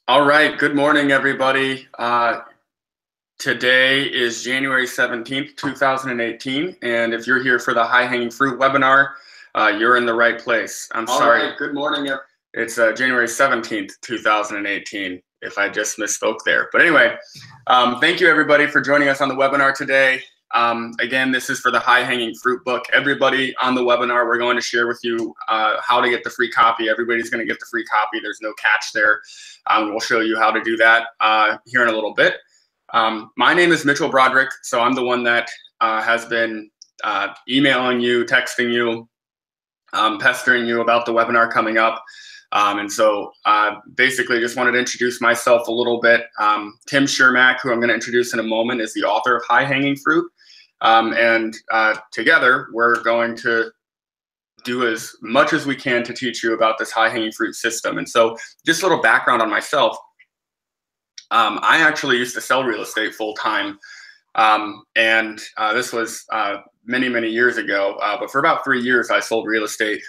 All right, good morning, everybody. Today is January 17th, 2018, and if you're here for the High Hanging Fruit webinar, you're in the right place. I'm sorry. Good morning. It's January 17th, 2018, if I just misspoke there. But anyway, thank you, everybody, for joining us on the webinar today. Again, this is for the High Hanging Fruit book. Everybody on the webinar, we're going to share with you how to get the free copy. Everybody's going to get the free copy. There's no catch there. We'll show you how to do that here in a little bit. My name is Mitchell Broderick, so I'm the one that has been emailing you, texting you, pestering you about the webinar coming up. And so basically just wanted to introduce myself a little bit. Tim Shermack, who I'm going to introduce in a moment, is the author of High Hanging Fruit. And together we're going to do as much as we can to teach you about this high hanging fruit system. And so just a little background on myself. I actually used to sell real estate full time. And this was many, many years ago. But for about 3 years, I sold real estate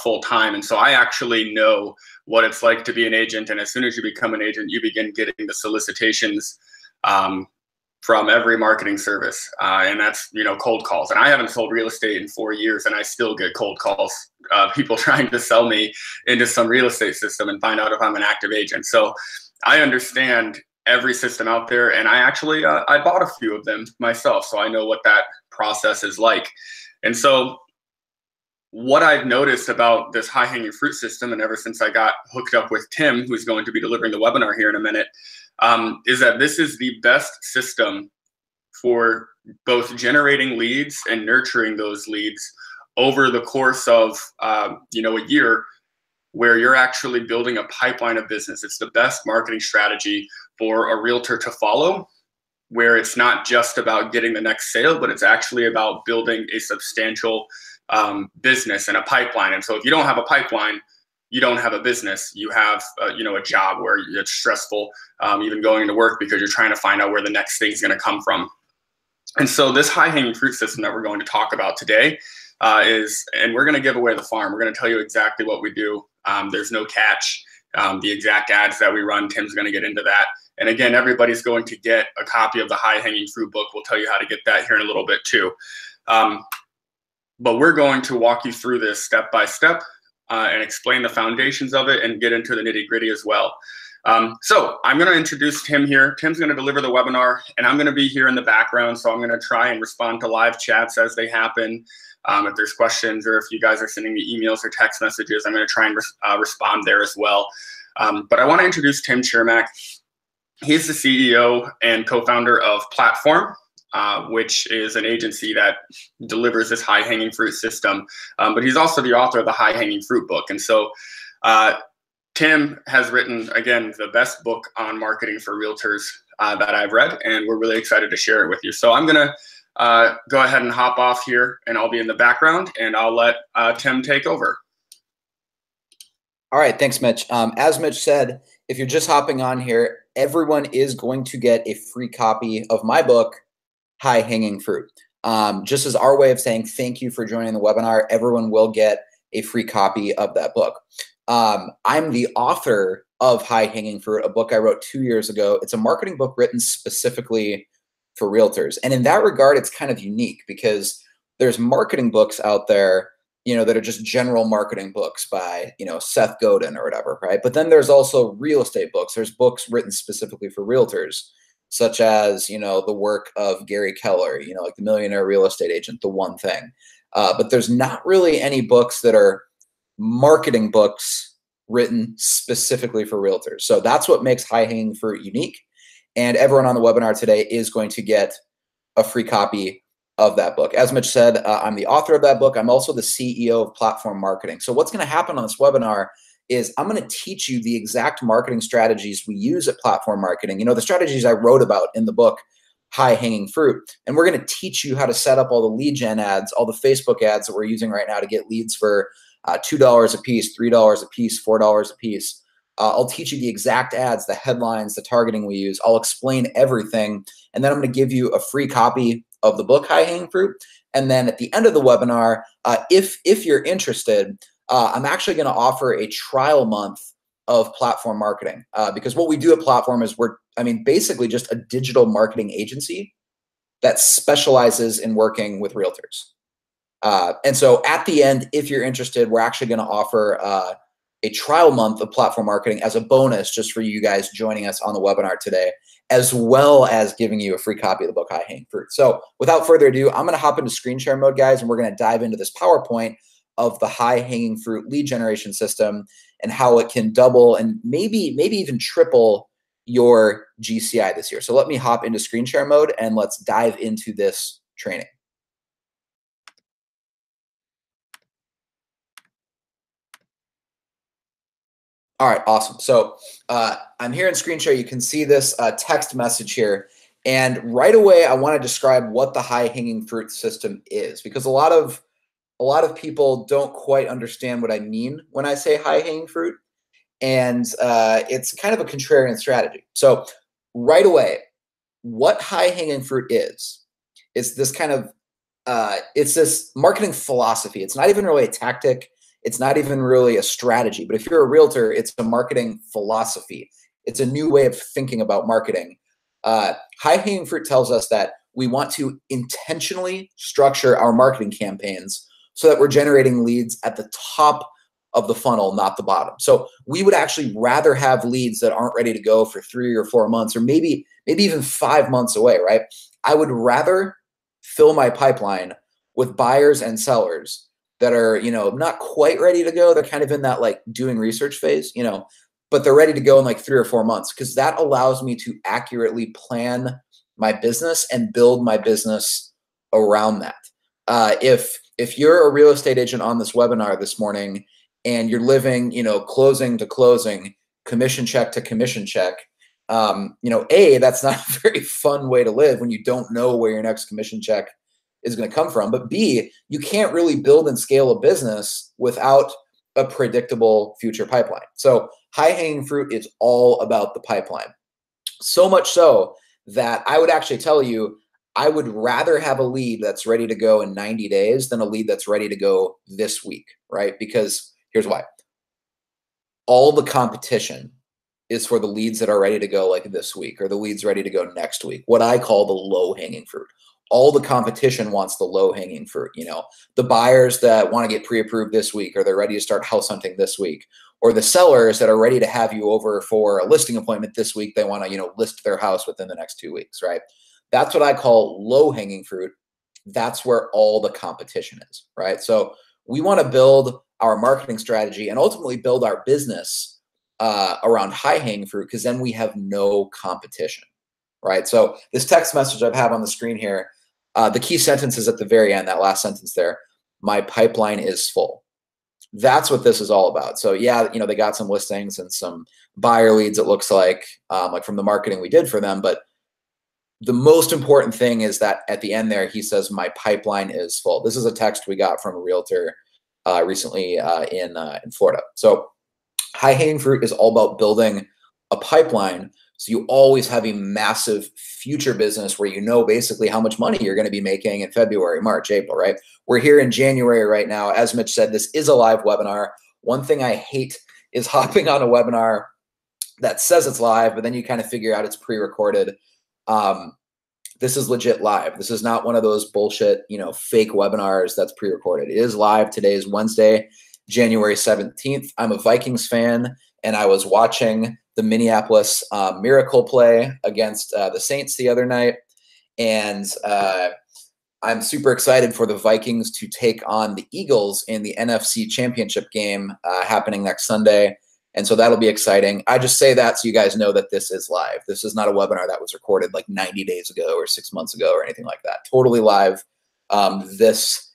full time. And so I actually know what it's like to be an agent. And as soon as you become an agent, you begin getting the solicitations from every marketing service. And that's, cold calls. And I haven't sold real estate in 4 years, and I still get cold calls, people trying to sell me into some real estate system and find out if I'm an active agent. So I understand every system out there, and I actually, I bought a few of them myself. So I know what that process is like. And so what I've noticed about this high hanging fruit system, and ever since I got hooked up with Tim, who's going to be delivering the webinar here in a minute, is that this is the best system for both generating leads and nurturing those leads over the course of, a year, where you're actually building a pipeline of business. It's the best marketing strategy for a realtor to follow, where it's not just about getting the next sale, but it's actually about building a substantial business and a pipeline. And so if you don't have a pipeline, you don't have a business. You have, a job where it's stressful, even going to work, because you're trying to find out where the next thing's going to come from. And so this high hanging fruit system that we're going to talk about today and we're going to give away the farm. We're going to tell you exactly what we do. There's no catch. The exact ads that we run, Tim's going to get into that. And again, everybody's going to get a copy of the High Hanging Fruit book. We'll tell you how to get that here in a little bit too. But we're going to walk you through this step by step and explain the foundations of it and get into the nitty gritty as well. So I'm going to introduce Tim here. Tim's going to deliver the webinar, and I'm going to be here in the background. So I'm going to try and respond to live chats as they happen. If there's questions, or if you guys are sending me emails or text messages, I'm going to try and respond there as well. But I want to introduce Tim Shermack. He's the CEO and co-founder of Platform, which is an agency that delivers this high hanging fruit system. But he's also the author of the High Hanging Fruit book. And so Tim has written, again, the best book on marketing for realtors that I've read, and we're really excited to share it with you. So I'm going to go ahead and hop off here, and I'll be in the background, and I'll let Tim take over. All right, thanks, Mitch. As Mitch said, if you're just hopping on here, everyone is going to get a free copy of my book, High Hanging Fruit. Just as our way of saying thank you for joining the webinar, everyone will get a free copy of that book. I'm the author of High Hanging Fruit, a book I wrote 2 years ago. It's a marketing book written specifically for realtors. And in that regard, it's kind of unique because there's marketing books out there, that are just general marketing books by, Seth Godin or whatever, right? But then there's also real estate books. There's books written specifically for realtors, such as, the work of Gary Keller, like The Millionaire Real Estate Agent, The One Thing. But there's not really any books that are marketing books written specifically for realtors. So that's what makes High Hanging Fruit unique. And everyone on the webinar today is going to get a free copy of that book. As Mitch said, I'm the author of that book. I'm also the CEO of Platform Marketing. So what's going to happen on this webinar is I'm going to teach you the exact marketing strategies we use at Platform Marketing. The strategies I wrote about in the book, High Hanging Fruit. And we're going to teach you how to set up all the lead gen ads, all the Facebook ads that we're using right now to get leads for $2 a piece, $3 a piece, $4 a piece. I'll teach you the exact ads, the headlines, the targeting we use. I'll explain everything. And then I'm going to give you a free copy of the book, High Hanging Fruit. And then at the end of the webinar, if you're interested, I'm actually going to offer a trial month of platform marketing, because what we do at Platform is basically just a digital marketing agency that specializes in working with realtors. And so at the end, if you're interested, we're actually going to offer a trial month of platform marketing as a bonus just for you guys joining us on the webinar today, as well as giving you a free copy of the book, High Hanging Fruit. So without further ado, I'm going to hop into screen share mode, guys, and we're going to dive into this PowerPoint of the High Hanging Fruit lead generation system and how it can double and maybe even triple your GCI this year. So let me hop into screen share mode and let's dive into this training. All right, awesome. So I'm here in screen share. You can see this text message here. And right away, I want to describe what the High Hanging Fruit system is, because a lot of people don't quite understand what I mean when I say high hanging fruit. And it's kind of a contrarian strategy. So right away, what high hanging fruit is this kind of, it's this marketing philosophy. It's not even really a tactic. It's not even really a strategy. But if you're a realtor, it's a marketing philosophy. It's a new way of thinking about marketing. High hanging fruit tells us that we want to intentionally structure our marketing campaigns so that we're generating leads at the top of the funnel, not the bottom. So we would actually rather have leads that aren't ready to go for 3 or 4 months, or maybe even 5 months away, right? I would rather fill my pipeline with buyers and sellers that are, not quite ready to go. They're kind of in that like doing research phase, but they're ready to go in like 3 or 4 months, because that allows me to accurately plan my business and build my business around that. If you're a real estate agent on this webinar this morning and you're living, closing to closing, commission check to commission check, that's not a very fun way to live when you don't know where your next commission check is going to come from. But B, you can't really build and scale a business without a predictable future pipeline. So high hanging fruit is all about the pipeline. So much so that I would actually tell you, I would rather have a lead that's ready to go in 90 days than a lead that's ready to go this week, right? Because here's why. All the competition is for the leads that are ready to go like this week, or the leads ready to go next week, what I call the low hanging fruit. All the competition wants the low hanging fruit, the buyers that want to get pre-approved this week, or they're ready to start house hunting this week, or the sellers that are ready to have you over for a listing appointment this week. They want to, list their house within the next 2 weeks, right? That's what I call low hanging fruit. That's where all the competition is, right? So we want to build our marketing strategy and ultimately build our business around high hanging fruit, because then we have no competition, right? So this text message I have on the screen here, the key sentence is at the very end, that last sentence there, my pipeline is full. That's what this is all about. So yeah, they got some listings and some buyer leads, it looks like from the marketing we did for them. But the most important thing is that at the end there, he says, my pipeline is full. This is a text we got from a realtor recently in Florida. So high hanging fruit is all about building a pipeline, so you always have a massive future business where basically how much money you're going to be making in February, March, April, right? We're here in January right now. As Mitch said, this is a live webinar. One thing I hate is hopping on a webinar that says it's live, but then you kind of figure out it's pre-recorded. This is legit live. This is not one of those bullshit, fake webinars that's pre-recorded. It is live. Today is Wednesday, January 17th. I'm a Vikings fan, and I was watching the Minneapolis Miracle play against the Saints the other night. And I'm super excited for the Vikings to take on the Eagles in the NFC Championship game happening next Sunday. And so that'll be exciting. I just say that so you guys know that this is live. This is not a webinar that was recorded like 90 days ago or 6 months ago or anything like that. Totally live this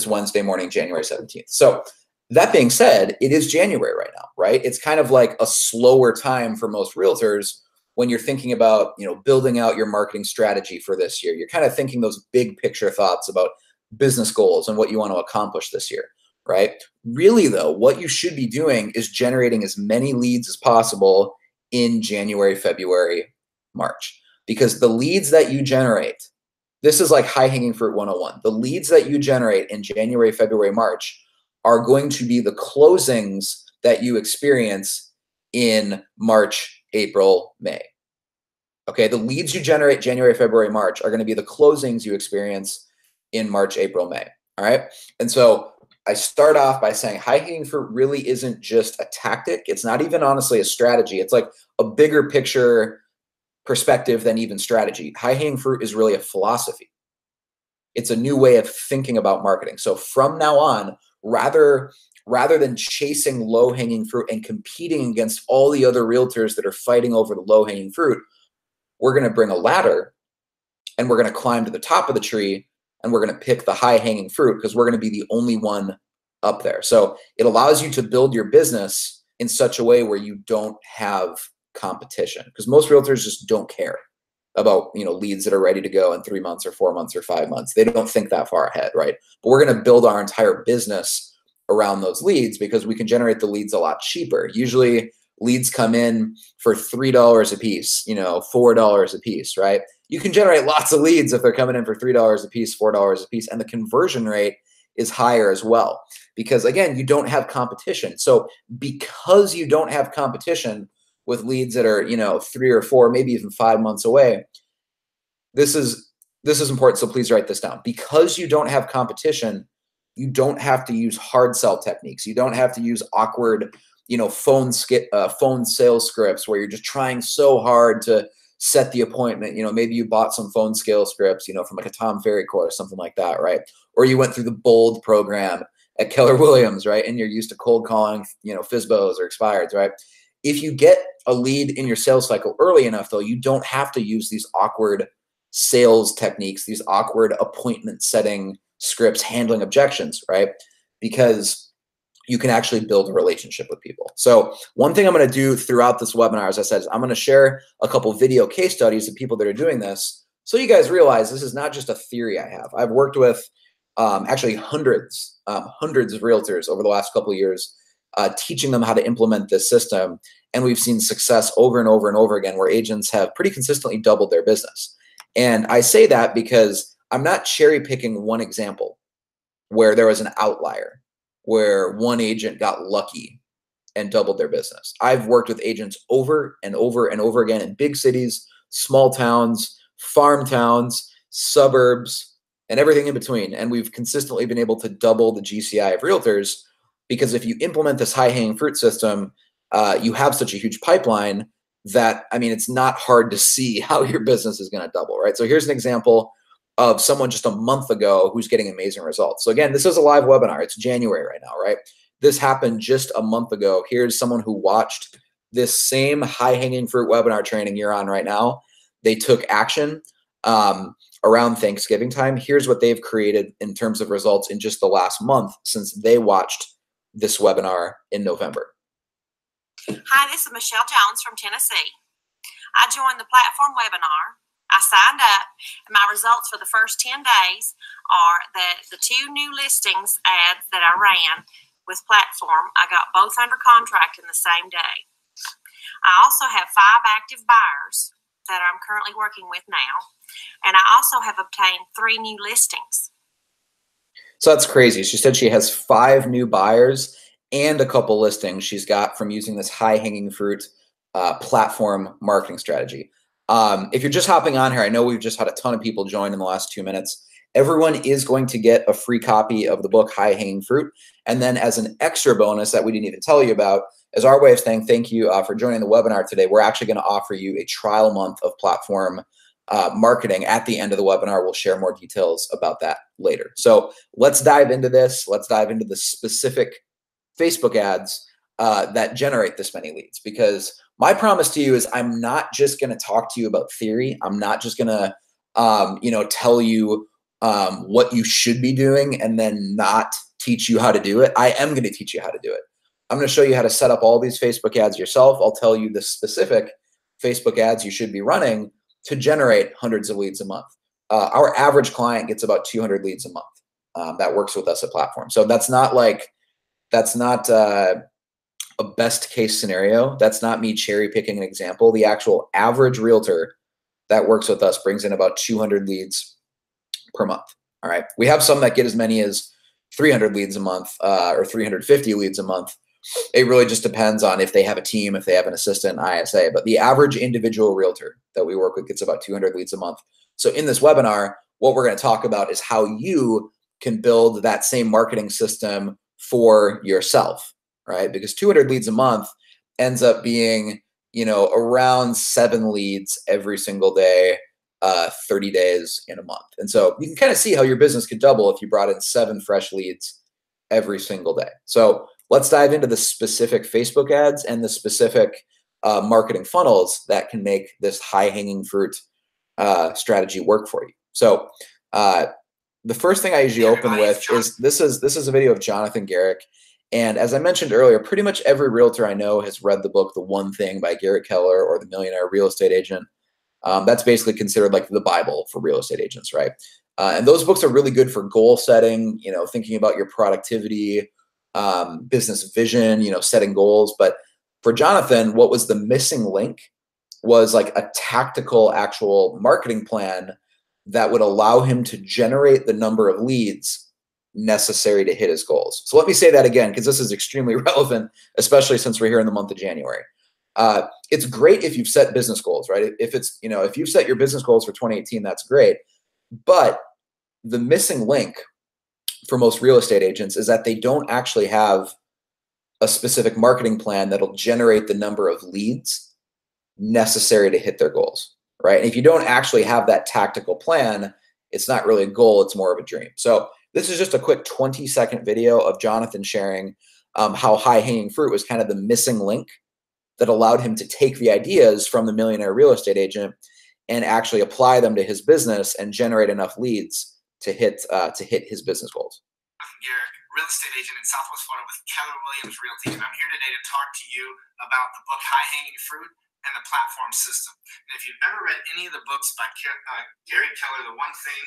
Wednesday morning, January 17th. So that being said, it is January right now, right? It's kind of like a slower time for most realtors when you're thinking about, building out your marketing strategy for this year. You're kind of thinking those big picture thoughts about business goals and what you want to accomplish this year, right? Really though, what you should be doing is generating as many leads as possible in January, February, March, because the leads that you generate, this is like high hanging fruit 101. The leads that you generate in January, February, March are going to be the closings that you experience in March, April, May. Okay, the leads you generate January, February, March are going to be the closings you experience in March, April, May. All right. And so I start off by saying high hanging fruit really isn't just a tactic. It's not even honestly a strategy. It's like a bigger picture perspective than even strategy. High hanging fruit is really a philosophy. It's a new way of thinking about marketing. So from now on, rather than chasing low hanging fruit and competing against all the other realtors that are fighting over the low hanging fruit, we're going to bring a ladder and we're going to climb to the top of the tree and we're going to pick the high hanging fruit because we're going to be the only one up there. So it allows you to build your business in such a way where you don't have competition, because most realtors just don't care about, leads that are ready to go in 3 months or 4 months or 5 months. They don't think that far ahead, right? But we're going to build our entire business around those leads because we can generate the leads a lot cheaper. Usually leads come in for $3 a piece, $4 a piece, right? You can generate lots of leads if they're coming in for $3 a piece, $4 a piece, and the conversion rate is higher as well because, again, you don't have competition. So because you don't have competition with leads that are 3 or 4, maybe even 5 months away, this is important. So please write this down. Because you don't have competition, you don't have to use hard sell techniques. You don't have to use awkward phone sales scripts where you're just trying so hard to set the appointment. Maybe you bought some phone scale scripts, from like a Tom Ferry course, something like that, right? Or you went through the BOLD program at Keller Williams, right? And you're used to cold calling, FSBOs or expireds, right? If you get a lead in your sales cycle early enough, though, you don't have to use these awkward sales techniques, these awkward appointment setting scripts, handling objections, right? Because you can actually build a relationship with people. So one thing I'm going to do throughout this webinar, as I said, is I'm going to share a couple video case studies of people that are doing this. So you guys realize this is not just a theory I have. I've worked with actually hundreds of realtors over the last couple of years, teaching them how to implement this system. And we've seen success over and over and over again where agents have pretty consistently doubled their business. And I say that because I'm not cherry picking one example where there was an outlier, where one agent got lucky and doubled their business. I've worked with agents over and over and over again in big cities, small towns, farm towns, suburbs, and everything in between. And we've consistently been able to double the GCI of realtors because if you implement this high-hanging fruit system, you have such a huge pipeline that, it's not hard to see how your business is going to double, right? So here's an example of someone just a month ago who's getting amazing results. So again, this is a live webinar. It's January right now, right? This happened just a month ago. Here's someone who watched this same high-hanging fruit webinar training you're on right now. They took action around Thanksgiving time. Here's what they've created in terms of results in just the last month since they watched this webinar in November. Hi, this is Michelle Jones from Tennessee. I joined the platform webinar. I signed up, and my results for the first 10 days are that the 2 new listings ads that I ran with platform, I got both under contract in the same day. I also have 5 active buyers that I'm currently working with now, and I also have obtained 3 new listings. So that's crazy. She said she has 5 new buyers and a couple listings she's got from using this high-hanging fruit platform marketing strategy. If you're just hopping on here, I know we've just had a ton of people join in the last 2 minutes. Everyone is going to get a free copy of the book High Hanging Fruit. And then as an extra bonus that we didn't even tell you about, as our way of saying thank you for joining the webinar today, we're actually going to offer you a trial month of platform marketing at the end of the webinar. We'll share more details about that later. So let's dive into this. Let's dive into the specific Facebook ads that generate this many leads, because my promise to you is I'm not just going to talk to you about theory. I'm not just going to, tell you what you should be doing and then not teach you how to do it. I am going to teach you how to do it. I'm going to show you how to set up all these Facebook ads yourself. I'll tell you the specific Facebook ads you should be running to generate hundreds of leads a month. Our average client gets about 200 leads a month that works with us at Platform. So that's not a best case scenario. That's not me cherry picking an example. The actual average realtor that works with us brings in about 200 leads per month. All right. We have some that get as many as 300 leads a month or 350 leads a month. It really just depends on if they have a team, if they have an assistant, ISA. But the average individual realtor that we work with gets about 200 leads a month. So in this webinar, what we're going to talk about is how you can build that same marketing system for yourself, right? Because 200 leads a month ends up being, you know, around 7 leads every single day, 30 days in a month. And so you can kind of see how your business could double if you brought in 7 fresh leads every single day. So let's dive into the specific Facebook ads and the specific marketing funnels that can make this high-hanging fruit strategy work for you. So the first thing I usually open with is this is a video of Jonathan Garrick. And as I mentioned earlier, pretty much every realtor I know has read the book, The One Thing by Gary Keller, or The Millionaire Real Estate Agent. That's basically considered like the Bible for real estate agents, right? And those books are really good for goal setting, you know, thinking about your productivity, business vision, you know, setting goals. But for Jonathan, what was the missing link was like a tactical actual marketing plan that would allow him to generate the number of leads necessary to hit his goals. So let me say that again, because this is extremely relevant, especially since we're here in the month of January. It's great if you've set business goals, right? If it's, you know, if you've set your business goals for 2018, that's great. But the missing link for most real estate agents is that they don't actually have a specific marketing plan that'll generate the number of leads necessary to hit their goals. Right? And if you don't actually have that tactical plan, it's not really a goal, it's more of a dream. So this is just a quick 20-second video of Jonathan sharing how high-hanging fruit was kind of the missing link that allowed him to take the ideas from the Millionaire Real Estate Agent and actually apply them to his business and generate enough leads to hit his business goals. Garrick, real estate agent in Southwest Florida with Keller Williams Realty, and I'm here today to talk to you about the book High Hanging Fruit and the Platform System. And if you've ever read any of the books by Gary Keller, The One Thing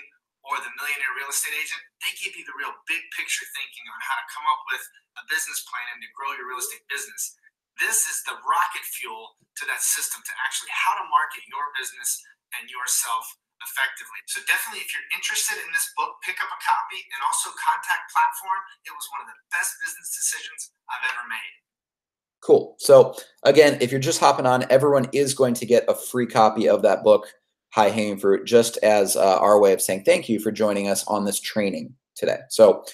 or The Millionaire Real Estate Agent, they give you the real big picture thinking on how to come up with a business plan and to grow your real estate business. This is the rocket fuel to that system to actually how to market your business and yourself effectively. So definitely, if you're interested in this book, pick up a copy and also contact Platform. It was one of the best business decisions I've ever made. Cool. So again, if you're just hopping on, everyone is going to get a free copy of that book, High Hanging Fruit, just as our way of saying thank you for joining us on this training today. So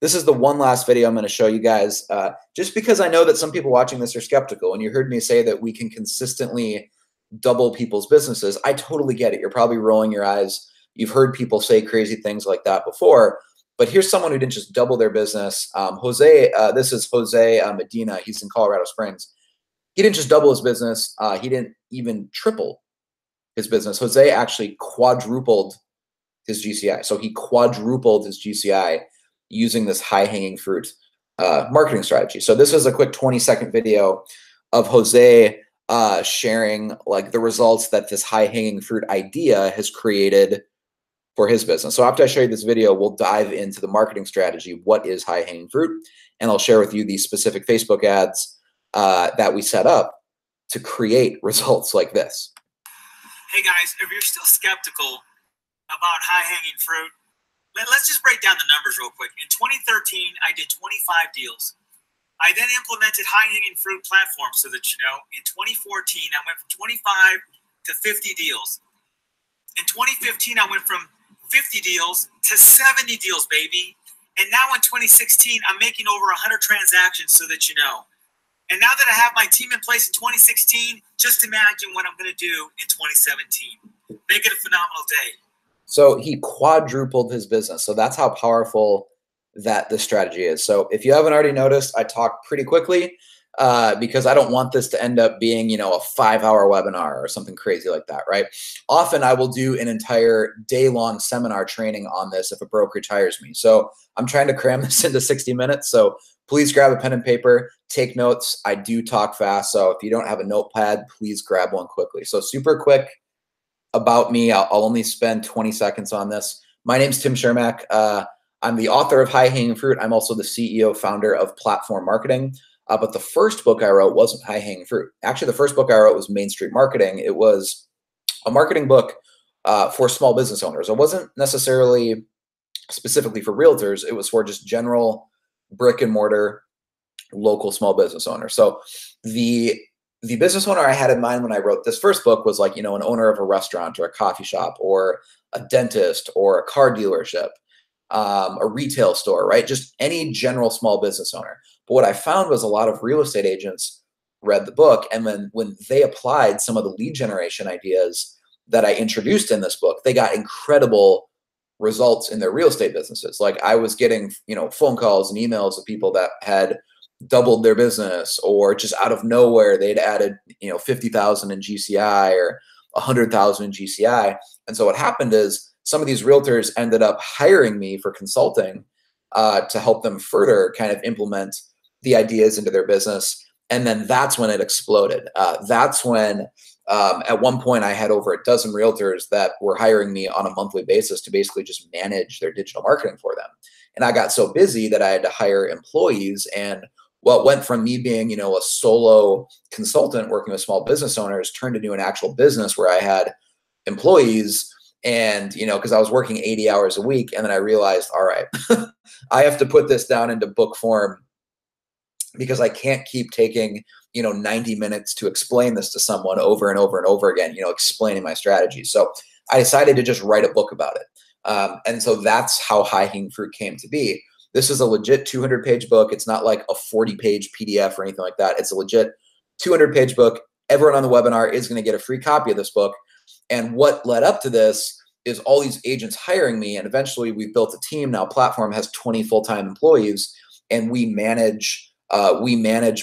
this is the one last video I'm going to show you guys, just because I know that some people watching this are skeptical. And you heard me say that we can consistently double people's businesses. I totally get it. You're probably rolling your eyes. You've heard people say crazy things like that before. But here's someone who didn't just double their business. This is Jose Medina. He's in Colorado Springs. He didn't just double his business. He didn't even triple his business. Jose actually quadrupled his GCI. So he quadrupled his GCI using this high-hanging fruit marketing strategy. So this is a quick 20-second video of Jose sharing like the results that this high-hanging fruit idea has created for his business. So after I show you this video, we'll dive into the marketing strategy. What is high-hanging fruit? And I'll share with you the specific Facebook ads that we set up to create results like this. Hey guys, if you're still skeptical about high-hanging fruit, let's just break down the numbers real quick. In 2013, I did 25 deals. I then implemented high-hanging fruit platform so that you know, in 2014, I went from 25 to 50 deals. In 2015, I went from 50 deals to 70 deals, baby. And now in 2016, I'm making over 100 transactions so that you know. And now that I have my team in place in 2016, just imagine what I'm going to do in 2017. Make it a phenomenal day. So he quadrupled his business. So that's how powerful that this strategy is. So if you haven't already noticed, I talk pretty quickly because I don't want this to end up being, you know, a 5-hour webinar or something crazy like that, right? Often I will do an entire day-long seminar training on this if a brokerage hires me. So I'm trying to cram this into 60 minutes. So please grab a pen and paper, take notes. I do talk fast. So if you don't have a notepad, please grab one quickly. So super quick about me. I'll only spend 20 seconds on this. My name's Tim Shermack. I'm the author of High Hanging Fruit. I'm also the CEO, founder of Platform Marketing. But the first book I wrote wasn't High Hanging Fruit. Actually, the first book I wrote was Main Street Marketing. It was a marketing book for small business owners. It wasn't necessarily specifically for realtors. It was for just general brick and mortar local small business owner. So the business owner I had in mind when I wrote this first book was like, an owner of a restaurant or a coffee shop or a dentist or a car dealership, a retail store, right? Just any general small business owner. But what I found was a lot of real estate agents read the book, and when they applied some of the lead generation ideas that I introduced in this book, they got incredible results in their real estate businesses. Like I was getting, phone calls and emails of people that had doubled their business, or just out of nowhere, they'd added, 50,000 in GCI or 100,000 in GCI. And so what happened is some of these realtors ended up hiring me for consulting to help them further kind of implement the ideas into their business. And then that's when it exploded. That's when at one point I had over a dozen realtors that were hiring me on a monthly basis to basically just manage their digital marketing for them. And I got so busy that I had to hire employees. And what went from me being, a solo consultant working with small business owners turned into an actual business where I had employees. And, because I was working 80 hours a week. And then I realized, all right, I have to put this down into book form, because I can't keep taking, 90 minutes to explain this to someone over and over and over again, explaining my strategy. So I decided to just write a book about it. And so that's how High Hanging Fruit came to be. This is a legit 200-page book. It's not like a 40-page PDF or anything like that. It's a legit 200-page book. Everyone on the webinar is going to get a free copy of this book. And what led up to this is all these agents hiring me. And eventually we've built a team. Now Platform has 20 full-time employees, and we manage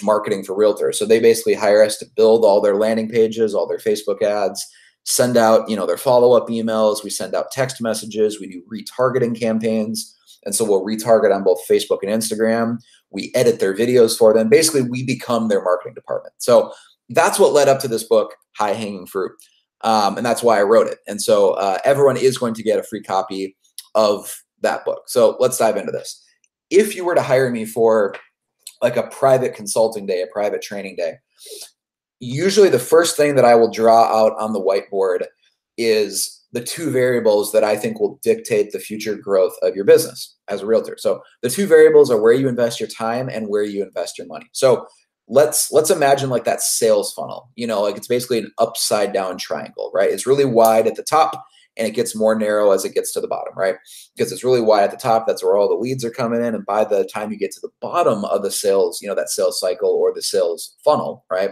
marketing for realtors. So they basically hire us to build all their landing pages, all their Facebook ads, send out, their follow-up emails. We send out text messages. We do retargeting campaigns. And so we'll retarget on both Facebook and Instagram. We edit their videos for them. Basically, we become their marketing department. So that's what led up to this book, High Hanging Fruit. And that's why I wrote it. And so everyone is going to get a free copy of that book. So let's dive into this. If you were to hire me for like a private consulting day, a private training day, usually the first thing that I will draw out on the whiteboard is the two variables that I think will dictate the future growth of your business as a realtor. So the two variables are where you invest your time and where you invest your money. So let's imagine like that sales funnel, like it's basically an upside down triangle, right? It's really wide at the top and it gets more narrow as it gets to the bottom, right? Because it's really wide at the top. That's where all the leads are coming in. And by the time you get to the bottom of the sales, that sales cycle or the sales funnel, right?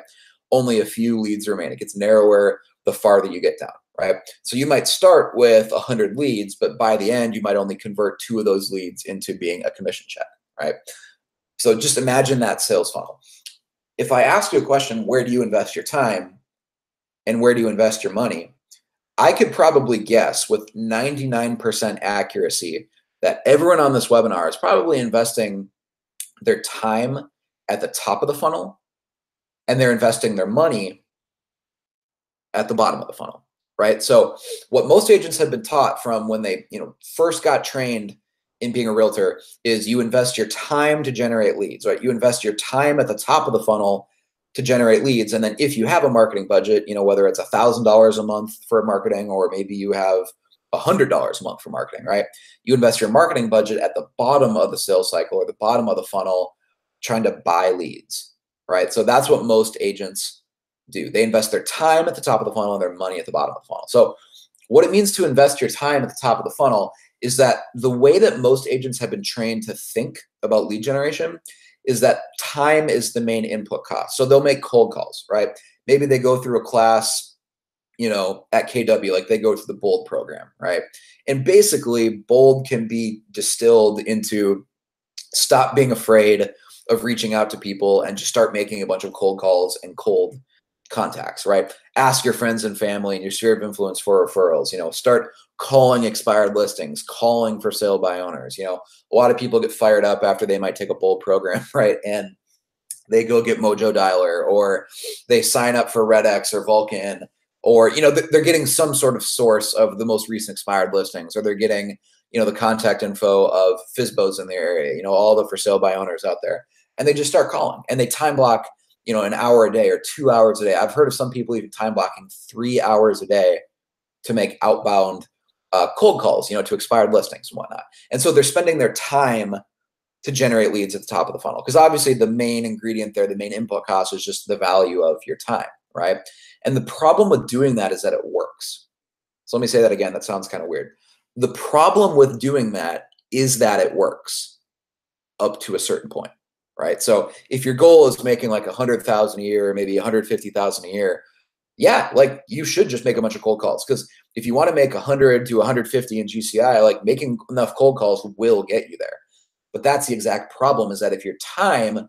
Only a few leads remain. It gets narrower the farther you get down, right? So you might start with 100 leads, but by the end, you might only convert 2 of those leads into being a commission check, right? So just imagine that sales funnel. If I ask you a question, where do you invest your time and where do you invest your money? I could probably guess with 99% accuracy that everyone on this webinar is probably investing their time at the top of the funnel and they're investing their money at the bottom of the funnel, right? So what most agents have been taught from when they, first got trained in being a realtor is you invest your time to generate leads, right? You invest your time at the top of the funnel to generate leads. And then if you have a marketing budget, whether it's $1,000 a month for marketing, or maybe you have $100 a month for marketing, right? You invest your marketing budget at the bottom of the sales cycle or the bottom of the funnel trying to buy leads, right? So that's what most agents do. They invest their time at the top of the funnel and their money at the bottom of the funnel. So what it means to invest your time at the top of the funnel is that the way that most agents have been trained to think about lead generation is that time is the main input cost. So they'll make cold calls, right? Maybe they go through a class, at KW, like they go through the BOLD program, right? And basically BOLD can be distilled into stop being afraid of reaching out to people and just start making a bunch of cold calls and cold contacts, right? Ask your friends and family and your sphere of influence for referrals, start calling expired listings, calling for sale by owners. A lot of people get fired up after they might take a BOLD program, right? And they go get Mojo Dialer, or they sign up for RedX or Vulcan, or, they're getting some sort of source of the most recent expired listings, or they're getting, the contact info of FSBOs in their area, all the for sale by owners out there. And they just start calling and they time block, an hour a day or 2 hours a day. I've heard of some people even time blocking 3 hours a day to make outbound cold calls, to expired listings and whatnot. And so they're spending their time to generate leads at the top of the funnel. Because obviously the main ingredient there, the main input cost is just the value of your time, right? And the problem with doing that is that it works. So let me say that again. That sounds kind of weird. The problem with doing that is that it works up to a certain point, right? So if your goal is making like 100,000 a year, or maybe 150,000 a year, yeah, like you should just make a bunch of cold calls, because if you want to make 100 to 150 in GCI, like making enough cold calls will get you there. But that's the exact problem, is that if your time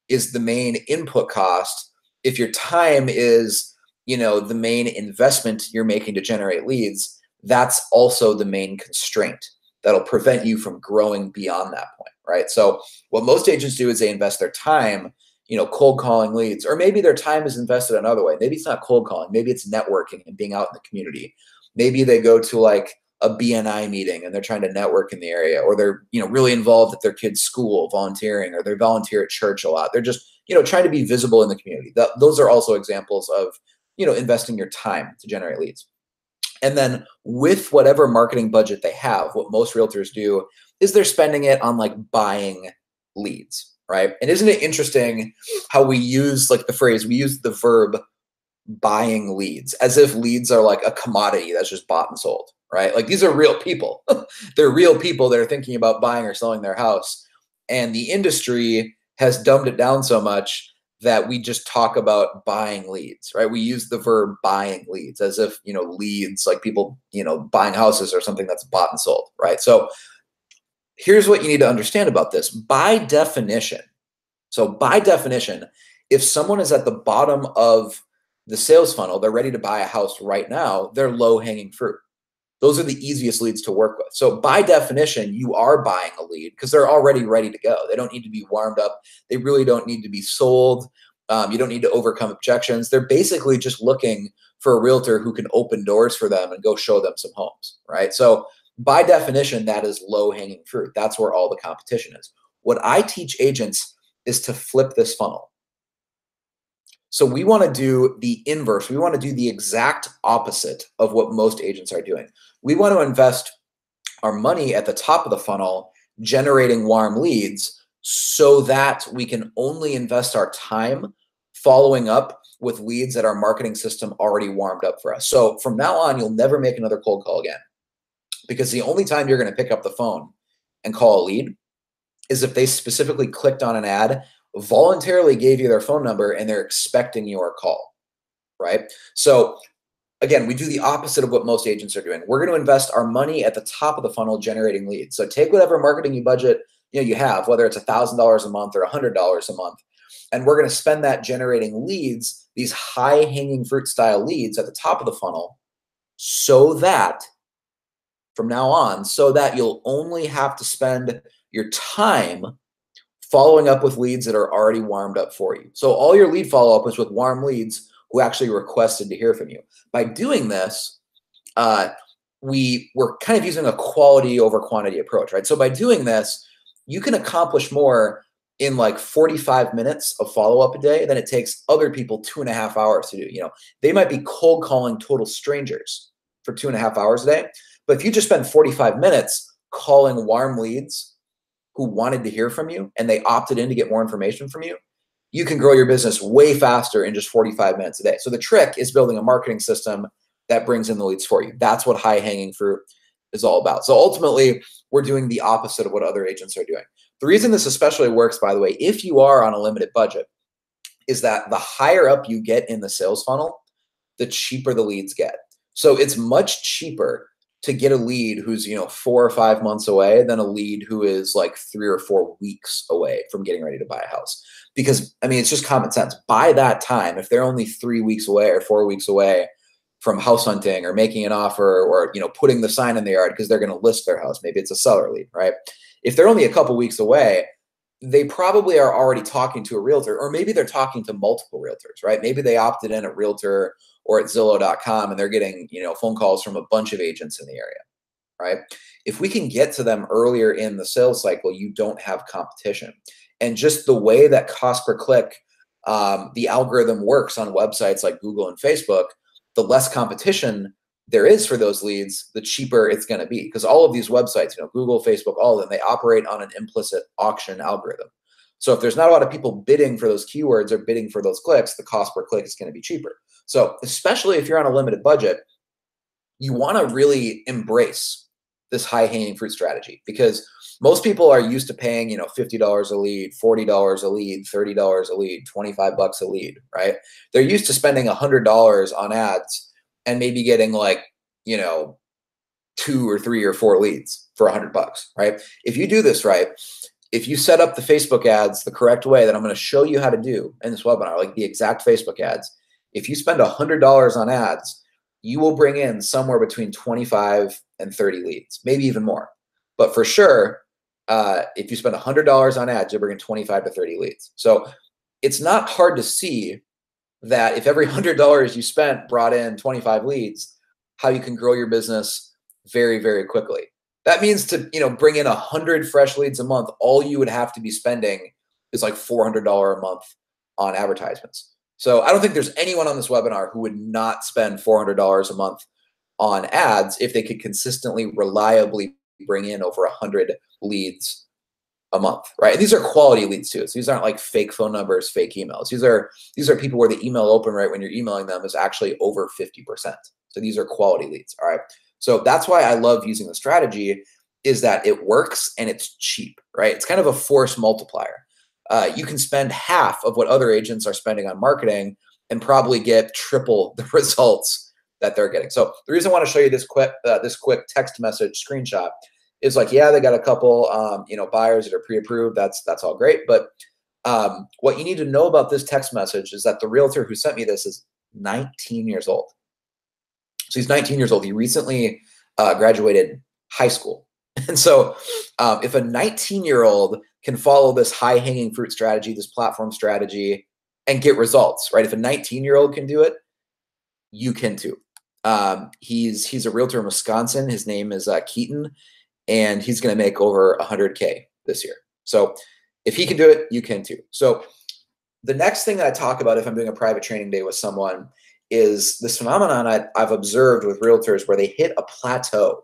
is the main input cost, if your time is, you know, the main investment you're making to generate leads, that's also the main constraint that'll prevent you from growing beyond that point, right? So what most agents do is they invest their time, you know, cold calling leads, or maybe their time is invested another way. Maybe it's not cold calling. Maybe it's networking and being out in the community. Maybe they go to like a BNI meeting and they're trying to network in the area, or they're, you know, really involved at their kid's school volunteering, or they volunteer at church a lot. They're just, you know, trying to be visible in the community. Those are also examples of, you know, investing your time to generate leads. And then with whatever marketing budget they have, what most realtors do is they're spending it on like buying leads, right? And isn't it interesting how we use like the phrase, we use the verb buying leads as if leads are like a commodity that's just bought and sold, right? Like these are real people. They're real people that are thinking about buying or selling their house. And the industry has dumbed it down so much that we just talk about buying leads, right? We use the verb buying leads as if, you know, leads, like people, you know, buying houses or something that's bought and sold, right? So here's what you need to understand about this. By definition, if someone is at the bottom of the sales funnel, they're ready to buy a house right now, they're low-hanging fruit. Those are the easiest leads to work with. So by definition, you are buying a lead because they're already ready to go. They don't need to be warmed up. They really don't need to be sold. You don't need to overcome objections. They're basically just looking for a realtor who can open doors for them and go show them some homes, right? So by definition, that is low-hanging fruit. That's where all the competition is. What I teach agents is to flip this funnel. So we want to do the inverse. We want to do the exact opposite of what most agents are doing. We want to invest our money at the top of the funnel, generating warm leads, so that we can only invest our time following up with leads that our marketing system already warmed up for us. So from now on, you'll never make another cold call again, because the only time you're going to pick up the phone and call a lead is if they specifically clicked on an ad, voluntarily gave you their phone number, and they're expecting your call, right? So again, we do the opposite of what most agents are doing. We're going to invest our money at the top of the funnel generating leads. So take whatever marketing you budget, you know, you have, whether it's $1,000 a month or $100 a month, and we're going to spend that generating leads, these high-hanging fruit style leads at the top of the funnel, so that from now on, so that you'll only have to spend your time following up with leads that are already warmed up for you. So all your lead follow-up is with warm leads who actually requested to hear from you. By doing this, we're kind of using a quality over quantity approach, right? So by doing this, you can accomplish more in like 45 minutes of follow-up a day than it takes other people 2.5 hours to do. You know, they might be cold calling total strangers for 2.5 hours a day, but if you just spend 45 minutes calling warm leads who wanted to hear from you and they opted in to get more information from you, you can grow your business way faster in just 45 minutes a day. So the trick is building a marketing system that brings in the leads for you. That's what high-hanging fruit is all about. So ultimately, we're doing the opposite of what other agents are doing. The reason this especially works, by the way, if you are on a limited budget, is that the higher up you get in the sales funnel, the cheaper the leads get. So it's much cheaper to get a lead who's, you know, 4 or 5 months away than a lead who is like 3 or 4 weeks away from getting ready to buy a house. Because, I mean, it's just common sense. By that time, if they're only 3 weeks away or 4 weeks away from house hunting or making an offer or, you know, putting the sign in the yard because they're going to list their house, maybe it's a seller lead, right? If they're only a couple weeks away, they probably are already talking to a realtor, or maybe they're talking to multiple realtors, right? Maybe they opted in at Realtor or at Zillow.com and they're getting, you know, phone calls from a bunch of agents in the area, right? If we can get to them earlier in the sales cycle, you don't have competition. And just the way that cost per click, the algorithm works on websites like Google and Facebook, the less competition there is for those leads, the cheaper it's going to be. Because all of these websites, Google, Facebook, all of them, they operate on an implicit auction algorithm. So if there's not a lot of people bidding for those keywords or bidding for those clicks, the cost per click is going to be cheaper. So especially if you're on a limited budget, you want to really embrace this high-hanging fruit strategy, because most people are used to paying, $50 a lead, $40 a lead, $30 a lead, $25 a lead, right? They're used to spending $100 on ads and maybe getting 2 or 3 or 4 leads for $100, right? If you do this right, if you set up the Facebook ads the correct way that I'm going to show you how to do in this webinar, like the exact Facebook ads, if you spend $100 on ads, you will bring in somewhere between 25 and 30 leads, maybe even more. But for sure, if you spend $100 on ads, you'll bring in 25 to 30 leads. So it's not hard to see that if every $100 you spent brought in 25 leads, how you can grow your business very, very quickly. That means to bring in 100 fresh leads a month, all you would have to be spending is like $400 a month on advertisements. So I don't think there's anyone on this webinar who would not spend $400 a month on ads if they could consistently, reliably bring in over 100 leads a month, right? And these are quality leads too. So these aren't like fake phone numbers, fake emails. These are people where the email open rate when you're emailing them is actually over 50%. So these are quality leads, all right? So that's why I love using the strategy, is that it works and it's cheap, right? It's kind of a force multiplier. You can spend half of what other agents are spending on marketing and probably get triple the results that they're getting. So the reason I want to show you this quick text message screenshot is like, yeah, they got a couple, buyers that are pre-approved. That's all great. But what you need to know about this text message is that the realtor who sent me this is 19 years old. So he's 19 years old. He recently graduated high school. And so if a 19-year-old can follow this high-hanging fruit strategy, this platform strategy, and get results, right? If a 19-year-old can do it, you can too. He's a realtor in Wisconsin. His name is Keaton, and he's going to make over 100K this year. So if he can do it, you can too. So the next thing that I talk about if I'm doing a private training day with someone is this phenomenon I've observed with realtors where they hit a plateau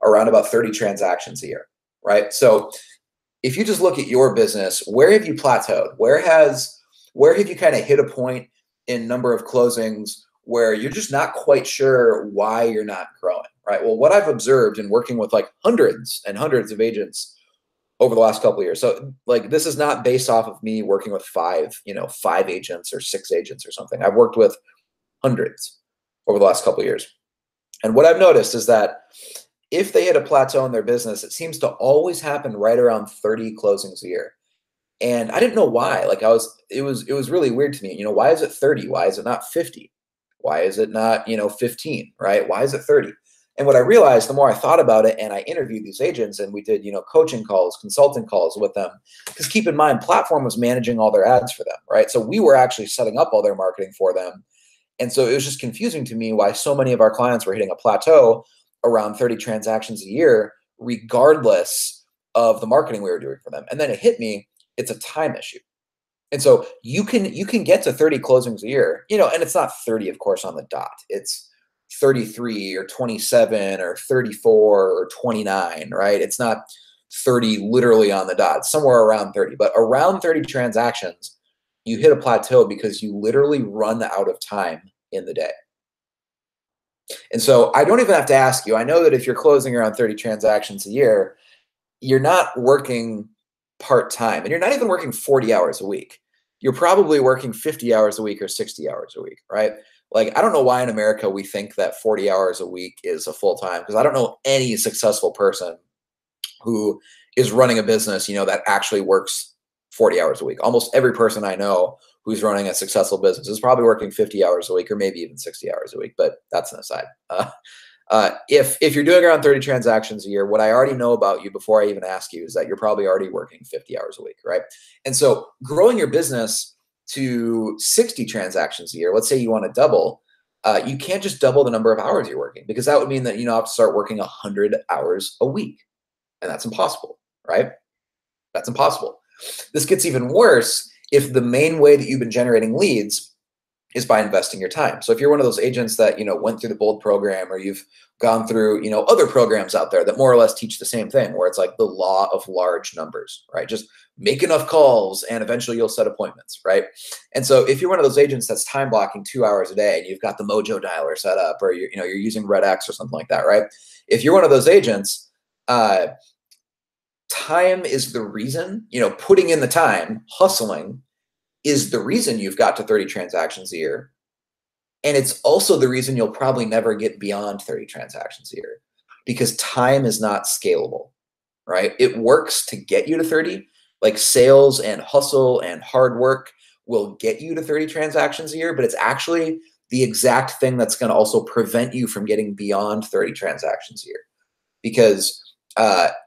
around about 30 transactions a year, right? So if you just look at your business, where have you plateaued? Where have you kind of hit a point in number of closings where you're just not quite sure why you're not growing, right? Well, what I've observed in working with like hundreds and hundreds of agents over the last couple of years. So like, this is not based off of me working with 5 agents or 6 agents or something. I've worked with hundreds over the last couple of years. And what I've noticed is that if they hit a plateau in their business, it seems to always happen right around 30 closings a year. And I didn't know why. Like it was really weird to me. Why is it 30? Why is it not 50? Why is it not, 15, right? Why is it 30? And what I realized, the more I thought about it and I interviewed these agents and we did, coaching calls, consulting calls with them, because keep in mind, Platform was managing all their ads for them, right? So we were actually setting up all their marketing for them. And so it was just confusing to me why so many of our clients were hitting a plateau around 30 transactions a year, regardless of the marketing we were doing for them. And then it hit me, it's a time issue. And so you can get to 30 closings a year, and it's not 30, of course, on the dot. It's 33 or 27 or 34 or 29, right? It's not 30 literally on the dot. It's somewhere around 30. But around 30 transactions, you hit a plateau because you literally run out of time in the day. And so I don't even have to ask you. I know that if you're closing around 30 transactions a year, you're not working part-time, and you're not even working 40 hours a week. You're probably working 50 hours a week or 60 hours a week, right? Like, I don't know why in America we think that 40 hours a week is a full-time, because I don't know any successful person who is running a business, that actually works 40 hours a week. Almost every person I know who's running a successful business is probably working 50 hours a week or maybe even 60 hours a week, but that's an aside. If you're doing around 30 transactions a year, what I already know about you before I even ask you is that you're probably already working 50 hours a week, right? And so growing your business to 60 transactions a year, let's say you want to double, you can't just double the number of hours you're working, because that would mean that you have to start working 100 hours a week. And that's impossible, right? That's impossible. This gets even worse if the main way that you've been generating leads is by investing your time. So if you're one of those agents that, went through the BOLD program, or you've gone through, other programs out there that more or less teach the same thing, where it's like the law of large numbers, right? Just make enough calls and eventually you'll set appointments, right? And so if you're one of those agents that's time blocking 2 hours a day and you've got the Mojo dialer set up, or you're using Red X or something like that, right? If you're one of those agents, time is the reason, putting in the time, hustling, is the reason you've got to 30 transactions a year. And it's also the reason you'll probably never get beyond 30 transactions a year, because time is not scalable, right? It works to get you to 30, like sales and hustle and hard work will get you to 30 transactions a year, but it's actually the exact thing that's going to also prevent you from getting beyond 30 transactions a year, because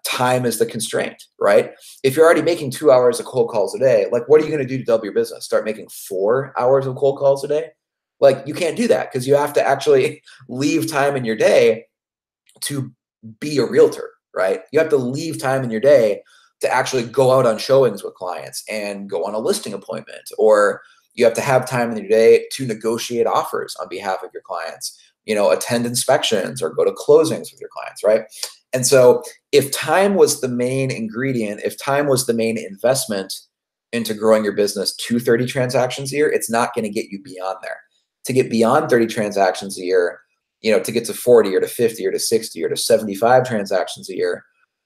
time is the constraint, right? If you're already making 2 hours of cold calls a day, like what are you going to do to double your business? Start making 4 hours of cold calls a day? Like you can't do that, because you have to actually leave time in your day to be a realtor, right? You have to leave time in your day to actually go out on showings with clients and go on a listing appointment, or you have to have time in your day to negotiate offers on behalf of your clients, attend inspections or go to closings with your clients, right? And so if time was the main ingredient, if time was the main investment into growing your business to 30 transactions a year, it's not going to get you beyond there. To get beyond 30 transactions a year, to get to 40 or to 50 or to 60 or to 75 transactions a year,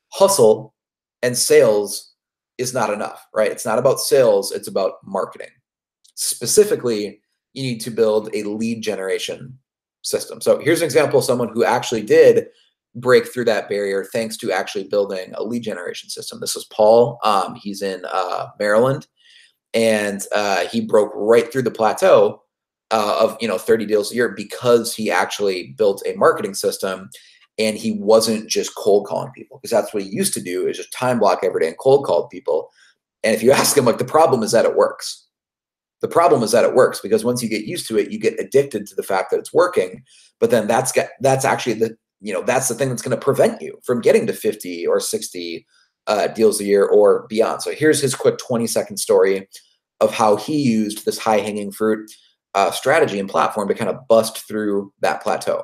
hustle and sales is not enough, right? It's not about sales, it's about marketing. Specifically, you need to build a lead generation system. So here's an example of someone who actually did break through that barrier thanks to actually building a lead generation system. This is Paul. He's in Maryland, and he broke right through the plateau of 30 deals a year because he actually built a marketing system, and he wasn't just cold calling people, because that's what he used to do, is just time block every day and cold call people. And if you ask him, like, the problem is that it works. The problem is that it works, because once you get used to it, you get addicted to the fact that it's working. But then that's actually that's the thing that's going to prevent you from getting to 50 or 60 deals a year or beyond. So here's his quick 20-second story of how he used this high-hanging fruit strategy and platform to kind of bust through that plateau.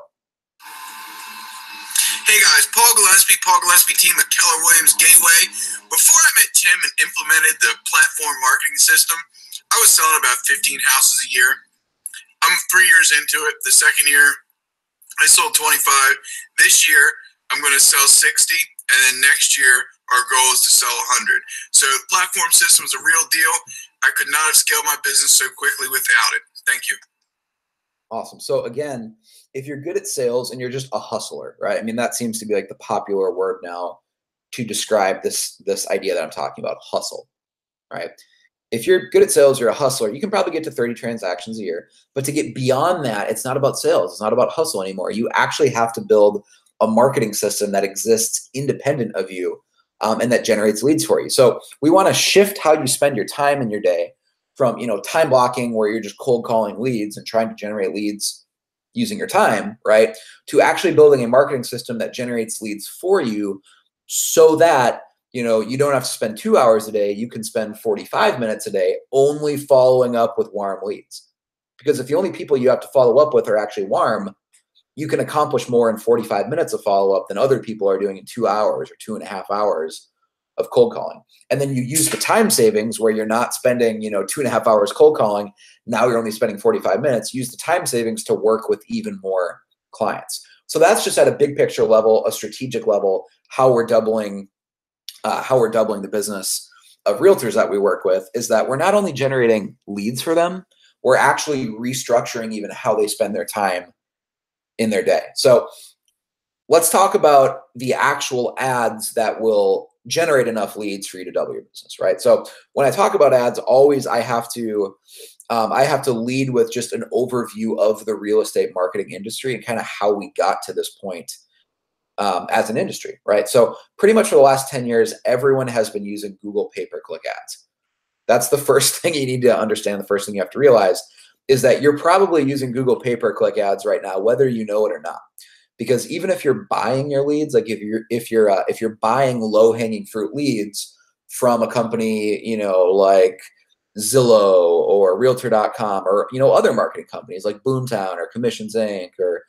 Hey guys, Paul Gillespie team at Keller Williams Gateway. Before I met Tim and implemented the platform marketing system, I was selling about 15 houses a year. I'm 3 years into it. The second year, I sold 25. This year, I'm going to sell 60. And then next year, our goal is to sell 100. So the platform system is a real deal. I could not have scaled my business so quickly without it. Thank you. Awesome. So again, if you're good at sales and you're just a hustler, right? I mean, that seems to be like the popular word now to describe this idea that I'm talking about, hustle, right? If you're good at sales, you're a hustler, you can probably get to 30 transactions a year. But to get beyond that, it's not about sales. It's not about hustle anymore. You actually have to build a marketing system that exists independent of you and that generates leads for you. So we want to shift how you spend your time in your day from, time blocking where you're just cold calling leads and trying to generate leads using your time, right, to actually building a marketing system that generates leads for you, so that you don't have to spend 2 hours a day. You can spend 45 minutes a day only following up with warm leads. Because if the only people you have to follow up with are actually warm, you can accomplish more in 45 minutes of follow-up than other people are doing in 2 hours or 2.5 hours of cold calling. And then you use the time savings where you're not spending, 2.5 hours cold calling. Now you're only spending 45 minutes. Use the time savings to work with even more clients. So that's just at a big picture level, a strategic level, how we're doubling the business of realtors that we work with, is that we're not only generating leads for them, we're actually restructuring even how they spend their time in their day. So let's talk about the actual ads that will generate enough leads for you to double your business, right? So when I talk about ads, always I have to lead with just an overview of the real estate marketing industry and kind of how we got to this point as an industry, right? So pretty much for the last 10 years, everyone has been using Google pay-per-click ads. That's the first thing you need to understand. The first thing you have to realize is that you're probably using Google pay-per-click ads right now, whether you know it or not. Because even if you're buying your leads, like if you're buying low-hanging fruit leads from a company, like Zillow or Realtor.com or, other marketing companies like Boomtown or Commissions Inc. or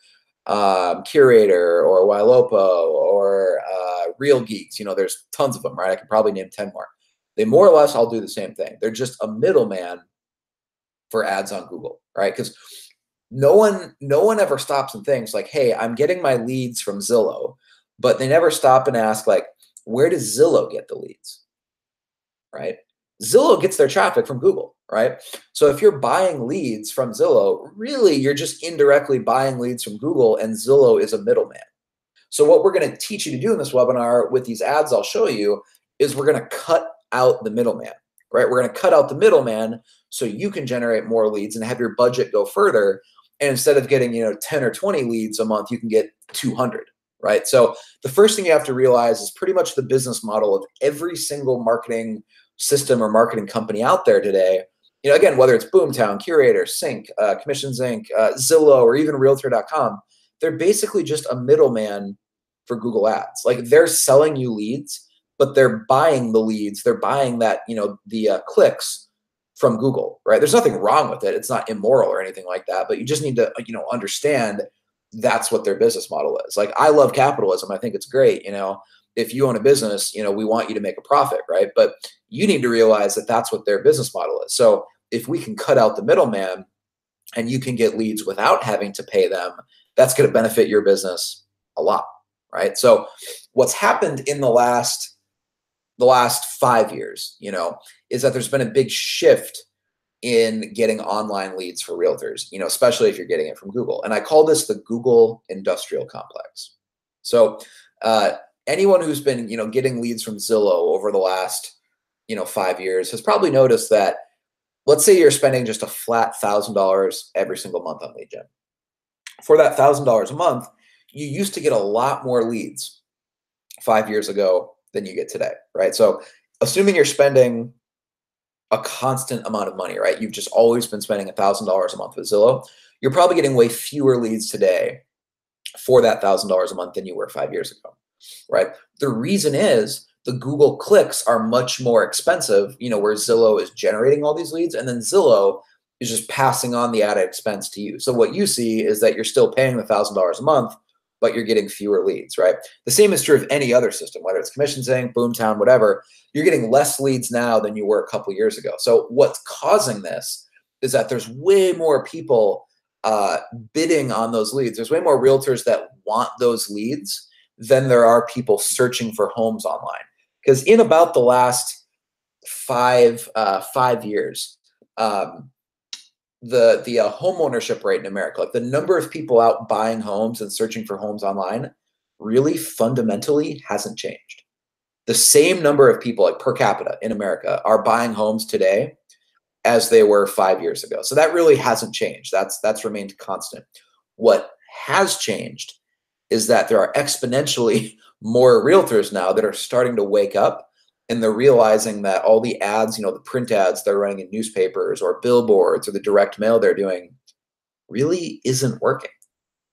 Curator or Ylopo or Real Geeks. There's tons of them, right? I could probably name 10 more. They more or less all do the same thing. They're just a middleman for ads on Google, right? Because no one ever stops and thinks like, hey, I'm getting my leads from Zillow, but they never stop and ask like, where does Zillow get the leads, right? Zillow gets their traffic from Google, right? So if you're buying leads from Zillow, really you're just indirectly buying leads from Google, and Zillow is a middleman. So what we're going to teach you to do in this webinar with these ads I'll show you is we're going to cut out the middleman, right? We're going to cut out the middleman so you can generate more leads and have your budget go further. And instead of getting, 10 or 20 leads a month, you can get 200, right? So the first thing you have to realize is pretty much the business model of every single marketing system or marketing company out there today. Again, whether it's Boomtown, Curator, Sync, Commissions Inc., Zillow, or even Realtor.com, they're basically just a middleman for Google Ads. Like they're selling you leads, but they're buying the leads. They're buying that, the clicks from Google, right? There's nothing wrong with it. It's not immoral or anything like that, but you just need to, understand that's what their business model is. Like I love capitalism. I think it's great. If you own a business, we want you to make a profit, right? But you need to realize that that's what their business model is. So if we can cut out the middleman and you can get leads without having to pay them, that's going to benefit your business a lot, right? So what's happened in the last 5 years, is that there's been a big shift in getting online leads for realtors, especially if you're getting it from Google. And I call this the Google industrial complex. So anyone who's been, getting leads from Zillow over the last, 5 years has probably noticed that, let's say you're spending just a flat $1,000 every single month on lead gen. For that $1,000 a month, you used to get a lot more leads 5 years ago than you get today, right? So assuming you're spending a constant amount of money, right? You've just always been spending $1,000 a month with Zillow. You're probably getting way fewer leads today for that $1,000 a month than you were 5 years ago, right? The reason is the Google clicks are much more expensive, where Zillow is generating all these leads and then Zillow is just passing on the added expense to you. So what you see is that you're still paying the $1,000 a month, but you're getting fewer leads, right? The same is true of any other system, whether it's Commissions Inc., Boomtown, whatever. You're getting less leads now than you were a couple years ago. So what's causing this is that there's way more people bidding on those leads. There's way more realtors that want those leads than there are people searching for homes online. Because in about the last 5 years, the home ownership rate in America, like the number of people out buying homes and searching for homes online, really fundamentally hasn't changed. The same number of people, like per capita in America, are buying homes today as they were 5 years ago. So that really hasn't changed. That's remained constant. What has changed is that there are exponentially more realtors now that are starting to wake up, and they're realizing that all the ads, the print ads they're running in newspapers or billboards or the direct mail they're doing really isn't working.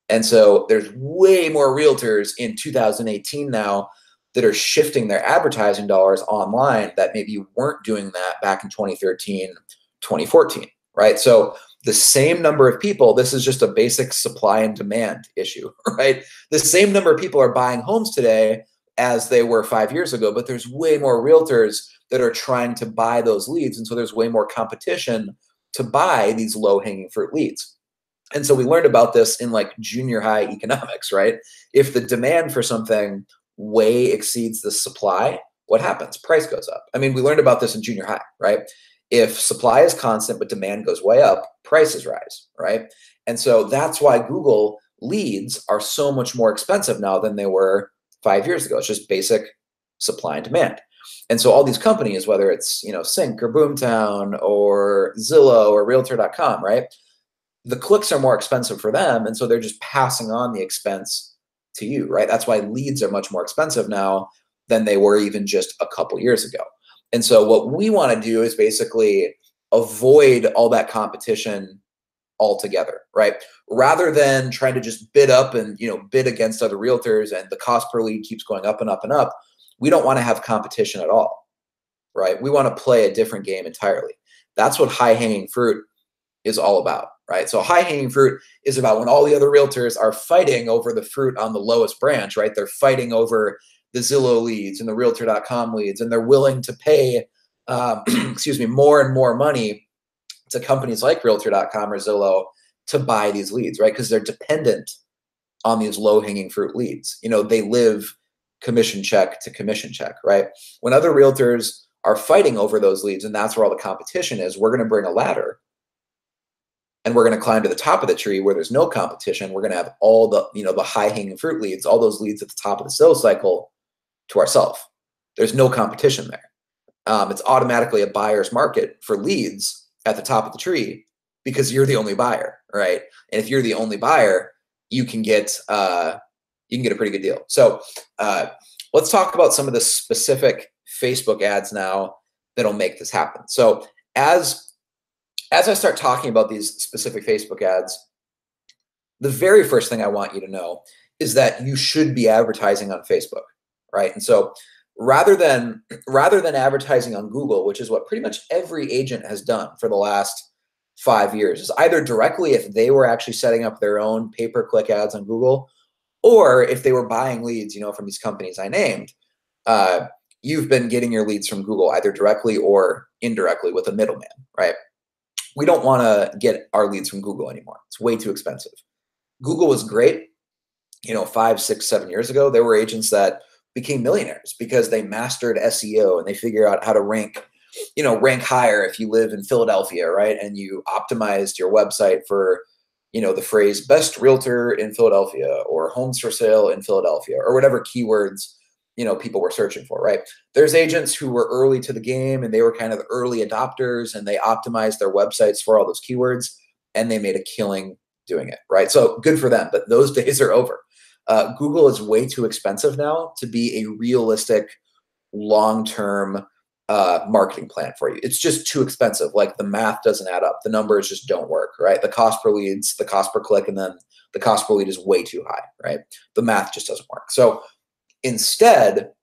And so there's way more realtors in 2018 now that are shifting their advertising dollars online that maybe weren't doing that back in 2013, 2014, right? So the same number of people, this is just a basic supply and demand issue, right? The same number of people are buying homes today as they were 5 years ago, but there's way more realtors that are trying to buy those leads. And so there's way more competition to buy these low-hanging fruit leads. And so we learned about this in like junior high economics, right? If the demand for something way exceeds the supply, what happens? Price goes up. I mean, we learned about this in junior high, right? If supply is constant, but demand goes way up, prices rise, right? And so that's why Google leads are so much more expensive now than they were 5 years ago. It's just basic supply and demand. And so all these companies, whether it's, Sync or Boomtown or Zillow or Realtor.com, right? The clicks are more expensive for them. And so they're just passing on the expense to you, right? That's why leads are much more expensive now than they were even just a couple years ago. And so what we want to do is basically avoid all that competition altogether, right? Rather than trying to just bid up and, bid against other realtors and the cost per lead keeps going up and up and up. We don't want to have competition at all, right? We want to play a different game entirely. That's what high hanging fruit is all about, right? So high hanging fruit is about when all the other realtors are fighting over the fruit on the lowest branch, right? They're fighting over the Zillow leads and the Realtor.com leads, and they're willing to pay, excuse me, more and more money to companies like Realtor.com or Zillow to buy these leads, right? Because they're dependent on these low-hanging fruit leads. You know, they live commission check to commission check, right? When other realtors are fighting over those leads, and that's where all the competition is, we're going to bring a ladder and we're going to climb to the top of the tree where there's no competition. We're going to have all the, you know, the high-hanging fruit leads, all those leads at the top of the sales cycle to ourselves. There's no competition there. It's automatically a buyer's market for leads at the top of the tree because you're the only buyer, right? And if you're the only buyer, you can get a pretty good deal. So let's talk about some of the specific Facebook ads now that'll make this happen. So as I start talking about these specific Facebook ads, the very first thing I want you to know is that you should be advertising on Facebook, right? And so rather than advertising on Google, which is what pretty much every agent has done for the last 5 years, is either directly if they were actually setting up their own pay-per-click ads on Google, or if they were buying leads, you know, from these companies I named, you've been getting your leads from Google either directly or indirectly with a middleman, right? We don't want to get our leads from Google anymore. It's way too expensive. Google was great, you know, 5, 6, 7 years ago. There were agents that became millionaires because they mastered SEO and they figure out how to rank higher if you live in Philadelphia, right? And you optimized your website for, you know, the phrase best realtor in Philadelphia or homes for sale in Philadelphia or whatever keywords, you know, people were searching for, right? There's agents who were early to the game and they were kind of the early adopters and they optimized their websites for all those keywords and they made a killing doing it, right? So good for them, but those days are over. Google is way too expensive now to be a realistic long-term marketing plan for you. It's just too expensive. Like the math doesn't add up. The numbers just don't work, right? The cost per leads, the cost per click, and then the cost per lead is way too high, right? The math just doesn't work. So instead,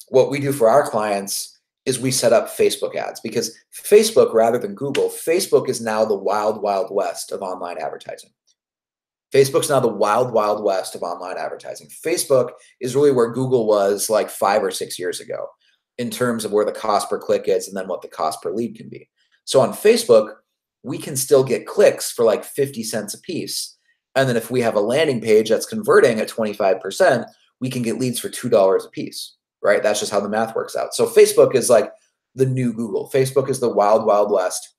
what we do for our clients is we set up Facebook ads because Facebook, rather than Google, Facebook is now the wild, wild west of online advertising. Facebook's now the wild, wild west of online advertising. Facebook is really where Google was like 5 or 6 years ago in terms of where the cost per click is and then what the cost per lead can be. So on Facebook, we can still get clicks for like 50 cents a piece. And then if we have a landing page that's converting at 25%, we can get leads for $2 a piece, right? That's just how the math works out. So Facebook is like the new Google. Facebook is the wild, wild west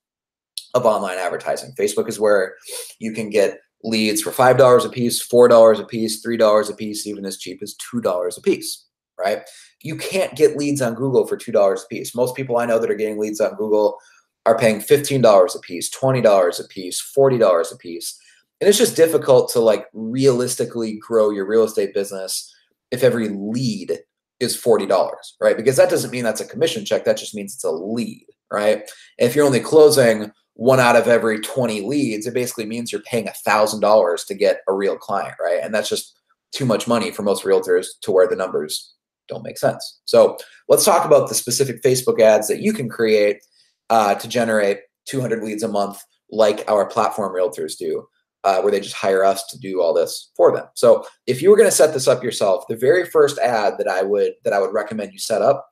of online advertising. Facebook is where you can get leads for $5 a piece, $4 a piece, $3 a piece, even as cheap as $2 a piece, right? You can't get leads on Google for $2 a piece. Most people I know that are getting leads on Google are paying $15 a piece, $20 a piece, $40 a piece. And it's just difficult to like realistically grow your real estate business if every lead is $40, right? Because that doesn't mean that's a commission check. That just means it's a lead, right? And if you're only closing 1 out of every 20 leads, it basically means you're paying $1,000 to get a real client, right? And that's just too much money for most realtors to where the numbers don't make sense. So let's talk about the specific Facebook ads that you can create to generate 200 leads a month like our platform realtors do, where they just hire us to do all this for them. So if you were going to set this up yourself, the very first ad that I would recommend you set up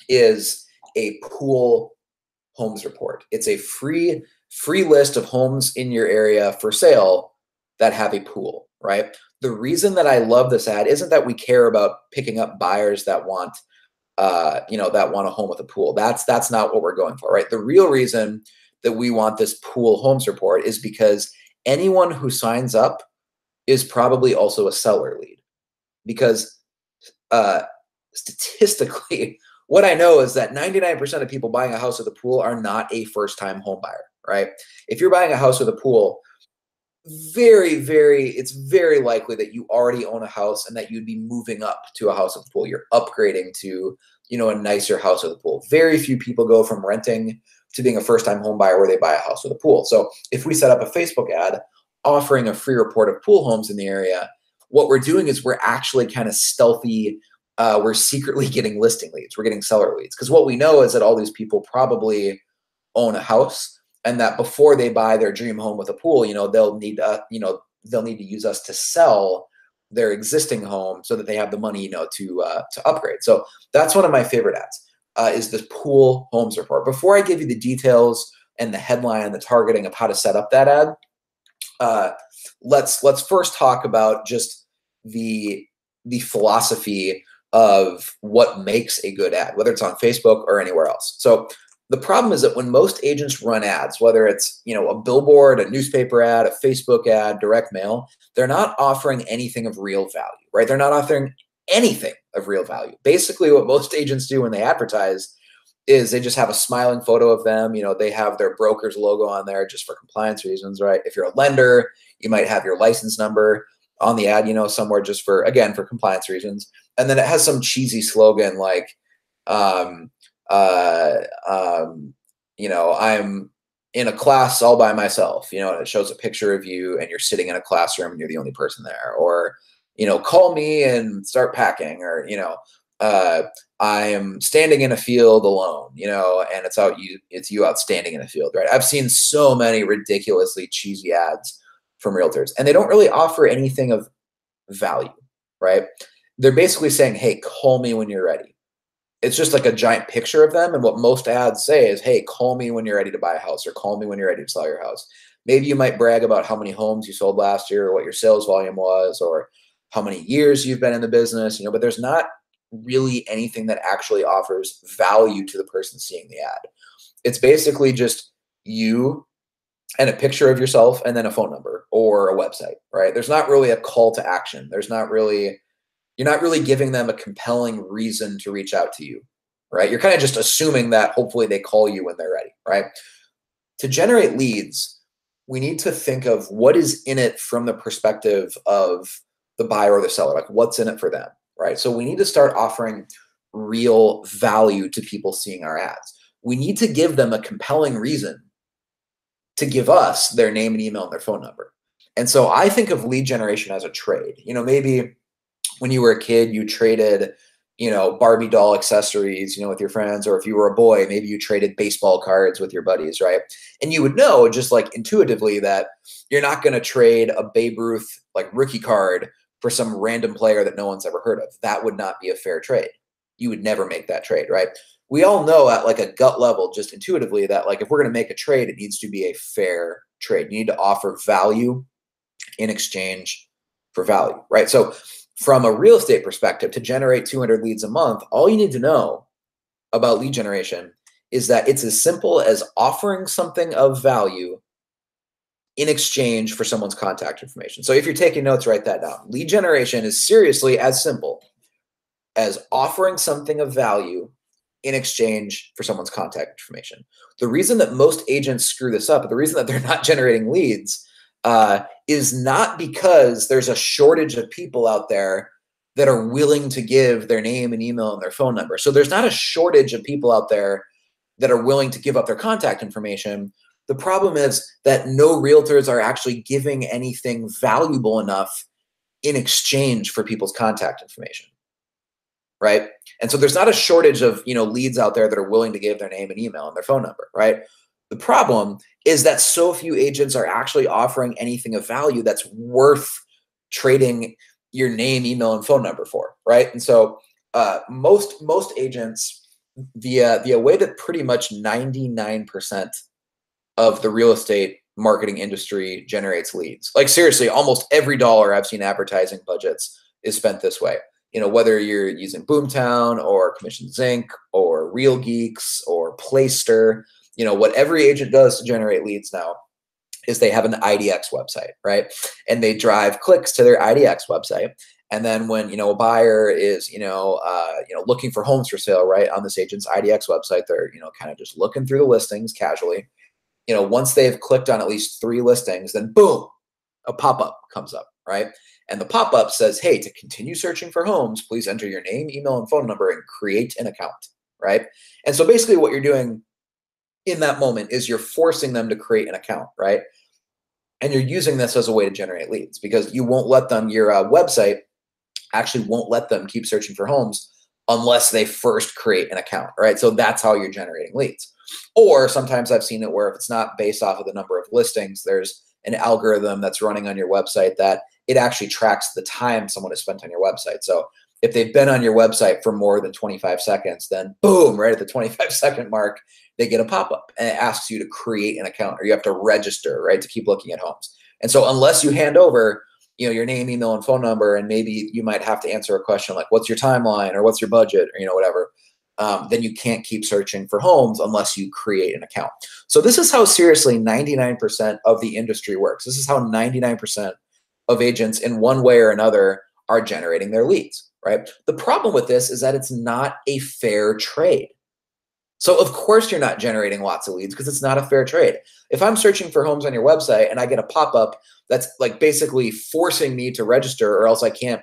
is a pool homes report. It's a free list of homes in your area for sale that have a pool, right? The reason that I love this ad isn't that we care about picking up buyers that want, that want a home with a pool. That's not what we're going for, right? The real reason that we want this pool homes report is because anyone who signs up is probably also a seller lead, because statistically, what I know is that 99% of people buying a house with a pool are not a first-time home buyer, right? If you're buying a house with a pool, it's very likely that you already own a house and that you'd be moving up to a house with a pool. You're upgrading to, a nicer house with a pool. Very few people go from renting to being a first-time home buyer where they buy a house with a pool. So if we set up a Facebook ad offering a free report of pool homes in the area, what we're doing is we're actually kind of stealthy. We're secretly getting listing leads. We're getting seller leads. Because what we know is that all these people probably own a house, and that before they buy their dream home with a pool, they'll need to use us to sell their existing home so that they have the money, to upgrade. So that's one of my favorite ads, is this pool homes report. Before I give you the details and the headline and the targeting of how to set up that ad, let's first talk about just the philosophy of what makes a good ad, whether it's on Facebook or anywhere else. So the problem is that when most agents run ads, whether it's, a billboard, a newspaper ad, a Facebook ad, direct mail, they're not offering anything of real value, right? They're not offering anything of real value. Basically, what most agents do when they advertise is they just have a smiling photo of them. They have their broker's logo on there just for compliance reasons, right? If you're a lender, you might have your license number on the ad, somewhere just for compliance reasons. And then it has some cheesy slogan like, I'm in a class all by myself, and it shows a picture of you and you're sitting in a classroom and you're the only person there, or, call me and start packing, or, I'm standing in a field alone, and it's you out standing in a field, right? I've seen so many ridiculously cheesy ads from realtors, and they don't really offer anything of value, right? They're basically saying, hey, call me when you're ready. It's just like a giant picture of them. And what most ads say is, hey, call me when you're ready to buy a house, or call me when you're ready to sell your house. Maybe you might brag about how many homes you sold last year, or what your sales volume was, or how many years you've been in the business, but there's not really anything that actually offers value to the person seeing the ad. It's basically just you and a picture of yourself and then a phone number or a website, right? There's not really a call to action. You're not really giving them a compelling reason to reach out to you, right? You're kind of just assuming that hopefully they call you when they're ready, right? To generate leads, we need to think of what is in it from the perspective of the buyer or the seller, like what's in it for them, right? So we need to start offering real value to people seeing our ads. We need to give them a compelling reason to give us their name and email and their phone number. And so I think of lead generation as a trade. Maybe when you were a kid, you traded, Barbie doll accessories, with your friends, or if you were a boy, maybe you traded baseball cards with your buddies, right? And you would know just like intuitively that you're not going to trade a Babe Ruth like rookie card for some random player that no one's ever heard of. That would not be a fair trade. You would never make that trade, right? We all know at like a gut level, just intuitively, that like if we're going to make a trade, it needs to be a fair trade. You need to offer value in exchange for value, right? So from a real estate perspective, to generate 200 leads a month, all you need to know about lead generation is that it's as simple as offering something of value in exchange for someone's contact information. So if you're taking notes, write that down. Lead generation is seriously as simple as offering something of value in exchange for someone's contact information. The reason that most agents screw this up, the reason that they're not generating leads, is not because there's a shortage of people out there that are willing to give their name and email and their phone number. So there's not a shortage of people out there that are willing to give up their contact information. The problem is that no realtors are actually giving anything valuable enough in exchange for people's contact information, right? And so there's not a shortage of, leads out there that are willing to give their name and email and their phone number, right? The problem is that so few agents are actually offering anything of value that's worth trading your name, email, and phone number for, right? And so most agents, the way that pretty much 99% of the real estate marketing industry generates leads, like seriously, almost every dollar I've seen advertising budgets is spent this way. Whether you're using Boomtown or Commissions Inc. or Real Geeks or Playster, what every agent does to generate leads now is they have an IDX website, right? And they drive clicks to their IDX website. And then when, a buyer is, looking for homes for sale, right, on this agent's IDX website, they're, kind of just looking through the listings casually. Once they've clicked on at least 3 listings, then boom, a pop-up comes up, right? And the pop-up says, hey, to continue searching for homes, please enter your name, email, and phone number and create an account, right? And so basically what you're doing in that moment is you're forcing them to create an account, right? And you're using this as a way to generate leads because you won't let them, your website actually won't let them keep searching for homes unless they first create an account, right? So that's how you're generating leads. Or sometimes I've seen it where if it's not based off of the number of listings, there's an algorithm that's running on your website that it actually tracks the time someone has spent on your website. So if they've been on your website for more than 25 seconds, then boom, right at the 25-second mark, they get a pop-up and it asks you to create an account, or you have to register, right, to keep looking at homes. And so unless you hand over, you know, your name, email, and phone number, and maybe you might have to answer a question like, what's your timeline, or what's your budget, or, you know, whatever, then you can't keep searching for homes unless you create an account. So this is how seriously 99% of the industry works. This is how 99% of agents in one way or another are generating their leads, right? The problem with this is that it's not a fair trade. So of course you're not generating lots of leads because it's not a fair trade. If I'm searching for homes on your website and I get a pop-up that's like basically forcing me to register or else I can't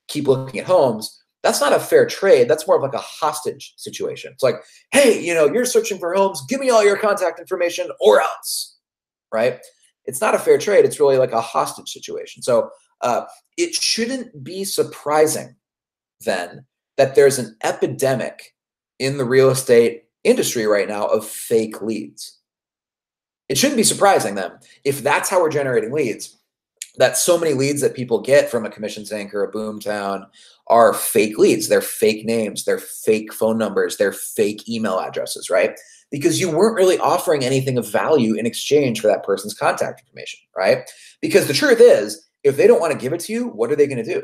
keep looking at homes, that's not a fair trade. That's more of like a hostage situation. It's like, hey, you know, you're searching for homes, give me all your contact information or else, right? It's not a fair trade. It's really like a hostage situation. So it shouldn't be surprising then that there's an epidemic in the real estate industry right now of fake leads. It shouldn't be surprising then if that's how we're generating leads, that so many leads that people get from a Commissions Inc. or a Boomtown are fake leads. They're fake names, they're fake phone numbers, they're fake email addresses, right? Because you weren't really offering anything of value in exchange for that person's contact information, right? Because the truth is, if they don't want to give it to you, what are they going to do?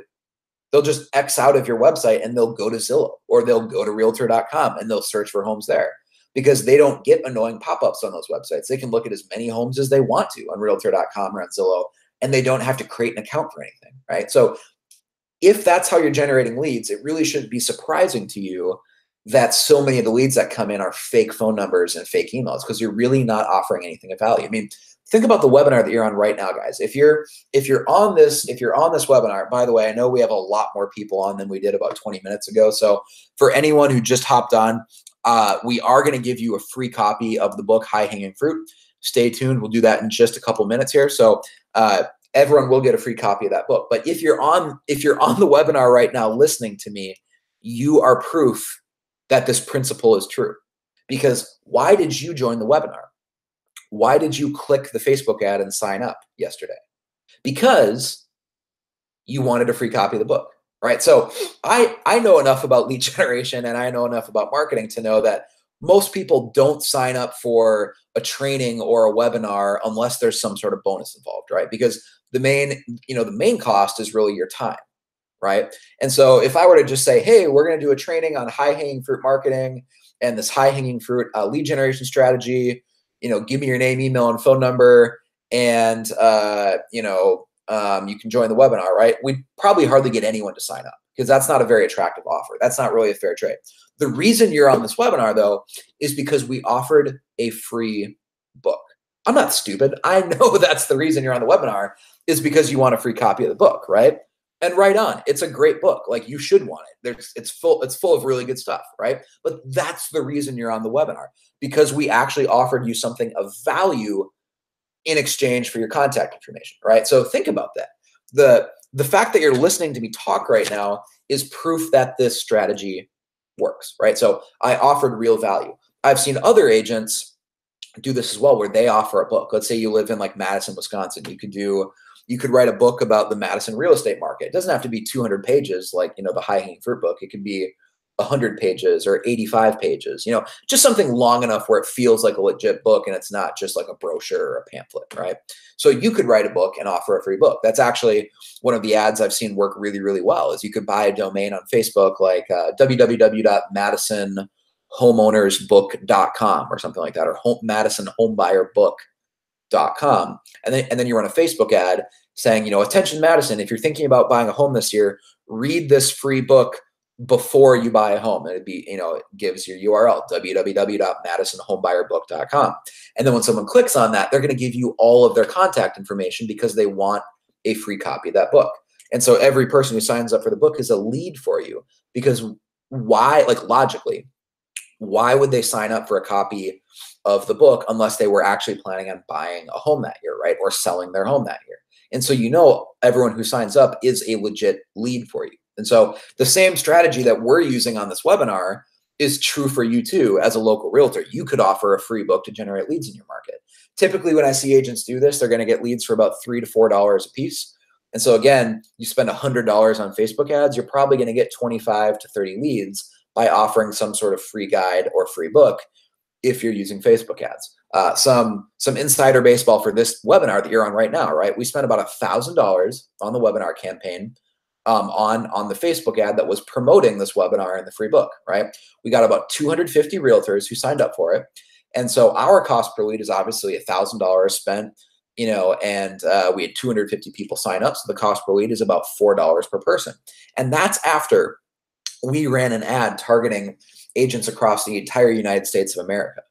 They'll just X out of your website and they'll go to Zillow, or they'll go to Realtor.com and they'll search for homes there because they don't get annoying pop-ups on those websites. They can look at as many homes as they want to on Realtor.com or on Zillow, and they don't have to create an account for anything, right? So if that's how you're generating leads, it really shouldn't be surprising to you that so many of the leads that come in are fake phone numbers and fake emails, because you're really not offering anything of value. I mean, think about the webinar that you're on right now, guys. If you're on this webinar, by the way, I know we have a lot more people on than we did about 20 minutes ago. So for anyone who just hopped on, we are going to give you a free copy of the book High Hanging Fruit. Stay tuned. We'll do that in just a couple minutes here. So everyone will get a free copy of that book. But if you're on the webinar right now listening to me, you are proof that this principle is true. Because why did you join the webinar? Why did you click the Facebook ad and sign up yesterday? Because you wanted a free copy of the book, right? So I know enough about lead generation and I know enough about marketing to know that most people don't sign up for a training or a webinar unless there's some sort of bonus involved, right? Because the main cost is really your time, right? And so if I were to just say, hey, we're going to do a training on high hanging fruit marketing and this high hanging fruit lead generation strategy, give me your name, email, and phone number, and you can join the webinar, right? We'd probably hardly get anyone to sign up because that's not a very attractive offer. That's not really a fair trade. The reason you're on this webinar, though, is because we offered a free book. I'm not stupid. I know that's the reason you're on the webinar, is because you want a free copy of the book, right? And right on. It's a great book. Like, you should want it. It's full of really good stuff, right? But that's the reason you're on the webinar, because we actually offered you something of value in exchange for your contact information, right? So think about that. The fact that you're listening to me talk right now is proof that this strategy works, right? So I offered real value. I've seen other agents do this as well, where they offer a book. Let's say you live in like Madison, Wisconsin. You could write a book about the Madison real estate market. It doesn't have to be 200 pages like, the High Hanging Fruit book. It could be 100 pages or 85 pages, just something long enough where it feels like a legit book and it's not just like a brochure or a pamphlet, right? So you could write a book and offer a free book. That's actually one of the ads I've seen work really, really well, is you could buy a domain on Facebook like www.madisonhomeownersbook.com or something like that, or madisonhomebuyerbook.com. And then you run a Facebook ad saying, attention Madison, if you're thinking about buying a home this year, read this free book before you buy a home. And it'd be, it gives your URL, www.madisonhomebuyerbook.com. And then when someone clicks on that, they're going to give you all of their contact information because they want a free copy of that book. And so every person who signs up for the book is a lead for you, because logically, why would they sign up for a copy of the book unless they were actually planning on buying a home that year, right? Or selling their home that year. And so, everyone who signs up is a legit lead for you. And so the same strategy that we're using on this webinar is true for you too as a local realtor. You could offer a free book to generate leads in your market. Typically, when I see agents do this, they're going to get leads for about $3 to $4 a piece. And so again, you spend $100 on Facebook ads, you're probably going to get 25 to 30 leads by offering some sort of free guide or free book if you're using Facebook ads. Some insider baseball for this webinar that you're on right now, right? We spent about $1,000 on the webinar campaign on the Facebook ad that was promoting this webinar and the free book, right? We got about 250 realtors who signed up for it. And so our cost per lead is obviously $1,000 spent, and we had 250 people sign up. So the cost per lead is about $4 per person. And that's after we ran an ad targeting agents across the entire United States of America,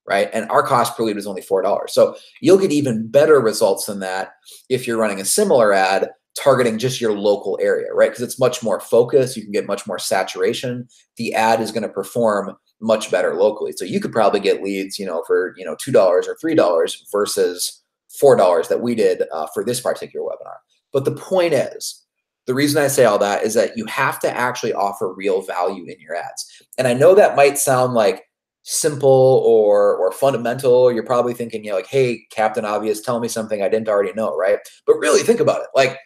right? And our cost per lead was only $4. So you'll get even better results than that if you're running a similar ad targeting just your local area, right? Because it's much more focused. You can get much more saturation. The ad is going to perform much better locally. So you could probably get leads, for, $2 or $3 versus $4 that we did for this particular webinar. But the point is, the reason I say all that is that you have to actually offer real value in your ads. And I know that might sound like simple or fundamental. You're probably thinking, hey, Captain Obvious, tell me something I didn't already know, right? But really think about it. Like,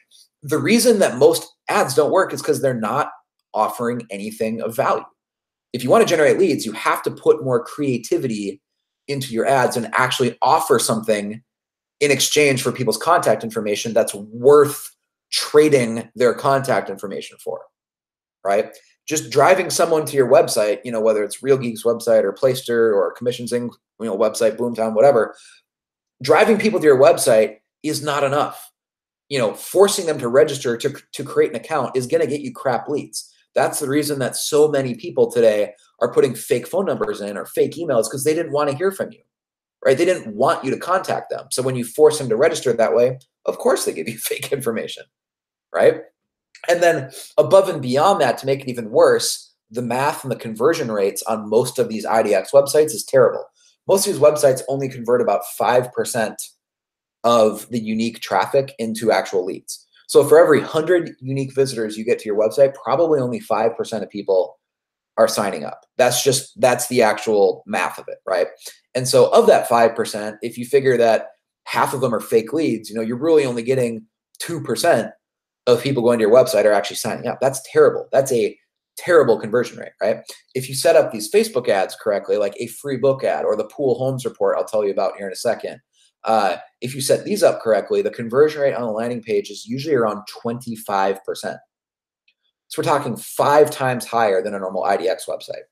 the reason that most ads don't work is because they're not offering anything of value. If you want to generate leads, you have to put more creativity into your ads and actually offer something in exchange for people's contact information that's worth trading their contact information for, right? Just driving someone to your website, whether it's Real Geeks website or Playster or Commissions Inc. Website, Boomtown, whatever, driving people to your website is not enough. Forcing them to register to create an account is going to get you crap leads. That's the reason that so many people today are putting fake phone numbers in or fake emails, because they didn't want to hear from you, right? They didn't want you to contact them. So when you force them to register that way, of course they give you fake information, right? And then above and beyond that, to make it even worse, the math and the conversion rates on most of these IDX websites is terrible. Most of these websites only convert about 5% of the unique traffic into actual leads. So for every 100 unique visitors you get to your website, probably only 5% of people are signing up. That's the actual math of it, right? And so of that 5%, if you figure that half of them are fake leads, you're really only getting 2% of people going to your website are actually signing up. That's terrible. That's a terrible conversion rate, right? If you set up these Facebook ads correctly, like a free book ad or the Pool Homes Report I'll tell you about here in a second, if you set these up correctly, the conversion rate on the landing page is usually around 25%. So we're talking 5 times higher than a normal IDX website.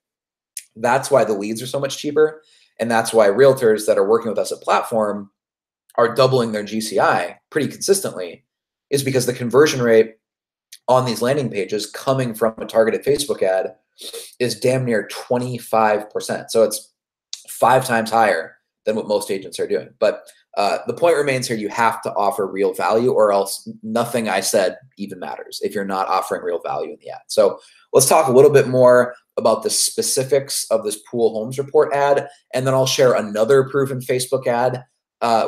That's why the leads are so much cheaper. And that's why realtors that are working with us at Platform are doubling their GCI pretty consistently, is because the conversion rate on these landing pages coming from a targeted Facebook ad is damn near 25%. So it's 5 times higher than what most agents are doing. But the point remains here, you have to offer real value, or else nothing I said even matters if you're not offering real value in the ad. So let's talk a little bit more about the specifics of this Pool Homes Report ad, and then I'll share another proven Facebook ad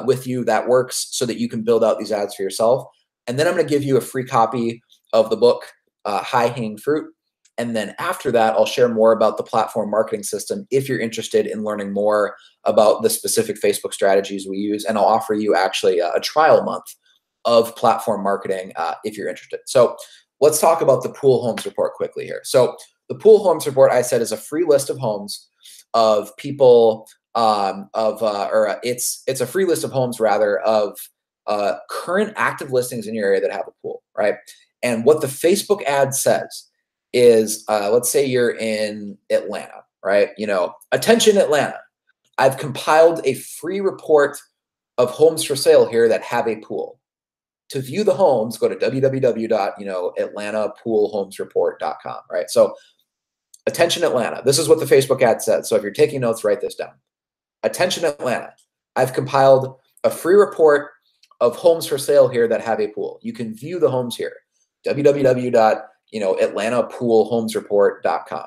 with you that works so that you can build out these ads for yourself. And then I'm going to give you a free copy of the book, High Hanging Fruit. And then after that, I'll share more about the platform marketing system if you're interested in learning more about the specific Facebook strategies we use. And I'll offer you actually a trial month of platform marketing if you're interested. So let's talk about the Pool Homes Report quickly here. So the Pool Homes Report, I said, is a free list of homes of people it's a free list of homes rather of current active listings in your area that have a pool, right? And what the Facebook ad says is, let's say you're in Atlanta, right? Attention Atlanta, I've compiled a free report of homes for sale here that have a pool. To view the homes, go to www.atlantapoolhomesreport.com, right? So attention Atlanta, this is what the Facebook ad says. So if you're taking notes, write this down. Attention Atlanta, I've compiled a free report of homes for sale here that have a pool. You can view the homes here, www.atlantapoolhomesreport.com.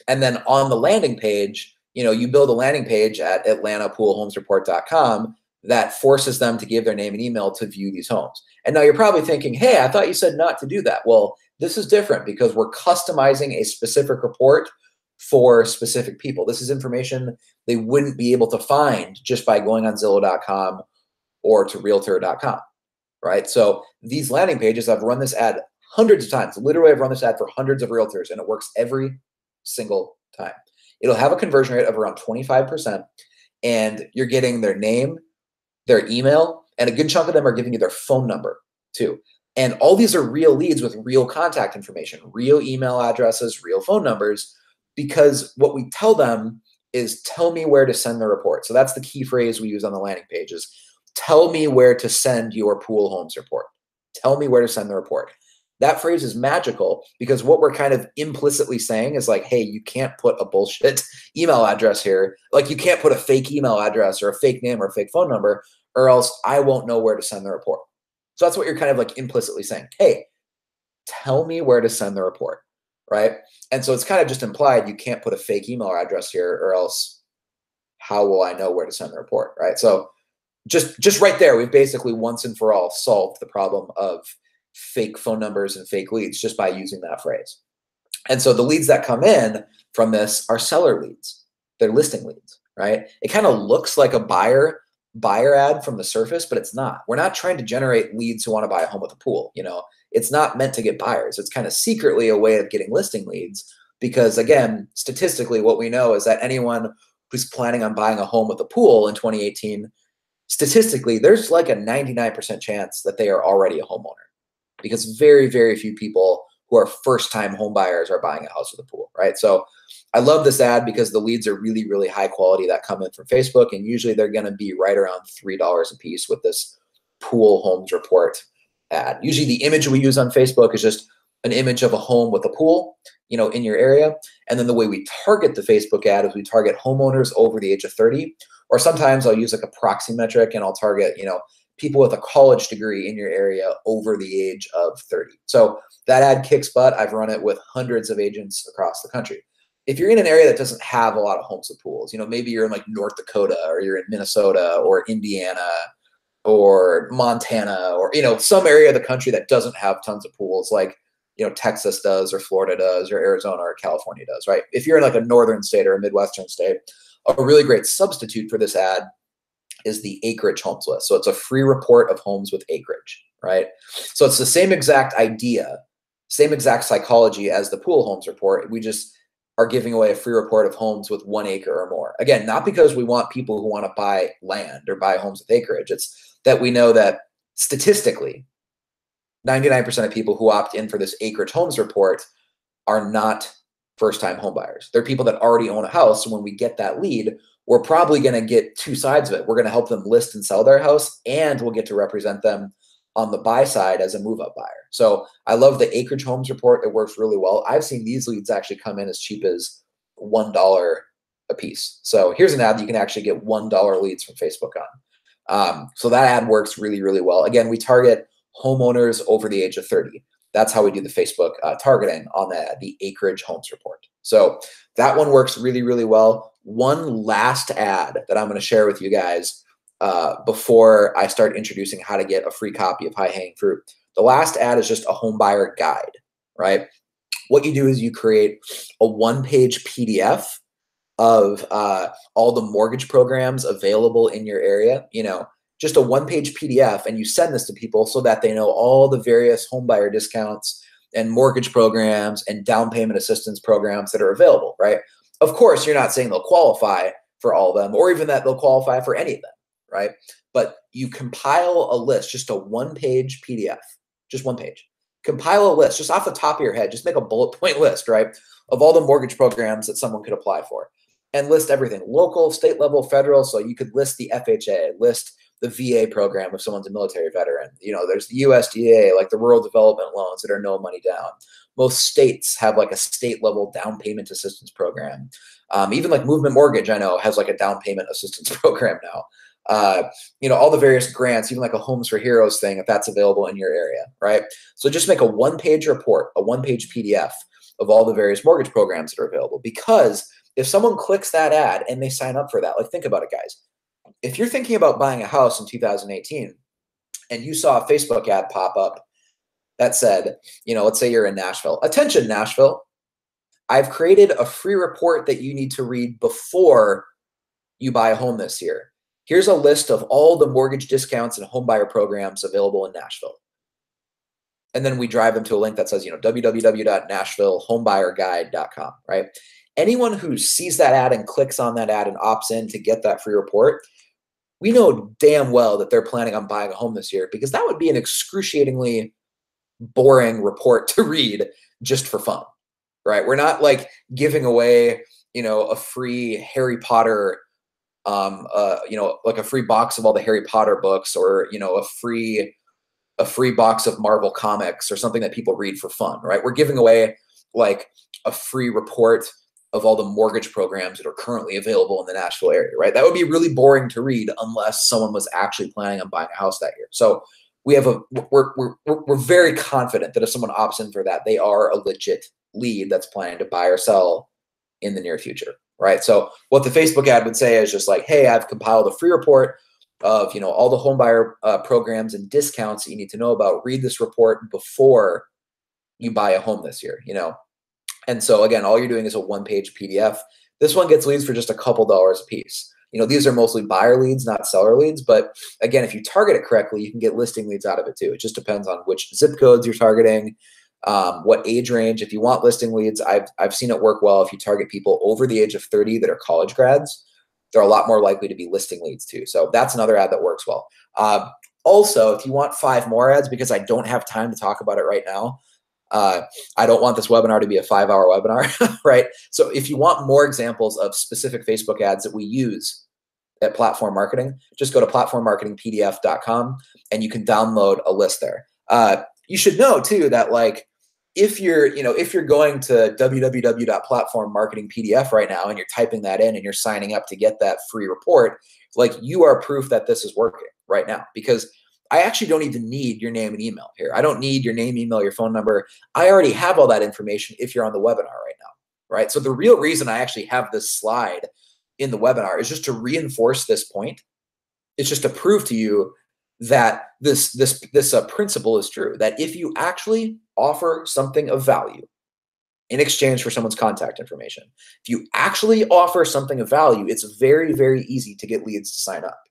And then on the landing page, you build a landing page at atlantapoolhomesreport.com that forces them to give their name and email to view these homes. And now you're probably thinking, hey, I thought you said not to do that. Well, This is different because we're customizing a specific report for specific people. This is information they wouldn't be able to find just by going on Zillow.com or to Realtor.com, right? So these landing pages, I've run this ad hundreds of times. Literally, I've run this ad for hundreds of realtors, and it works every single time. It'll have a conversion rate of around 25%, and you're getting their name, their email, and a good chunk of them are giving you their phone number too. And all these are real leads with real contact information, real email addresses, real phone numbers, because what we tell them is tell me where to send the report. So that's the key phrase we use on the landing page is tell me where to send your pool homes report. Tell me where to send the report. That phrase is magical because what we're kind of implicitly saying is like, hey, you can't put a bullshit email address here. Like you can't put a fake email address or a fake name or a fake phone number, or else I won't know where to send the report. So that's what you're kind of like implicitly saying. Hey, tell me where to send the report, right? And so it's kind of just implied you can't put a fake email address here, or else how will I know where to send the report, right? So just right there, we've basically once and for all solved the problem of fake phone numbers and fake leads just by using that phrase. And so the leads that come in from this are seller leads. They're listing leads, right? It kind of looks like a buyer ad from the surface, but it's not. We're not trying to generate leads who want to buy a home with a pool. You know, it's not meant to get buyers. It's kind of secretly a way of getting listing leads because, again, statistically, what we know is that anyone who's planning on buying a home with a pool in 2018, statistically, there's like a 99% chance that they are already a homeowner because very, very few people who are first-time home buyers are buying a house with a pool, right? So I love this ad because the leads are really, really high quality that come in from Facebook, and usually they're going to be right around $3 a piece with this pool homes report ad. Usually the image we use on Facebook is just an image of a home with a pool, you know, in your area. And then the way we target the Facebook ad is we target homeowners over the age of 30, or sometimes I'll use like a proxy metric and I'll target, you know, people with a college degree in your area over the age of 30. So that ad kicks butt. I've run it with hundreds of agents across the country. If you're in an area that doesn't have a lot of homes with pools, you know, maybe you're in like North Dakota or you're in Minnesota or Indiana or Montana or, you know, some area of the country that doesn't have tons of pools like, you know, Texas does or Florida does or Arizona or California does, right? If you're in like a northern state or a Midwestern state, a really great substitute for this ad is the acreage homes list. So it's a free report of homes with acreage, right? So it's the same exact idea, same exact psychology as the pool homes report. We just are giving away a free report of homes with 1 acre or more. Again, not because we want people who want to buy land or buy homes with acreage. It's that we know that statistically, 99% of people who opt in for this acreage homes report are not first-time home buyers. They're people that already own a house. And when we get that lead, we're probably going to get two sides of it. We're going to help them list and sell their house, and we'll get to represent them on the buy side as a move-up buyer. So I love the acreage homes report. It works really well. I've seen these leads actually come in as cheap as $1 a piece. So here's an ad that you can actually get $1 leads from Facebook on. So that ad works really, really well. Again, we target homeowners over the age of 30. That's how we do the Facebook targeting on the acreage homes report. So that one works really, really well. One last ad that I'm going to share with you guys before I start introducing how to get a free copy of High Hanging Fruit. The last ad is just a home buyer guide, right? What you do is you create a 1-page PDF of all the mortgage programs available in your area, you know, just a 1-page PDF, and you send this to people so that they know all the various home buyer discounts and mortgage programs and down payment assistance programs that are available, right? Of course, you're not saying they'll qualify for all of them or even that they'll qualify for any of them, right? But you compile a list, just a 1-page PDF, just 1 page. Compile a list just off the top of your head, just make a bullet point list, right, of all the mortgage programs that someone could apply for and list everything, local, state level, federal. So you could list the FHA, list the VA program if someone's a military veteran. You know, there's the USDA, like the rural development loans that are no money down. Most states have like a state level down payment assistance program. Even like Movement Mortgage, I know, has like a down payment assistance program now. You know, all the various grants, even like a Homes for Heroes thing, if that's available in your area, right? So just make a 1-page report, a 1-page PDF of all the various mortgage programs that are available. Because if someone clicks that ad and they sign up for that, like think about it, guys. If you're thinking about buying a house in 2018 and you saw a Facebook ad pop up that said, you know, let's say you're in Nashville. Attention, Nashville. I've created a free report that you need to read before you buy a home this year. Here's a list of all the mortgage discounts and home buyer programs available in Nashville. And then we drive them to a link that says, you know, www.nashvillehomebuyerguide.com, right? Anyone who sees that ad and clicks on that ad and opts in to get that free report, we know damn well that they're planning on buying a home this year, because that would be an excruciatingly boring report to read just for fun, right? We're not like giving away, you know, a free Harry Potter, you know, like a free box of all the Harry Potter books, or, you know, a free box of Marvel comics or something that people read for fun, right? We're giving away like a free report of all the mortgage programs that are currently available in the Nashville area, right? That would be really boring to read unless someone was actually planning on buying a house that year. So we're very confident that if someone opts in for that, they are a legit lead that's planning to buy or sell in the near future, right? So what the Facebook ad would say is just like, hey, I've compiled a free report of, you know, all the home buyer programs and discounts that you need to know about. Read this report before you buy a home this year, you know? And so again, all you're doing is a one-page PDF. This one gets leads for just a couple dollars a piece. You know, these are mostly buyer leads, not seller leads. But again, if you target it correctly, you can get listing leads out of it too. It just depends on which zip codes you're targeting, what age range. If you want listing leads, I've seen it work well if you target people over the age of 30 that are college grads. They're a lot more likely to be listing leads too. So that's another ad that works well. Also, if you want 5 more ads, because I don't have time to talk about it right now, I don't want this webinar to be a 5-hour webinar, right? So if you want more examples of specific Facebook ads that we use at Platform Marketing, just go to platformmarketingpdf.com and you can download a list there. You should know too that like if you're going to www.platformmarketingpdf right now and you're typing that in and you're signing up to get that free report, like you are proof that this is working right now, because I actually don't even need your name and email here. I don't need your name, email, your phone number. I already have all that information if you're on the webinar right now, right? So the real reason I actually have this slide in the webinar is just to reinforce this point. It's just to prove to you that this principle is true, that if you actually offer something of value in exchange for someone's contact information, if you actually offer something of value, it's very, very easy to get leads to sign up,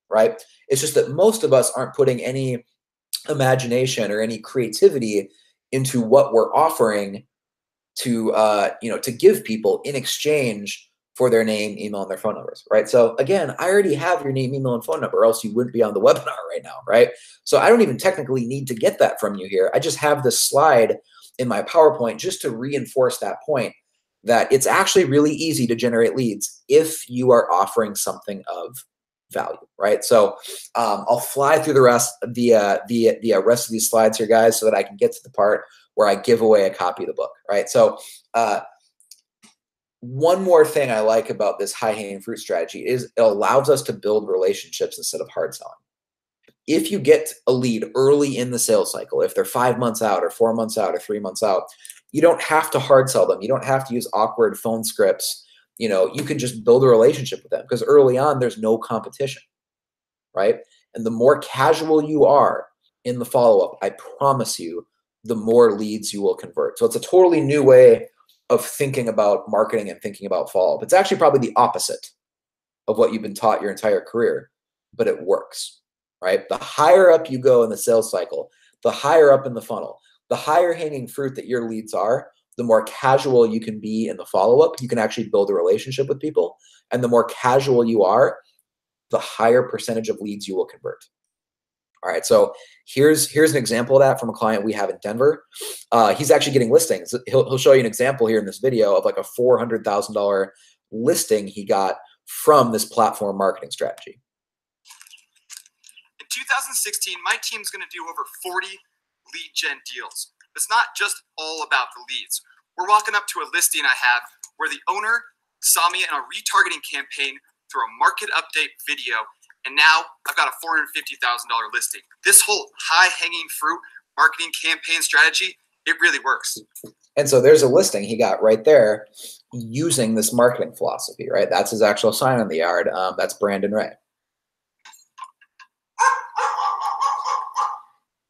right? It's just that most of us aren't putting any imagination or any creativity into what we're offering to, to give people in exchange for their name, email, and their phone numbers, right? So again, I already have your name, email, and phone number, or else you wouldn't be on the webinar right now, right? So I don't even technically need to get that from you here. I just have this slide in my PowerPoint just to reinforce that point, that it's actually really easy to generate leads if you are offering something of value, right? So I'll fly through the rest of the rest of these slides here, guys, so that I can get to the part where I give away a copy of the book, right? So one more thing I like about this high-hanging fruit strategy is it allows us to build relationships instead of hard selling. If you get a lead early in the sales cycle, if they're 5 months out or 4 months out or 3 months out, you don't have to hard sell them. You don't have to use awkward phone scripts. You know, you can just build a relationship with them, because early on there's no competition, right? And the more casual you are in the follow-up, I promise you, the more leads you will convert. So it's a totally new way of thinking about marketing and thinking about follow-up. It's actually probably the opposite of what you've been taught your entire career, but it works, right? The higher up you go in the sales cycle, the higher up in the funnel, the higher hanging fruit that your leads are, the more casual you can be in the follow-up. You can actually build a relationship with people. And the more casual you are, the higher percentage of leads you will convert. All right, so here's an example of that from a client we have in Denver. He's actually getting listings. He'll show you an example here in this video of like a $400,000 listing he got from this platform marketing strategy. In 2016, my team's going to do over 40 lead gen deals. It's not just all about the leads. We're walking up to a listing I have where the owner saw me in a retargeting campaign through a market update video, and now I've got a $450,000 listing. This whole high-hanging fruit marketing campaign strategy, it really works. And so there's a listing he got right there using this marketing philosophy, right? That's his actual sign on the yard. That's Brandon Ray.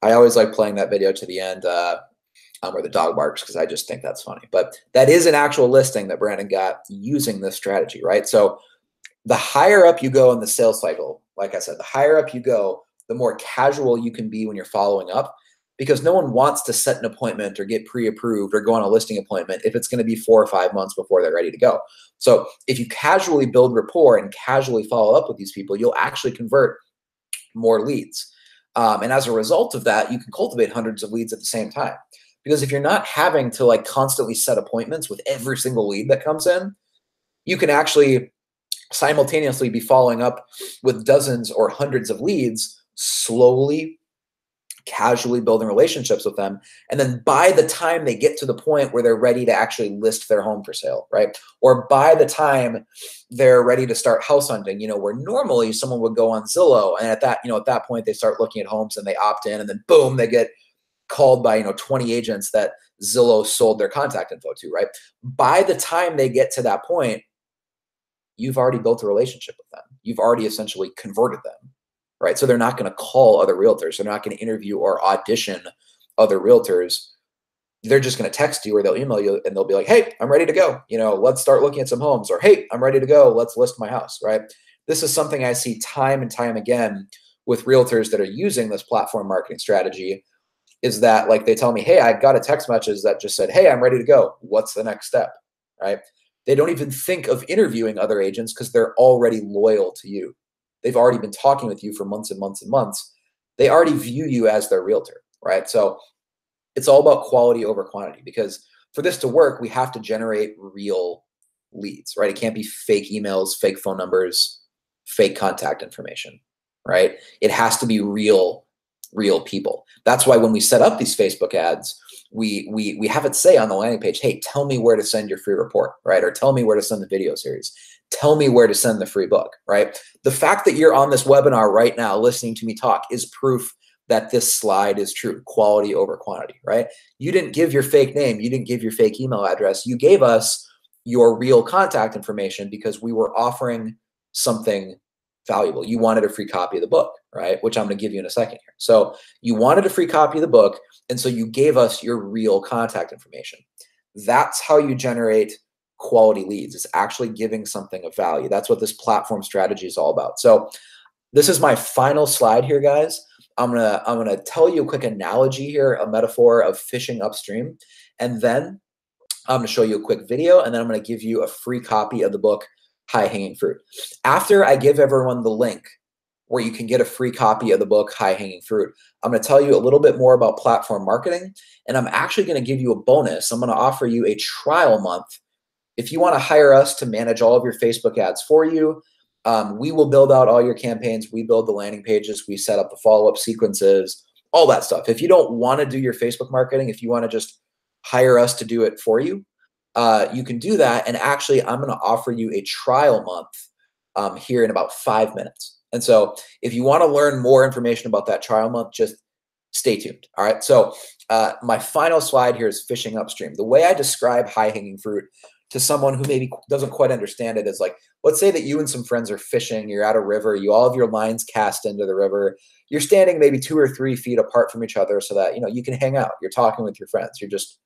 I always like playing that video to the end where the dog barks because I just think that's funny. But that is an actual listing that Brandon got using this strategy, right? So the higher up you go in the sales cycle, like I said, the higher up you go, the more casual you can be when you're following up, because no one wants to set an appointment or get pre-approved or go on a listing appointment if it's going to be 4 or 5 months before they're ready to go. So if you casually build rapport and casually follow up with these people, you'll actually convert more leads. And as a result of that, you can cultivate hundreds of leads at the same time. Because if you're not having to like constantly set appointments with every single lead that comes in, you can actually simultaneously be following up with dozens or hundreds of leads, slowly, casually building relationships with them. And then by the time they get to the point where they're ready to actually list their home for sale, right? Or by the time they're ready to start house hunting, you know, where normally someone would go on Zillow and at that point they start looking at homes and they opt in and then boom, they get called by, 20 agents that Zillow sold their contact info to, right? By the time they get to that point, you've already built a relationship with them. You've already essentially converted them, right? So they're not going to call other realtors. They're not going to interview or audition other realtors. They're just going to text you or they'll email you and they'll be like, hey, I'm ready to go. Let's start looking at some homes, or hey, I'm ready to go. Let's list my house, right? This is something I see time and time again with realtors that are using this platform marketing strategy, is that like they tell me, hey, I got a text message that just said, hey, I'm ready to go. What's the next step, right? They don't even think of interviewing other agents because they're already loyal to you. They've already been talking with you for months and months and months. They already view you as their realtor, right? So it's all about quality over quantity, because for this to work, we have to generate real leads, right? It can't be fake emails, fake phone numbers, fake contact information, right? It has to be real people. That's why when we set up these Facebook ads, we have it say on the landing page, hey, tell me where to send your free report, right? Or tell me where to send the video series. Tell me where to send the free book, right? The fact that you're on this webinar right now listening to me talk is proof that this slide is true, quality over quantity, right? You didn't give your fake name. You didn't give your fake email address. You gave us your real contact information because we were offering something valuable. You wanted a free copy of the book, right? Which I'm going to give you in a second here. So you wanted a free copy of the book, and so you gave us your real contact information. That's how you generate quality leads. It's actually giving something of value. That's what this platform strategy is all about. So this is my final slide here, guys. I'm gonna tell you a quick analogy here, a metaphor of fishing upstream, and then I'm gonna show you a quick video, and then I'm gonna give you a free copy of the book, High Hanging Fruit. After I give everyone the link where you can get a free copy of the book, High Hanging Fruit, I'm going to tell you a little bit more about platform marketing, and I'm actually going to give you a bonus. I'm going to offer you a trial month. If you want to hire us to manage all of your Facebook ads for you, we will build out all your campaigns. We build the landing pages. We set up the follow-up sequences, all that stuff. If you don't want to do your Facebook marketing, if you want to just hire us to do it for you, you can do that. And actually, I'm going to offer you a trial month here in about 5 minutes. And so if you want to learn more information about that trial month, just stay tuned. All right. So my final slide here is fishing upstream. The way I describe high hanging fruit to someone who maybe doesn't quite understand it is like, let's say that you and some friends are fishing, you're at a river, you all have your lines cast into the river, you're standing maybe 2 or 3 feet apart from each other so that, you can hang out. You're talking with your friends. You're just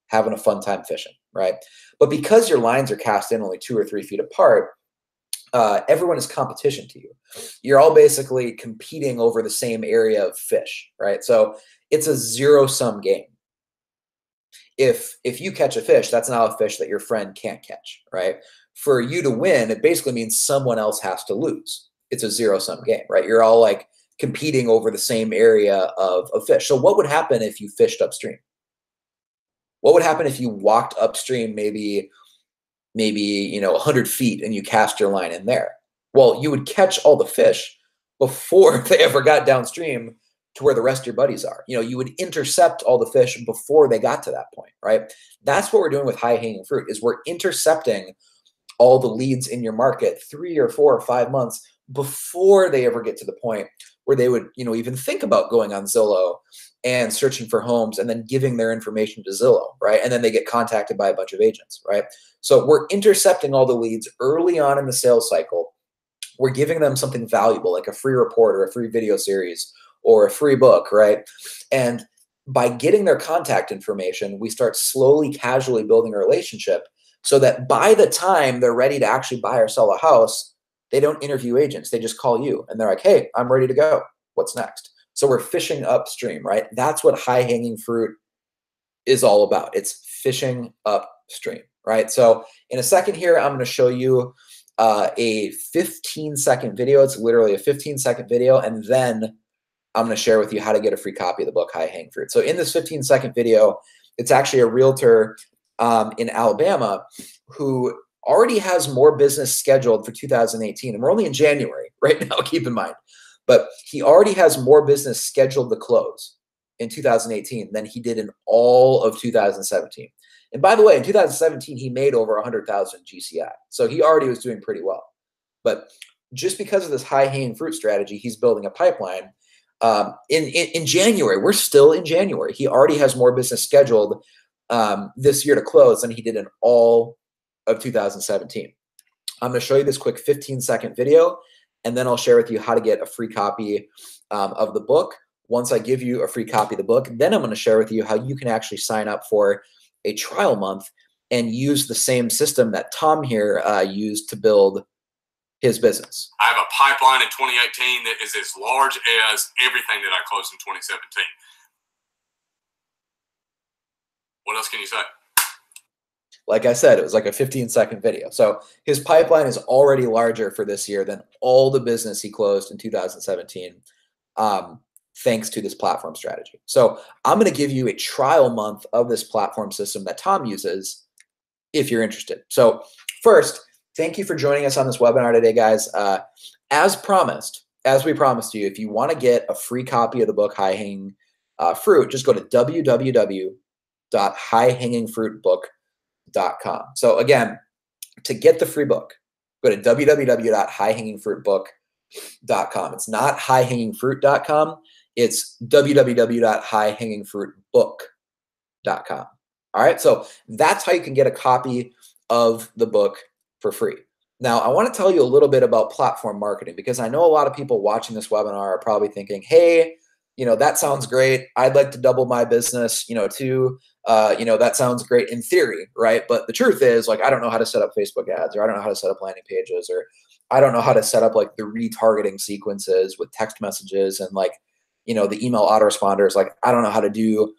having a fun time fishing, right? But because your lines are cast in only 2 or 3 feet apart, everyone is competition to you. You're all basically competing over the same area of fish, right? So it's a zero-sum game. If you catch a fish, that's not a fish that your friend can't catch, right? For you to win, it basically means someone else has to lose. It's a zero-sum game, right? You're all like competing over the same area of fish. So what would happen if you fished upstream? What would happen if you walked upstream maybe 100 feet and you cast your line in there? Well, you would catch all the fish before they ever got downstream to where the rest of your buddies are. You would intercept all the fish before they got to that point, right? That's what we're doing with high hanging fruit, is we're intercepting all the leads in your market 3 or 4 or 5 months before they ever get to the point where they would, even think about going on Zillow and searching for homes and then giving their information to Zillow, right? And then they get contacted by a bunch of agents, right? So we're intercepting all the leads early on in the sales cycle. We're giving them something valuable, like a free report or a free video series or a free book, right? And by getting their contact information, we start slowly, casually building a relationship so that by the time they're ready to actually buy or sell a house, they don't interview agents. They just call you and they're like, hey, I'm ready to go. What's next? So we're fishing upstream, right? That's what high hanging fruit is all about. It's fishing upstream, right? So in a second here, I'm going to show you a 15-second video. It's literally a 15-second video. And then I'm going to share with you how to get a free copy of the book, High Hanging Fruit. So in this 15-second video, it's actually a realtor in Alabama who already has more business scheduled for 2018. And we're only in January right now, keep in mind. But he already has more business scheduled to close in 2018 than he did in all of 2017. And by the way, in 2017, he made over 100,000 GCI. So he already was doing pretty well. But just because of this high hanging fruit strategy, he's building a pipeline. In January, we're still in January. He already has more business scheduled this year to close than he did in all of 2017. I'm going to show you this quick 15-second video, and then I'll share with you how to get a free copy of the book. Once I give you a free copy of the book, then I'm going to share with you how you can actually sign up for a trial month and use the same system that Tom here used to build his business. I have a pipeline in 2018 that is as large as everything that I closed in 2017. What else can you say? Like I said, it was like a 15-second video. So his pipeline is already larger for this year than all the business he closed in 2017, thanks to this platform strategy. So I'm going to give you a trial month of this platform system that Tom uses if you're interested. So first, thank you for joining us on this webinar today, guys. As promised, as we promised you, if you want to get a free copy of the book, High Hanging Fruit, just go to www.highhangingfruitbook.com. So again, to get the free book, go to www.highhangingfruitbook.com. It's not highhangingfruit.com. It's www.highhangingfruitbook.com. All right. So that's how you can get a copy of the book for free. Now, I want to tell you a little bit about platform marketing, because I know a lot of people watching this webinar are probably thinking, hey, that sounds great. I'd like to double my business, too. That sounds great in theory, right? But the truth is, like, I don't know how to set up Facebook ads, or I don't know how to set up landing pages, or I don't know how to set up like the retargeting sequences with text messages and like, the email autoresponders. Like, I don't know how to do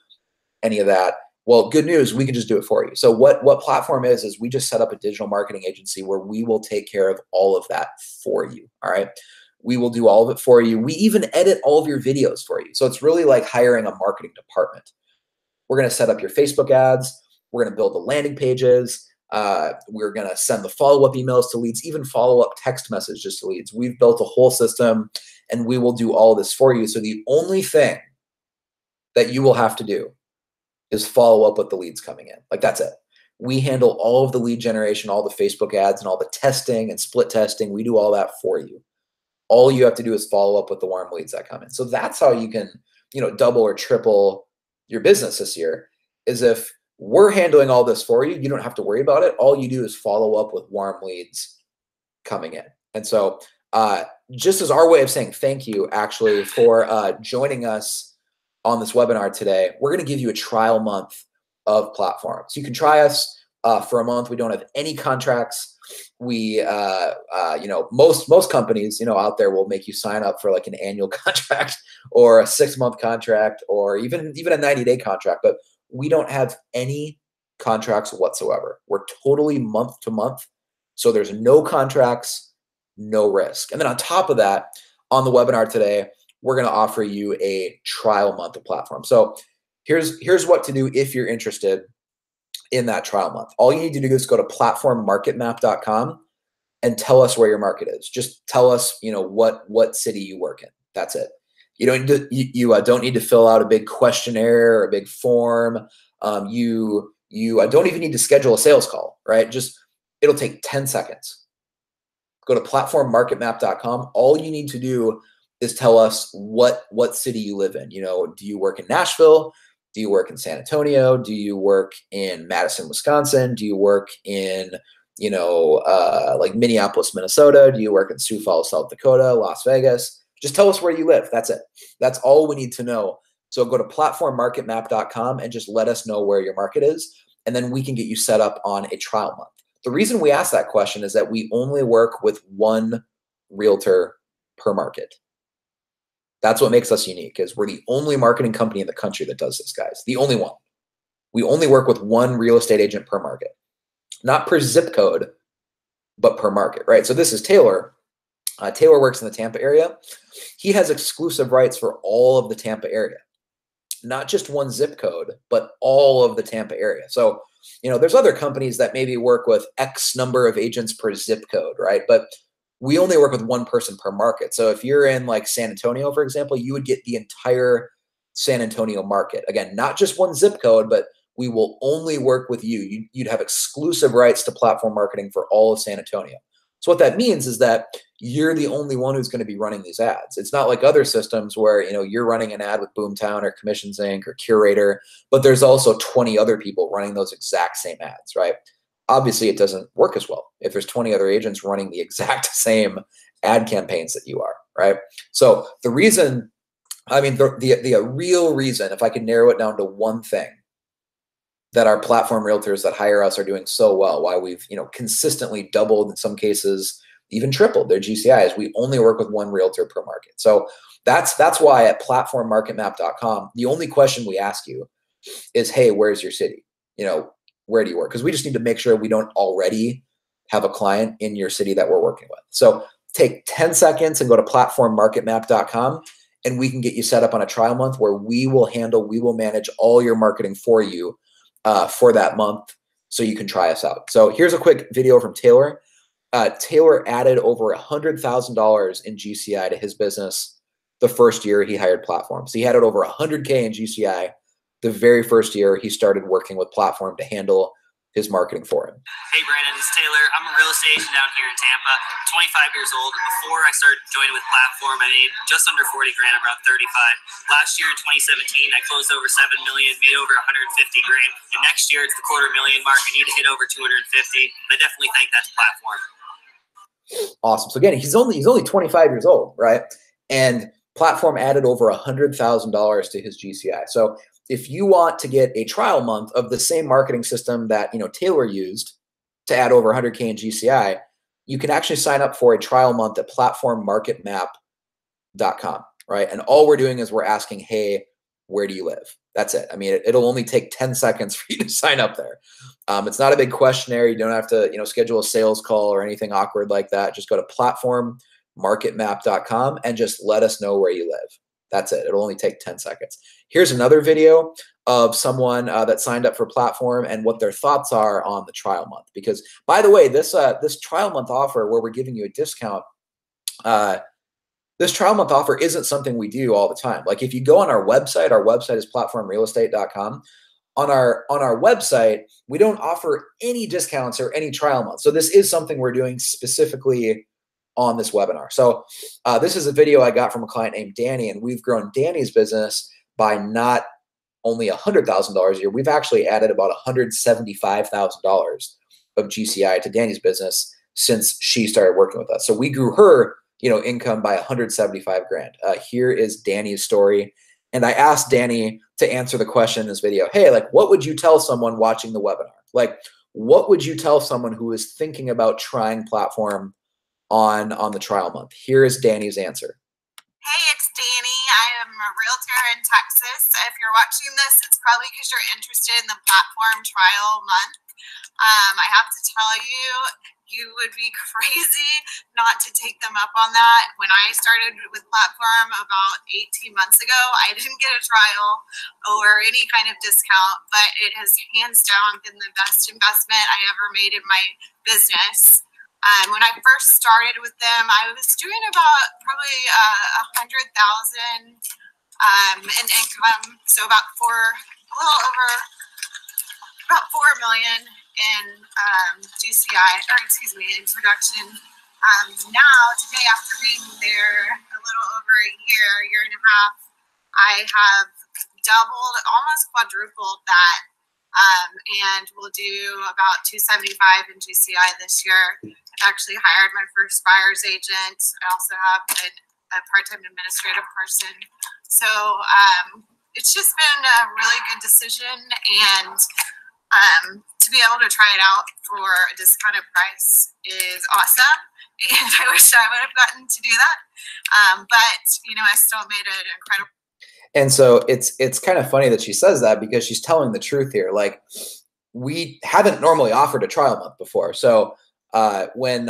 any of that. Well, good news, we can just do it for you. So what Platform is we just set up a digital marketing agency where we will take care of all of that for you, all right? We will do all of it for you. We even edit all of your videos for you. So it's really like hiring a marketing department. We're going to set up your Facebook ads. We're going to build the landing pages. We're going to send the follow-up emails to leads, even follow-up text messages to leads. We've built a whole system, and we will do all this for you. So the only thing that you will have to do is follow up with the leads coming in. Like, that's it. We handle all of the lead generation, all the Facebook ads, and all the testing and split testing. We do all that for you. All you have to do is follow up with the warm leads that come in. So that's how you can, double or triple your business this year, is if we're handling all this for you, you don't have to worry about it. All you do is follow up with warm leads coming in. And so just as our way of saying thank you, actually, for joining us on this webinar today, we're going to give you a trial month of Platform. So you can try us for a month. We don't have any contracts. We, most companies, out there will make you sign up for like an annual contract or a 6-month contract or even a 90-day contract, but we don't have any contracts whatsoever. We're totally month to month. So there's no contracts, no risk. And then on top of that, on the webinar today, we're going to offer you a trial month of Platform. So here's what to do if you're interested in that trial month. All you need to do is go to platformmarketmap.com and tell us where your market is. Just tell us, what city you work in. That's it. You don't need to, you don't need to fill out a big questionnaire or a big form. You don't even need to schedule a sales call, right? It'll take 10 seconds. Go to platformmarketmap.com. All you need to do is tell us what city you live in. Do you work in Nashville? Do you work in San Antonio? Do you work in Madison, Wisconsin? Do you work in, like Minneapolis, Minnesota? Do you work in Sioux Falls, South Dakota, Las Vegas? Just tell us where you live. That's it. That's all we need to know. So go to platformmarketmap.com and just let us know where your market is, and then we can get you set up on a trial month. The reason we ask that question is that we only work with one realtor per market. That's what makes us unique, is we're the only marketing company in the country that does this, guys. The only one. We only work with one real estate agent per market. Not per zip code, but per market, right? So this is Taylor. Taylor works in the Tampa area. He has exclusive rights for all of the Tampa area. Not just one zip code, but all of the Tampa area. So, you know, there's other companies that maybe work with X number of agents per zip code, right? But we only work with one person per market. So if you're in like San Antonio, for example, you would get the entire San Antonio market. Again, not just one zip code, but we will only work with you. You'd have exclusive rights to platform marketing for all of San Antonio. So what that means is that you're the only one who's going to be running these ads. It's not like other systems where, you know, you're running an ad with Boomtown or Commissions Inc. or Curator, but there's also 20 other people running those exact same ads, right? Obviously, it doesn't work as well if there's 20 other agents running the exact same ad campaigns that you are, right? So the reason, I mean, the real reason, if I could narrow it down to one thing, that our platform realtors that hire us are doing so well, why we've, you know, consistently doubled, in some cases even tripled their GCI, is we only work with one realtor per market. So that's why at platformmarketmap.com, the only question we ask you is, hey, where's your city? You know, where do you work? Because we just need to make sure we don't already have a client in your city that we're working with. So take 10 seconds and go to platformmarketmap.com, and we can get you set up on a trial month where we will manage all your marketing for you for that month, so you can try us out. So here's a quick video from Taylor. Taylor added over $100,000 in GCI to his business the first year he hired Platform. So he added over $100K in GCI the very first year he started working with Platform to handle his marketing for him. Hey Brandon, it's Taylor. I'm a real estate agent down here in Tampa. I'm 25 years old. Before I started joining with Platform, I made just under 40 grand, around 35. Last year in 2017, I closed over 7 million, made over 150 grand. And next year it's the $250,000 mark. I need to hit over 250. And I definitely think that's Platform. Awesome. So again, he's only 25 years old, right? And Platform added over $100,000 to his GCI. So if you want to get a trial month of the same marketing system that, you know, Taylor used to add over 100K in GCI, you can actually sign up for a trial month at platformmarketmap.com, right? And all we're doing is we're asking, hey, where do you live? That's it. I mean, it'll only take 10 seconds for you to sign up there. It's not a big questionnaire. You don't have to, you know, schedule a sales call or anything awkward like that. Just go to platformmarketmap.com and just let us know where you live. That's it. It'll only take 10 seconds. Here's another video of someone that signed up for Platform and what their thoughts are on the trial month. Because, by the way, this trial month offer where we're giving you a discount, this trial month offer isn't something we do all the time. Like if you go on our website is platformrealestate.com. On our website, we don't offer any discounts or any trial months. So this is something we're doing specifically on this webinar. So this is a video I got from a client named Danny, and we've grown Danny's business by not only $100,000 a year. We've actually added about $175,000 of GCI to Danny's business since she started working with us. So we grew her, you know, income by 175 grand. Here is Danny's story. And I asked Danny to answer the question in this video, hey, like, what would you tell someone watching the webinar? Like, what would you tell someone who is thinking about trying Platform on the trial month? Here is Danny's answer. Hey, it's Danny. I am a realtor in Texas. If you're watching this, it's probably because you're interested in the Platform trial month. I have to tell you, you would be crazy not to take them up on that. When I started with Platform about 18 months ago, I didn't get a trial or any kind of discount, but it has hands down been the best investment I ever made in my business. When I first started with them, I was doing about probably 100,000 in income, so about $4 million in GCI, or excuse me, in production. Now, today, after being there a little over a year and a half, I have doubled, almost quadrupled that. And we'll do about 275 in GCI this year. I've actually hired my first buyer's agent. I also have an a part-time administrative person. So it's just been a really good decision, and to be able to try it out for a discounted price is awesome. And I wish I would have gotten to do that. But, you know, I still made it incredible. And so it's kind of funny that she says that, because she's telling the truth here. Like, we haven't normally offered a trial month before. So when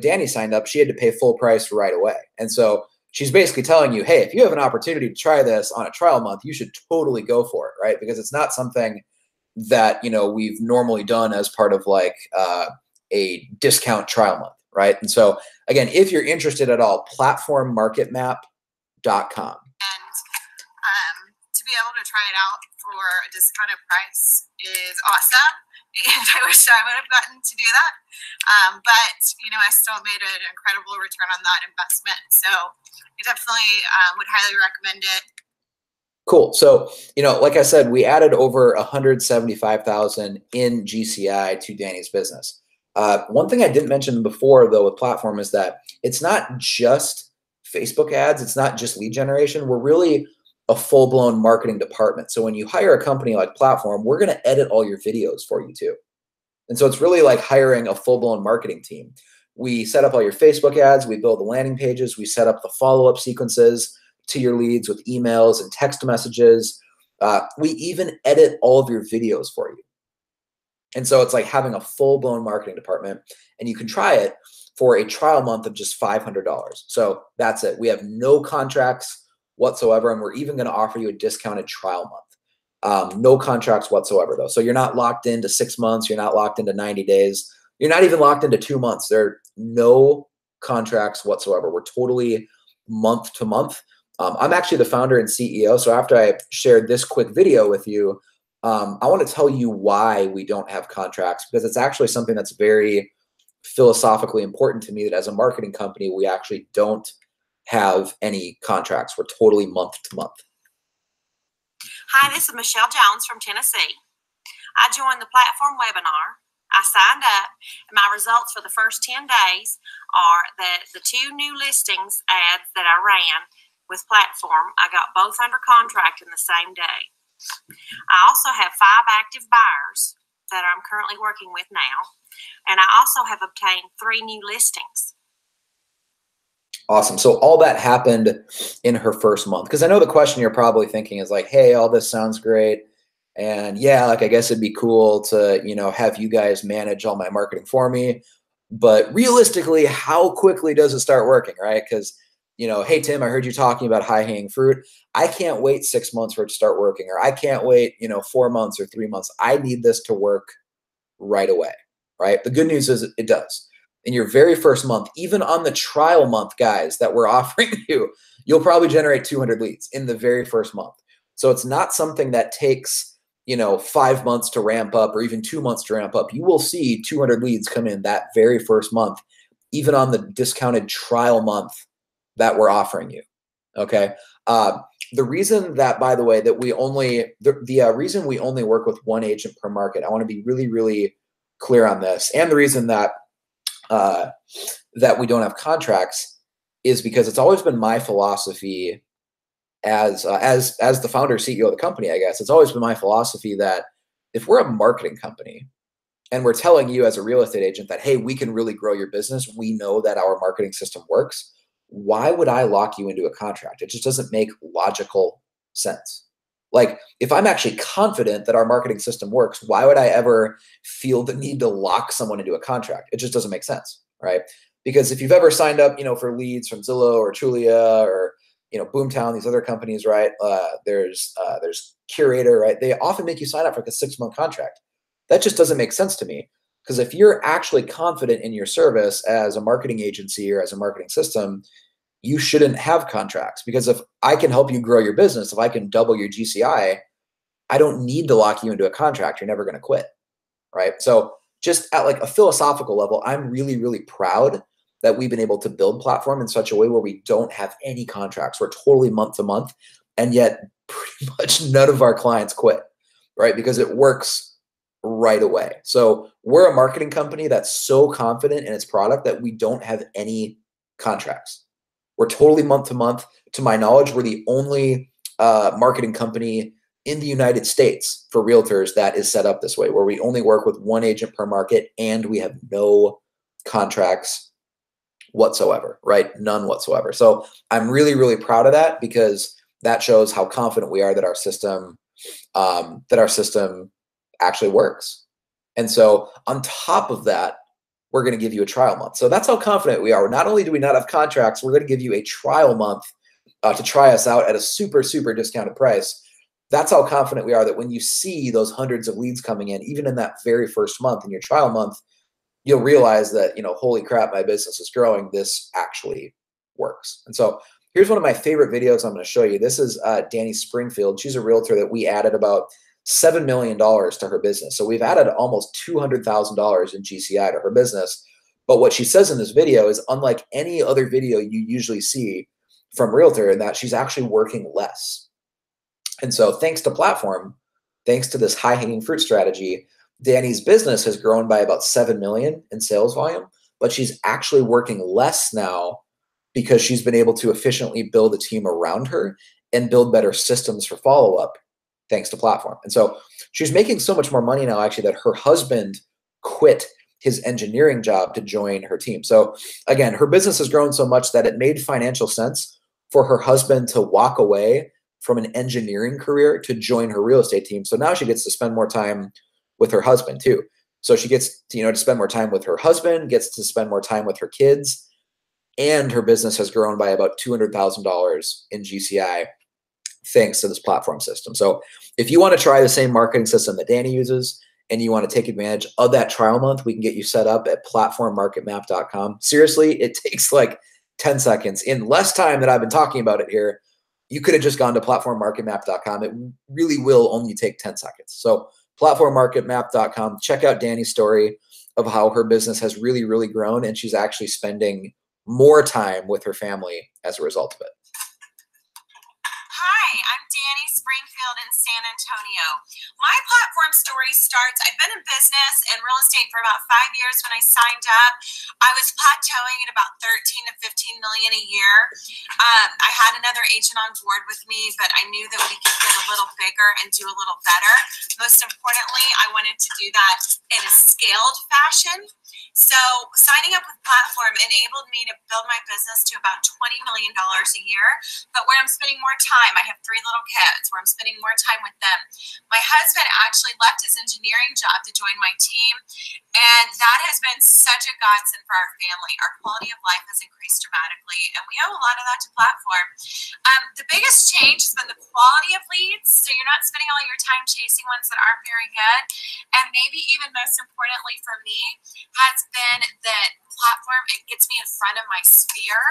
Danny signed up, she had to pay full price right away. And so she's basically telling you, hey, if you have an opportunity to try this on a trial month, you should totally go for it, right? Because it's not something that, you know, we've normally done as part of like a discount trial month, right? And so again, if you're interested at all, platformmarketmap.com. And to be able to try it out for a discounted price is awesome. And I wish I would have gotten to do that. But, you know, I still made an incredible return on that investment. So I definitely would highly recommend it. Cool. So, you know, like I said, we added over 175,000 in GCI to Danny's business. One thing I didn't mention before, though, with Platform is that it's not just Facebook ads. It's not just lead generation. We're really a full-blown marketing department. So when you hire a company like Platform, we're going to edit all your videos for you too. And so it's really like hiring a full-blown marketing team. We set up all your Facebook ads. We build the landing pages. We set up the follow-up sequences to your leads with emails and text messages. We even edit all of your videos for you. And so it's like having a full-blown marketing department, and you can try it for a trial month of just $500. So that's it. We have no contracts whatsoever, and we're even going to offer you a discounted trial month. No contracts whatsoever, though. So you're not locked into 6 months. You're not locked into 90 days. You're not even locked into 2 months. There are no contracts whatsoever. We're totally month to month. I'm actually the founder and CEO. So after I shared this quick video with you, I want to tell you why we don't have contracts, because it's actually something that's very philosophically important to me, that as a marketing company, we actually don't have any contracts. We're totally month to month. Hi, this is Michelle Jones from Tennessee. I joined the Platform webinar. I signed up, and my results for the first 10 days are that the 2 new listings ads that I ran with Platform, I got both under contract in the same day. I also have 5 active buyers that I'm currently working with now, and I also have obtained 3 new listings. Awesome. So all that happened in her first month. Because I know the question you're probably thinking is like, hey, all this sounds great. And yeah, like, I guess it'd be cool to, you know, have you guys manage all my marketing for me. But realistically, how quickly does it start working, right? Because, you know, hey, Tim, I heard you talking about high-hanging fruit. I can't wait 6 months for it to start working, or I can't wait, you know, 4 months or 3 months. I need this to work right away, right? The good news is it does. In your very first month, even on the trial month, guys, that we're offering you, you'll probably generate 200 leads in the very first month. So it's not something that takes, you know, 5 months to ramp up, or even 2 months to ramp up. You will see 200 leads come in that very first month, even on the discounted trial month that we're offering you. Okay. The reason that, by the way, that we only, the reason we only work with 1 agent per market, I want to be really, really clear on this. And the reason that that we don't have contracts is because it's always been my philosophy as the founder, CEO of the company, I guess. It's always been my philosophy that if we're a marketing company and we're telling you as a real estate agent that, hey, we can really grow your business, we know that our marketing system works, why would I lock you into a contract? It just doesn't make logical sense. Like, if I'm actually confident that our marketing system works, why would I ever feel the need to lock someone into a contract? It just doesn't make sense, right? Because if you've ever signed up, you know, for leads from Zillow or Trulia or, you know, Boomtown, these other companies, right? There's Curator, right? They often make you sign up for like a 6-month contract. That just doesn't make sense to me. Because if you're actually confident in your service as a marketing agency or as a marketing system, you shouldn't have contracts. Because if I can help you grow your business, if I can double your GCI, I don't need to lock you into a contract. You're never going to quit, right? So just at like a philosophical level, I'm really, really proud that we've been able to build Platform in such a way where we don't have any contracts. We're totally month to month, and yet pretty much none of our clients quit, right? Because it works right away. So we're a marketing company that's so confident in its product that we don't have any contracts. We're totally month to month. To my knowledge, we're the only marketing company in the United States for realtors that is set up this way, where we only work with one agent per market and we have no contracts whatsoever, right? None whatsoever. So I'm really, really proud of that, because that shows how confident we are that our system actually works. And so on top of that, we're going to give you a trial month. So that's how confident we are. Not only do we not have contracts, we're going to give you a trial month to try us out at a super, super discounted price. That's how confident we are that when you see those hundreds of leads coming in, even in that very first month, in your trial month, you'll realize that, holy crap, my business is growing. This actually works. And so here's one of my favorite videos I'm going to show you. This is Danny Springfield. She's a realtor that we added about $7 million to her business. So we've added almost $200,000 in GCI to her business. But what she says in this video is unlike any other video you usually see from realtor, in that she's actually working less. And so thanks to platform, thanks to this high hanging fruit strategy, Danny's business has grown by about 7 million in sales volume, but she's actually working less now because she's been able to efficiently build a team around her and build better systems for follow-up thanks to platform. And so she's making so much more money now, actually, that her husband quit his engineering job to join her team. So again, her business has grown so much that it made financial sense for her husband to walk away from an engineering career to join her real estate team. So now she gets to spend more time with her husband too. So she gets to spend more time with her husband, gets to spend more time with her kids, and her business has grown by about $200,000 in GCI thanks to this platform system. So if you want to try the same marketing system that Danny uses and you want to take advantage of that trial month, we can get you set up at platformmarketmap.com. Seriously, it takes like 10 seconds. In less time that I've been talking about it here, you could have just gone to platformmarketmap.com. It really will only take 10 seconds. So platformmarketmap.com, check out Danny's story of how her business has really, really grown, and she's actually spending more time with her family as a result of it. Hi, I'm Danny Springfield in San Antonio. My platform story starts, I've been in business and real estate for about 5 years. When I signed up, I was plateauing at about 13 to 15 million a year. I had another agent on board with me, but I knew that we could get a little bigger and do a little better. Most importantly, I wanted to do that in a scaled fashion. So signing up with Platform enabled me to build my business to about $20 million a year, but where I'm spending more time. I have 3 little kids where I'm spending more time with them. My husband actually left his engineering job to join my team, and that has been such a godsend for our family. Our quality of life has increased dramatically, and we owe a lot of that to Platform. The biggest change has been the quality of leads, so you're not spending all your time chasing ones that aren't very good, and maybe even most importantly for me has been that Platform, it gets me in front of my sphere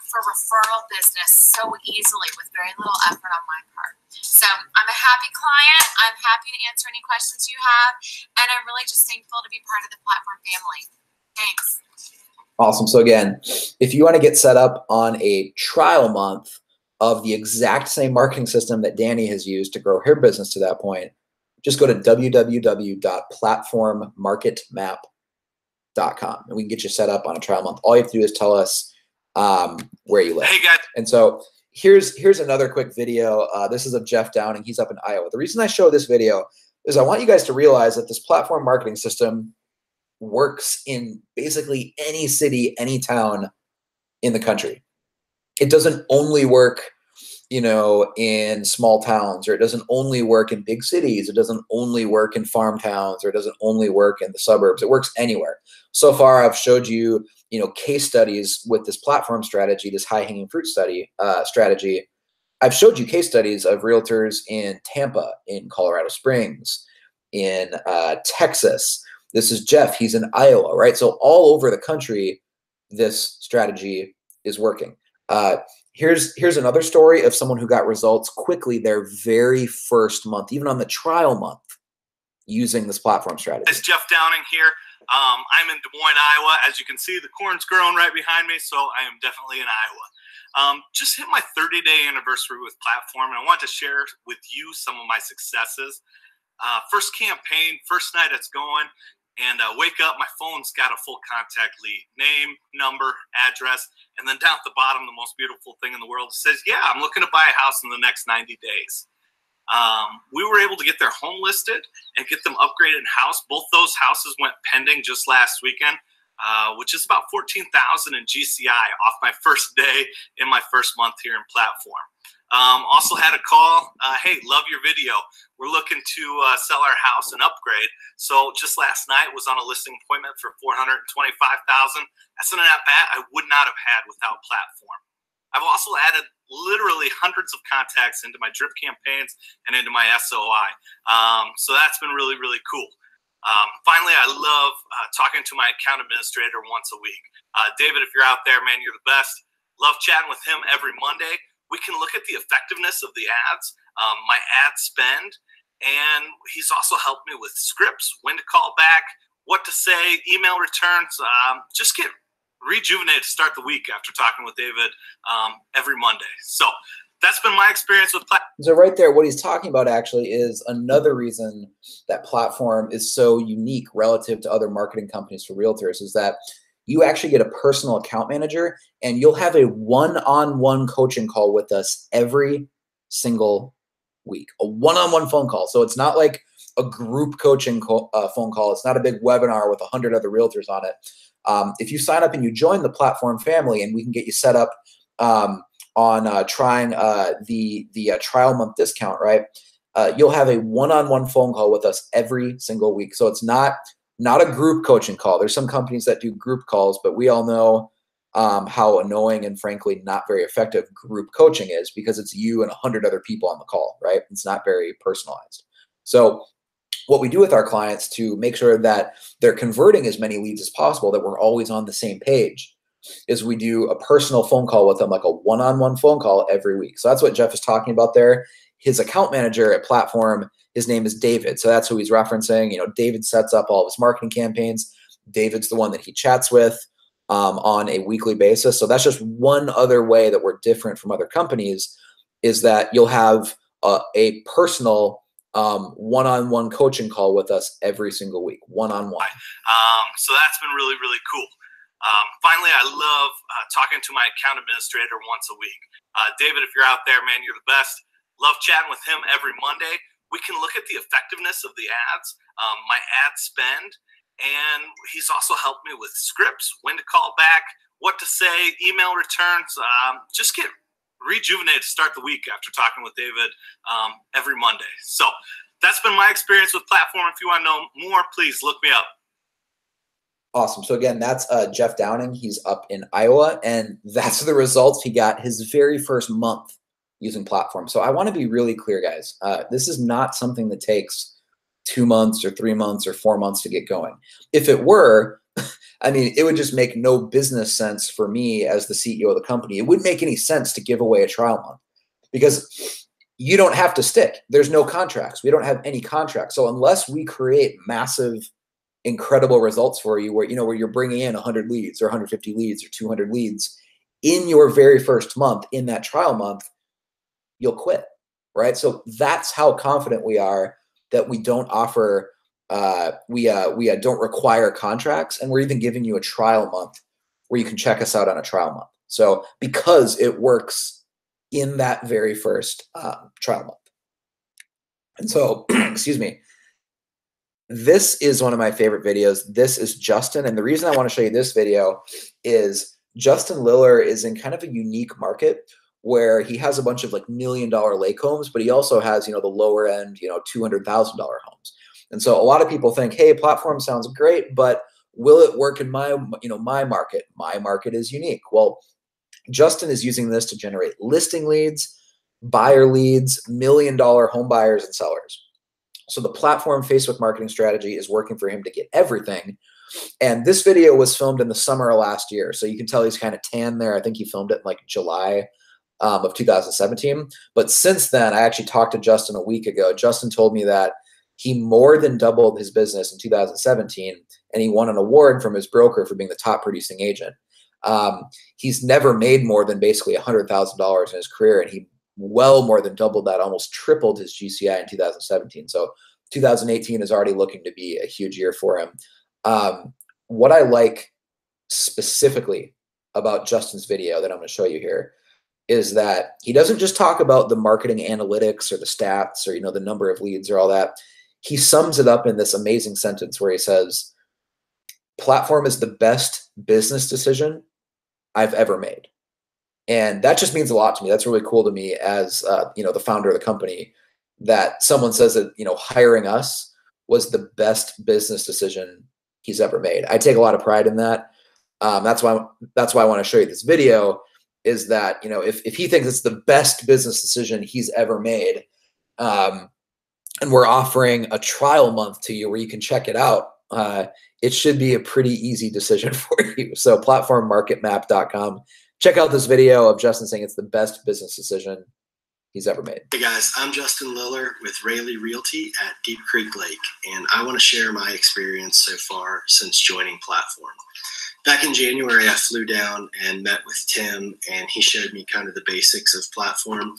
for referral business so easily with very little effort on my part. So I'm a happy client. I'm happy to answer any questions you have, and I'm really just thankful to be part of the Platform family. Thanks. Awesome. So again, if you want to get set up on a trial month of the exact same marketing system that Danny has used to grow her business to that point, just go to www.platformmarketmap.com and we can get you set up on a trial month. All you have to do is tell us where you live. Hey guys. And so here's another quick video. This is of Jeff Downing. He's up in Iowa. The reason I show this video is I want you guys to realize that this platform marketing system works in basically any city, any town in the country. It doesn't only work, in small towns, or it doesn't only work in big cities. It doesn't only work in farm towns, or it doesn't only work in the suburbs. It works anywhere. So far, I've showed you, case studies with this platform strategy, this high hanging fruit strategy. I've showed you case studies of realtors in Tampa, in Colorado Springs, in Texas. This is Jeff. He's in Iowa, right? So all over the country, this strategy is working. Here's another story of someone who got results quickly their very first month, even on the trial month, using this platform strategy. It's Jeff Downing here. I'm in Des Moines, Iowa. As you can see, the corn's growing right behind me, so I am definitely in Iowa. Just hit my 30-day anniversary with Platform, and I want to share with you some of my successes. First campaign, first night it's going, and wake up, my phone's got a full contact lead, name, number, address, and then down at the bottom, the most beautiful thing in the world says, yeah, I'm looking to buy a house in the next 90 days. We were able to get their home listed and get them upgraded in house. Both those houses went pending just last weekend, which is about $14,000 in GCI off my first day in my first month here in Platform. Also had a call, hey, love your video. We're looking to sell our house and upgrade. So just last night was on a listing appointment for $425,000. That's an at-bat I would not have had without Platform. I've also added literally hundreds of contacts into my drip campaigns and into my SOI. So that's been really, really cool. Finally, I love talking to my account administrator once a week. David, if you're out there, man, you're the best. Love chatting with him every Monday. We can look at the effectiveness of the ads, my ad spend, and he's also helped me with scripts, when to call back, what to say, email returns. Just get rejuvenated to start the week after talking with David every Monday. So that's been my experience with Platform. So right there, what he's talking about actually is another reason that Platform is so unique relative to other marketing companies for realtors, is that you actually get a personal account manager and you'll have a one-on-one coaching call with us every single week, a one-on-one phone call. So it's not like a group coaching phone call. It's not a big webinar with 100 other realtors on it. If you sign up and you join the Platform family, and we can get you set up on trying the trial month discount, right? You'll have a one-on-one phone call with us every single week. So it's not a group coaching call. There's some companies that do group calls, but we all know how annoying and frankly not very effective group coaching is, because it's you and 100 other people on the call, right? It's not very personalized. So what we do with our clients to make sure that they're converting as many leads as possible, that we're always on the same page, is we do a personal phone call with them, like a one-on-one phone call every week. So that's what Jeff is talking about there. His account manager at Platform, his name is David. So that's who he's referencing. You know, David sets up all of his marketing campaigns. David's the one that he chats with on a weekly basis. So that's just one other way that we're different from other companies, is that you'll have a personal one-on-one coaching call with us every single week, one-on-one. So that's been really, really cool. Finally, I love talking to my account administrator once a week. David, if you're out there, man, you're the best. Love chatting with him every Monday. We can look at the effectiveness of the ads, my ad spend, and he's also helped me with scripts, when to call back, what to say, email returns. Just get rejuvenated to start the week after talking with David every Monday. So that's been my experience with Platform. If you want to know more, please look me up. Awesome. So again, that's Jeff Downing. He's up in Iowa, and that's the results he got his very first month using Platform. So I want to be really clear, guys. This is not something that takes 2 months or 3 months or 4 months to get going. If it were, I mean, it would just make no business sense for me as the CEO of the company. It wouldn't make any sense to give away a trial month, because you don't have to stick. There's no contracts. We don't have any contracts. So unless we create massive, incredible results for you, where you're bringing in 100 leads or 150 leads or 200 leads in your very first month, in that trial month, you'll quit, right? So that's how confident we are that we don't offer, we don't require contracts, and we're even giving you a trial month where you can check us out on a trial month. So because it works in that very first trial month. And so, excuse me, this is one of my favorite videos. This is Justin. And the reason I want to show you this video is Justin Liller is in kind of a unique market where he has a bunch of like $1 million lake homes, but he also has, the lower end, $200,000 homes. And so a lot of people think, hey, Platform sounds great, but will it work in my market? My market is unique. Well, Justin is using this to generate listing leads, buyer leads, $1 million home buyers and sellers. So the Platform Facebook marketing strategy is working for him to get everything. And this video was filmed in the summer of last year. So you can tell he's kind of tan there. I think he filmed it in like July of 2017. But since then, I actually talked to Justin a week ago. Justin told me that he more than doubled his business in 2017, and he won an award from his broker for being the top producing agent. He's never made more than basically $100,000 in his career, and he well more than doubled that, almost tripled his GCI in 2017. So 2018 is already looking to be a huge year for him. What I like specifically about Justin's video that I'm going to show you here is that he doesn't just talk about the marketing analytics or the stats or, the number of leads or all that. He sums it up in this amazing sentence where he says, platform is the best business decision I've ever made. And that just means a lot to me. That's really cool to me as, the founder of the company, that someone says that, hiring us was the best business decision he's ever made. I take a lot of pride in that. That's why I want to show you this video, is that, if he thinks it's the best business decision he's ever made, and we're offering a trial month to you where you can check it out, it should be a pretty easy decision for you. So platformmarketmap.com. Check out this video of Justin saying it's the best business decision he's ever made. Hey guys, I'm Justin Liller with Rayleigh Realty at Deep Creek Lake, and I want to share my experience so far since joining Platform. Back in January, I flew down and met with Tim, and he showed me kind of the basics of Platform,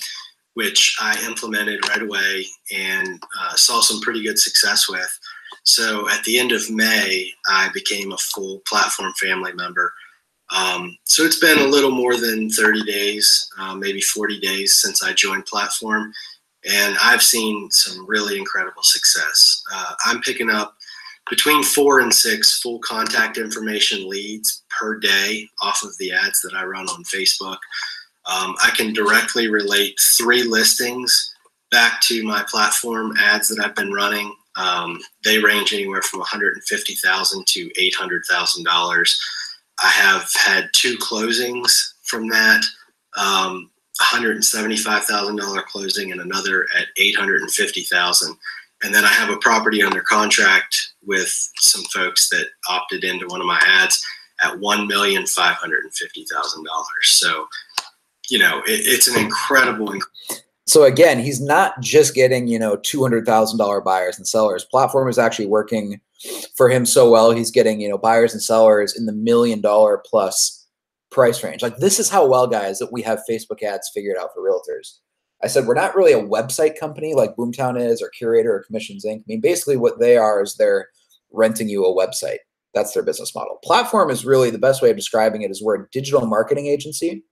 which I implemented right away and saw some pretty good success with. So at the end of May, I became a full Platform family member. So it's been a little more than 30 days, maybe 40 days since I joined Platform, and I've seen some really incredible success. I'm picking up between 4 and 6 full contact information leads per day off of the ads that I run on Facebook. I can directly relate 3 listings back to my Platform ads that I've been running. They range anywhere from $150,000 to $800,000. I have had 2 closings from that, $175,000 closing and another at $850,000. And then I have a property under contract with some folks that opted into one of my ads at $1,550,000. So, it's an incredible. So again, he's not just getting, $200,000 buyers and sellers. Platform is actually working for him so well. He's getting, buyers and sellers in the $1 million plus price range. Like, this is how well, guys, that we have Facebook ads figured out for realtors. I said, we're not really a website company like Boomtown is, or Curator, or Commissions Inc. I mean, basically what they are is they're renting you a website. That's their business model. Platform is really, the best way of describing it is we're a digital marketing agency.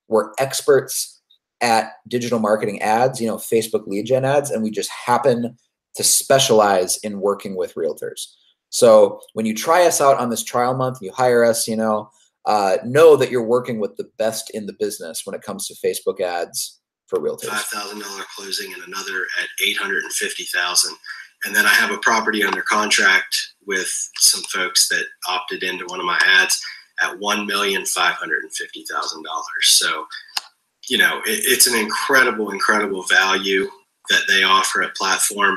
We're experts at digital marketing ads, Facebook lead gen ads, and we just happen to specialize in working with realtors. So when you try us out on this trial month, you hire us, know that you're working with the best in the business when it comes to Facebook ads for realtors. $5,000 closing and another at $850,000. And then I have a property under contract with some folks that opted into one of my ads at $1,550,000. So, it's an incredible value that they offer at Platform.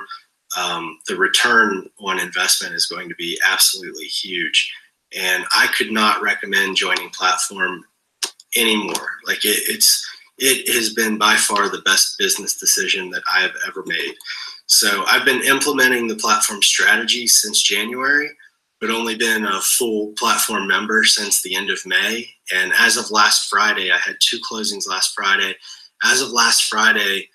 The return on investment is going to be absolutely huge. And I could not recommend joining Platform anymore. Like, it has been by far the best business decision that I have ever made. So I've been implementing the Platform strategy since January, but only been a full Platform member since the end of May. And as of last Friday, I had 2 closings last Friday. As of last Friday,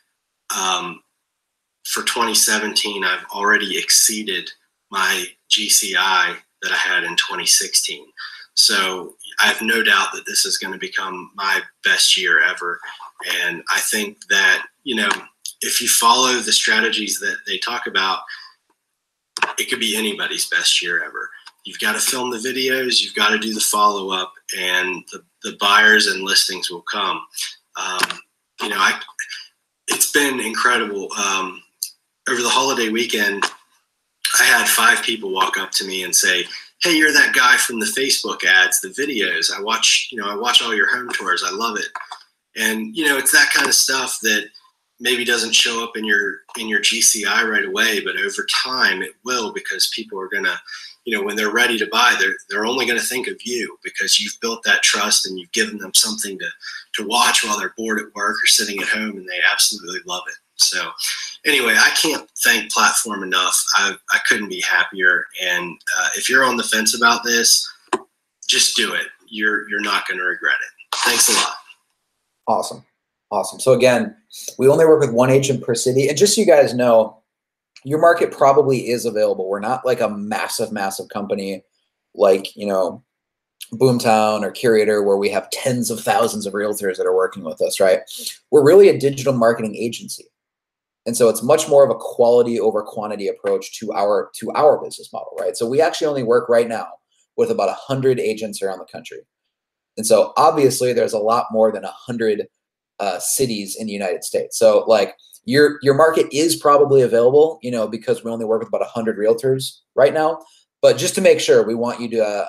for 2017, I've already exceeded my GCI that I had in 2016. So I have no doubt that this is going to become my best year ever. And I think that, if you follow the strategies that they talk about, it could be anybody's best year ever. You've got to film the videos, you've got to do the follow-up, and the buyers and listings will come. It's been incredible. Over the holiday weekend, I had 5 people walk up to me and say, "Hey, you're that guy from the Facebook ads, the videos. I watch all your home tours. I love it." And, it's that kind of stuff that maybe doesn't show up in your GCI right away, but over time it will, because people are gonna, when they're ready to buy, they're only gonna think of you because you've built that trust and you've given them something to watch while they're bored at work or sitting at home, and they absolutely love it. So anyway, I can't thank Platform enough. I couldn't be happier. And if you're on the fence about this, just do it. You're not going to regret it. Thanks a lot. Awesome. So again, we only work with 1 agent per city. And just so you guys know, your market probably is available. We're not like a massive, massive company like, you know, Boomtown or Curator, where we have tens of thousands of realtors that are working with us, right? We're really a digital marketing agency. And so it's much more of a quality over quantity approach to our business model, right? So we actually only work right now with about 100 agents around the country. And so obviously there's a lot more than 100 cities in the United States. So like your market is probably available, you know, because we only work with about 100 realtors right now. But just to make sure, we want you to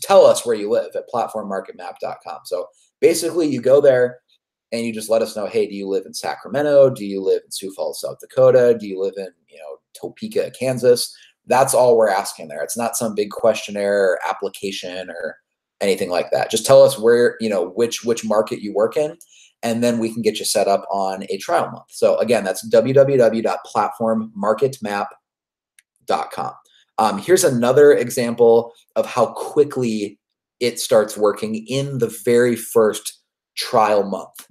tell us where you live at platformmarketmap.com. So basically you go there and you just let us know, hey, do you live in Sacramento? Do you live in Sioux Falls, South Dakota? Do you live in, you know, Topeka, Kansas? That's all we're asking there. It's not some big questionnaire or application or anything like that. Just tell us where, you know, which market you work in, and then we can get you set up on a trial month. So again, that's www.platformmarketmap.com. Here's another example of how quickly it starts working in the very first trial month.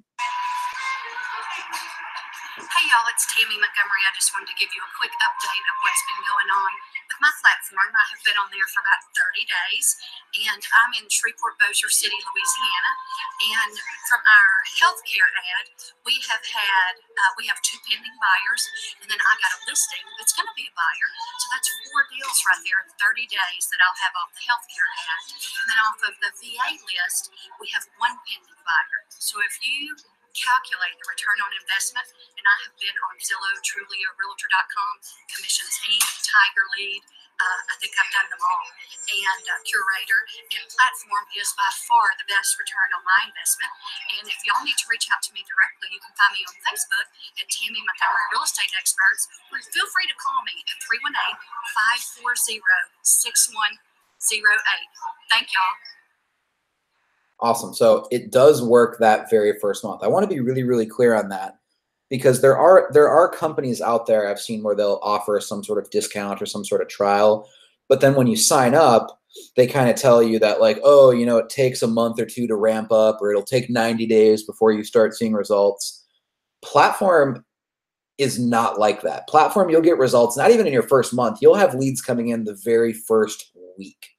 Hey y'all, it's Tammy Montgomery. I just wanted to give you a quick update of what's been going on with my platform. I have been on there for about 30 days, and I'm in Shreveport, Bossier City, Louisiana. And from our healthcare ad, we have 2 pending buyers, and then I got a listing that's going to be a buyer. So that's 4 deals right there in 30 days that I'll have off the healthcare ad. And then off of the VA list, we have 1 pending buyer. So if you calculate the return on investment, and I have been on Zillow, Trulia, Realtor.com, Commissions Inc., Tiger Lead. I think I've done them all. And Curator and Platform is by far the best return on my investment. And if y'all need to reach out to me directly, you can find me on Facebook at Tammy Montgomery Real Estate Experts, or feel free to call me at 318-540-6108. Thank y'all. Awesome. So it does work that very first month. I want to be really, really clear on that, because there are companies out there I've seen where they'll offer some sort of discount or some sort of trial. But then when you sign up, they kind of tell you that like, oh, you know, it takes a month or 2 to ramp up, or it'll take 90 days before you start seeing results. Platform is not like that. Platform, you'll get results not even in your first month. You'll have leads coming in the very first week.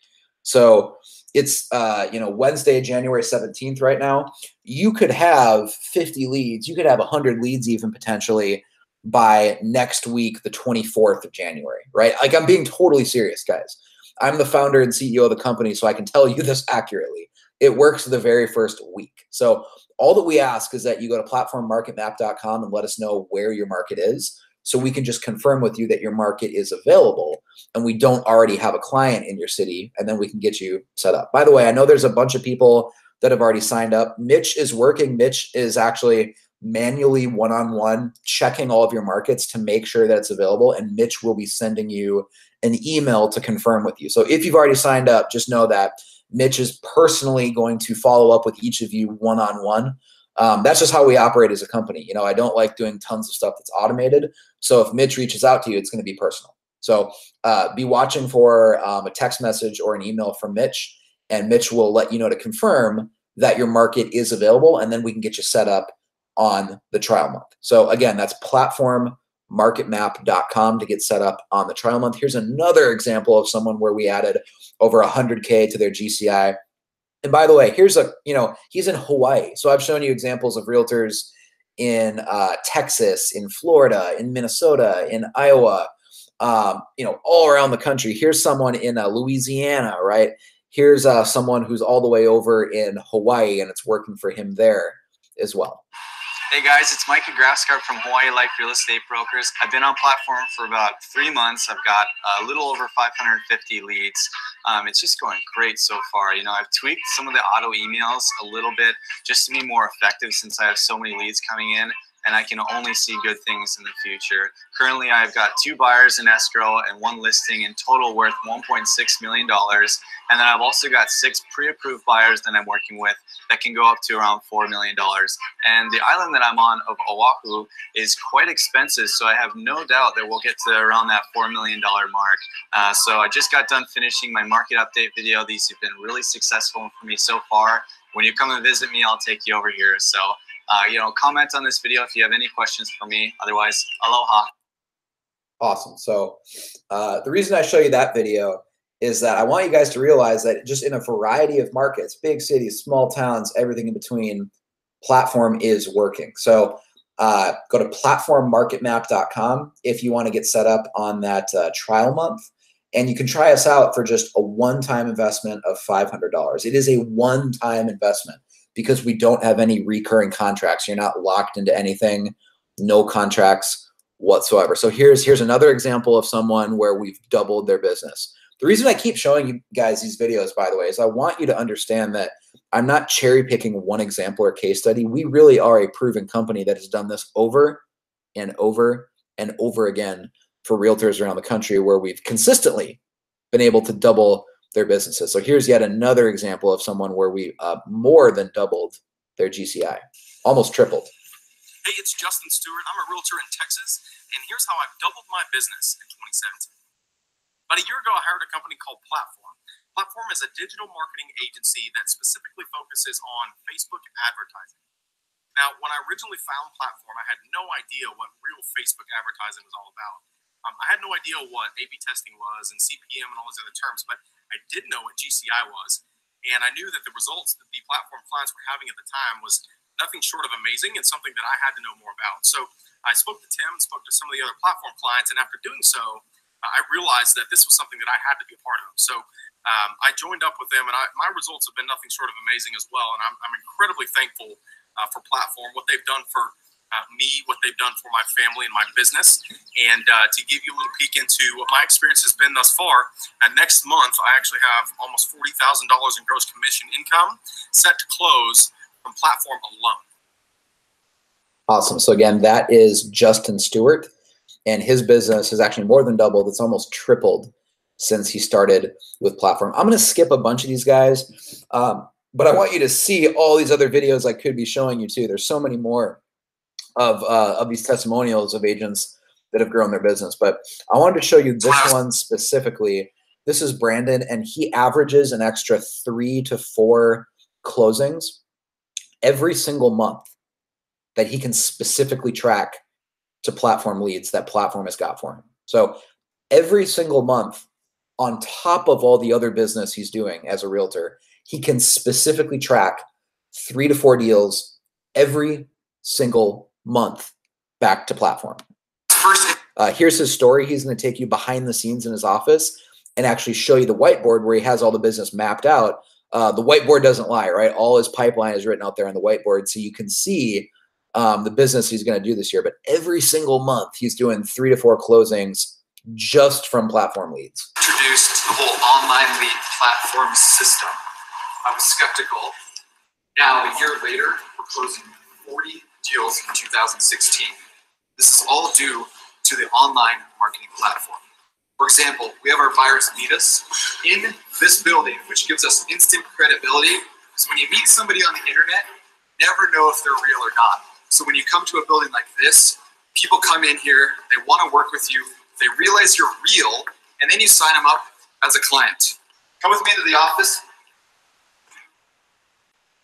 So it's you know, Wednesday, January 17th right now. You could have 50 leads. You could have 100 leads even potentially by next week, the 24th of January, right? Like, I'm being totally serious, guys. I'm the founder and CEO of the company, so I can tell you this accurately. It works the very first week. So all that we ask is that you go to platformmarketmap.com and let us know where your market is, so we can just confirm with you that your market is available and we don't already have a client in your city, and then we can get you set up. By the way, I know there's a bunch of people that have already signed up. Mitch is working. Mitch is actually manually one-on-one checking all of your markets to make sure that it's available, and Mitch will be sending you an email to confirm with you. So if you've already signed up, just know that Mitch is personally going to follow up with each of you one-on-one. That's just how we operate as a company. You know, I don't like doing tons of stuff that's automated. So if Mitch reaches out to you, it's going to be personal. So be watching for a text message or an email from Mitch, and Mitch will let you know to confirm that your market is available, and then we can get you set up on the trial month. So again, that's platformmarketmap.com to get set up on the trial month. Here's another example of someone where we added over 100K to their GCI. And by the way, here's a, you know, he's in Hawaii. So I've shown you examples of realtors in Texas, in Florida, in Minnesota, in Iowa, you know, all around the country. Here's someone in Louisiana, right? Here's someone who's all the way over in Hawaii, and it's working for him there as well. Hey guys, it's Micah Graskart from Hawaii Life Real Estate Brokers. I've been on platform for about 3 months. I've got a little over 550 leads. It's just going great so far. You know, I've tweaked some of the auto emails a little bit just to be more effective, since I have so many leads coming in, and I can only see good things in the future. Currently, I've got 2 buyers in escrow and 1 listing in total worth $1.6 million. And then I've also got 6 pre-approved buyers that I'm working with that can go up to around $4 million. And the island that I'm on of Oahu is quite expensive, so I have no doubt that we'll get to around that $4 million mark. So I just got done finishing my market update video. These have been really successful for me so far. When you come and visit me, I'll take you over here. So you know, comment on this video if you have any questions for me. Otherwise, aloha. Awesome. So the reason I show you that video is that I want you guys to realize that just in a variety of markets, big cities, small towns, everything in between, Platform is working. So go to platformmarketmap.com if you want to get set up on that trial month. And you can try us out for just a one-time investment of $500. It is a one-time investment because we don't have any recurring contracts. You're not locked into anything, no contracts whatsoever. So here's another example of someone where we've doubled their business. The reason I keep showing you guys these videos, by the way, is I want you to understand that I'm not cherry picking one example or case study. We really are a proven company that has done this over and over and over again for realtors around the country, where we've consistently been able to double their businesses. So here's yet another example of someone where we more than doubled their GCI, almost tripled. Hey, it's Justin Stewart. I'm a realtor in Texas, and here's how I've doubled my business in 2017. About a year ago, I hired a company called Platform. Platform is a digital marketing agency that specifically focuses on Facebook advertising. Now, when I originally found Platform, I had no idea what real Facebook advertising was all about. I had no idea what A/B testing was and CPM and all those other terms, but I did know what GCI was, and I knew that the results that the Platform clients were having at the time was nothing short of amazing and something that I had to know more about. So I spoke to Tim, spoke to some of the other Platform clients, and after doing so, I realized that this was something that I had to be a part of. So I joined up with them, and my results have been nothing short of amazing as well. And I'm incredibly thankful for Platform, what they've done for me, what they've done for my family and my business. And to give you a little peek into what my experience has been thus far, next month I actually have almost $40,000 in gross commission income set to close from Platform alone. Awesome. So again, that is Justin Stewart. And his business has actually more than doubled. It's almost tripled since he started with Platform. I'm going to skip a bunch of these guys, but I want you to see all these other videos I could be showing you too. There's so many more of these testimonials of agents that have grown their business. But I wanted to show you this one specifically. This is Brandon, and he averages an extra 3 to 4 closings every single month that he can specifically track to Platform leads that Platform has got for him. So every single month, on top of all the other business he's doing as a realtor, he can specifically track 3 to 4 deals every single month back to Platform. Here's his story. He's going to take you behind the scenes in his office and actually show you the whiteboard where he has all the business mapped out. The whiteboard doesn't lie, right? All his pipeline is written out there on the whiteboard, so you can see the business he's going to do this year. But every single month, he's doing 3 to 4 closings just from Platform leads. Introduced the whole online lead platform system. I was skeptical. Now, a year later, we're closing 40 deals in 2016. This is all due to the online marketing platform. For example, we have our buyers meet us in this building, which gives us instant credibility. So when you meet somebody on the internet, never know if they're real or not. So when you come to a building like this, people come in here, they want to work with you, they realize you're real, and then you sign them up as a client. Come with me to the office.